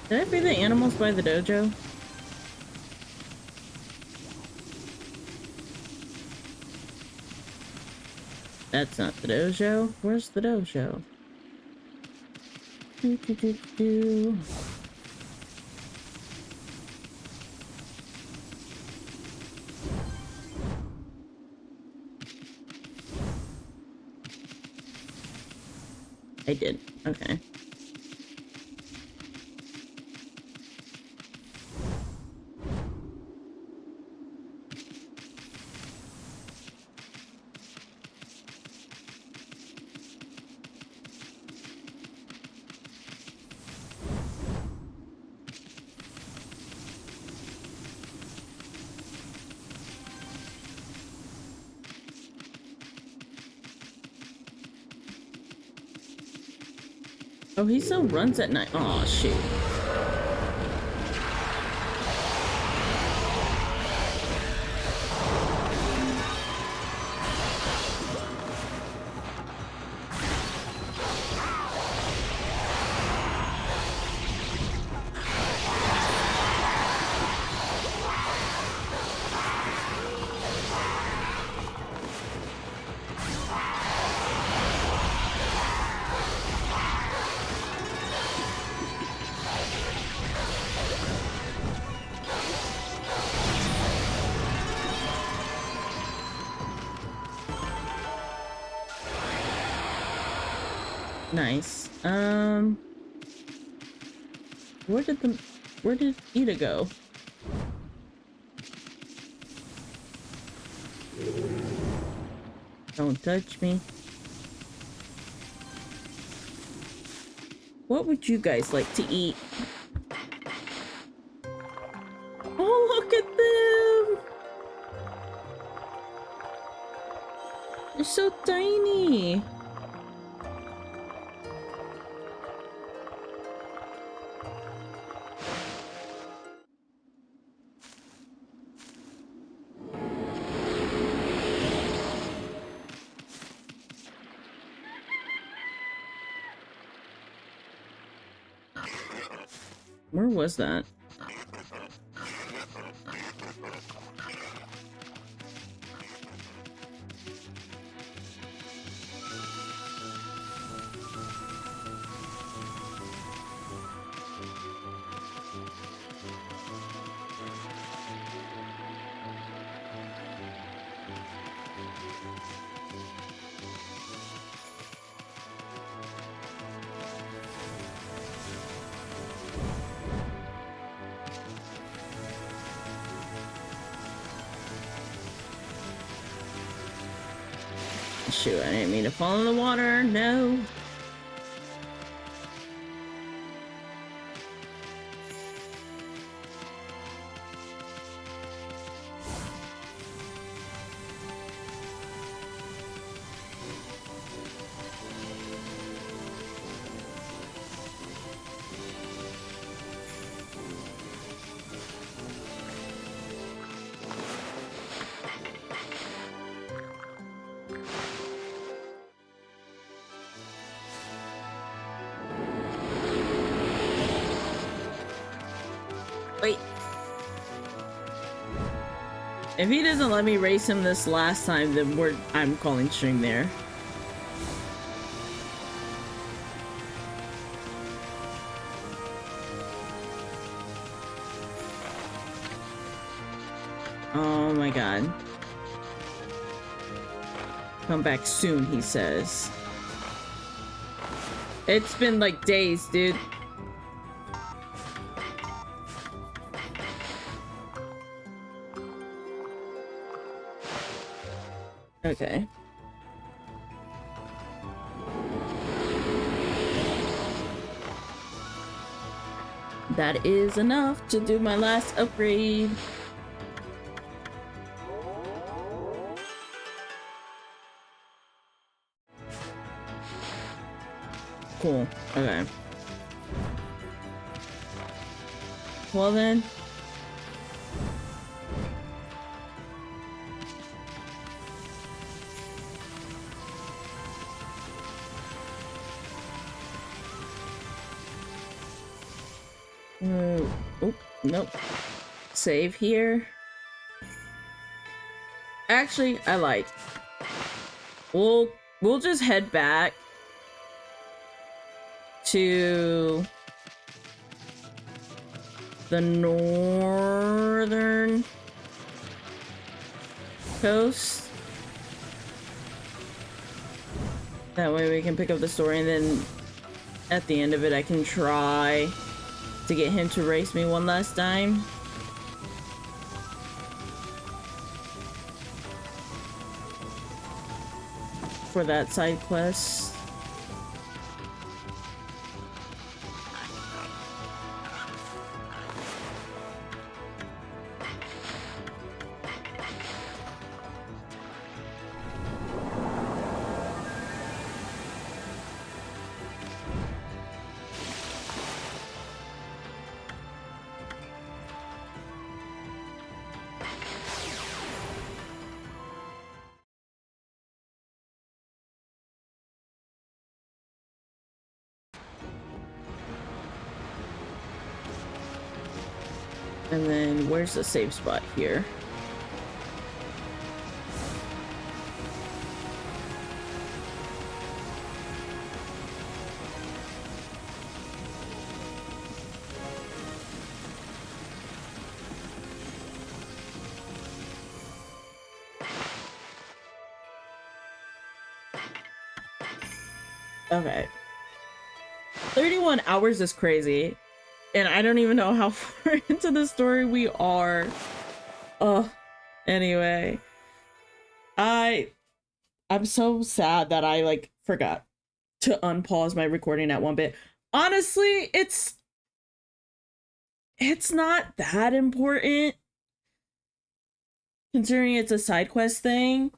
Did I free the animals by the dojo? That's not the dojo. Where's the dojo? Do, do, do, do. I did. Okay. Oh, he still runs at night. Oh, shoot. Nice. Where did Ida go? Don't touch me. What would you guys like to eat? Oh, look at them! They're so tiny. Where was that? Shoot, I didn't mean to fall in the water. No. Wait. If he doesn't let me race him this last time, then I'm calling string there. Oh my god. Come back soon, he says. It's been like days, dude. Okay. That is enough to do my last upgrade. Cool. Okay. Well then. Oh, nope. Save here. Actually, I like. We'll just head back to the northern coast. That way we can pick up the story, and then at the end of it I can try to get him to race me one last time. For that side quest. And then where's the save spot here? Okay. 31 hours is crazy. And I don't even know how far into the story we are. Anyway. I'm so sad that I like forgot to unpause my recording at one bit. Honestly, it's not that important considering it's a side quest thing.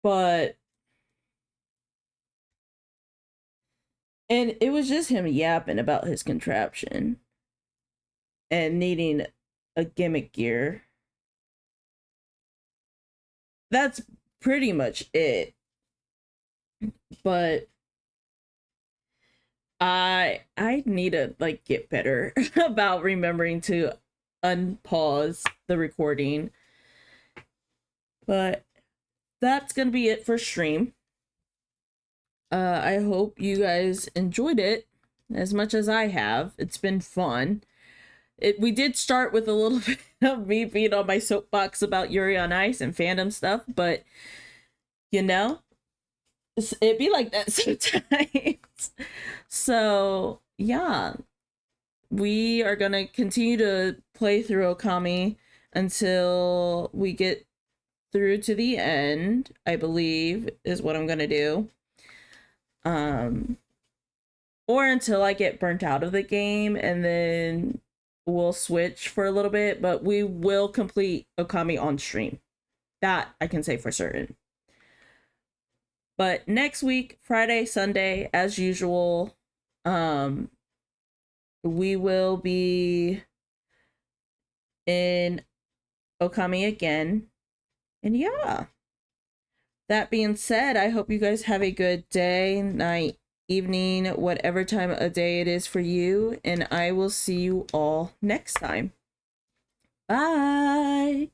But and it was just him yapping about his contraption and needing a gimmick gear. That's pretty much it. But I need to like get better about remembering to unpause the recording. But that's gonna be it for stream. I hope you guys enjoyed it as much as I have. It's been fun. We did start with a little bit of me being on my soapbox about Yuri on Ice and fandom stuff, but you know, it'd be like that sometimes. So yeah, we are gonna continue to play through Okami until we get through to the end, I believe is what I'm gonna do. Or until I get burnt out of the game, and then we'll switch for a little bit, but we will complete Okami on stream. That I can say for certain. But next week, Friday, Sunday, as usual, we will be in Okami again. And yeah. That being said, I hope you guys have a good day, night, evening, whatever time of day it is for you, and I will see you all next time. Bye!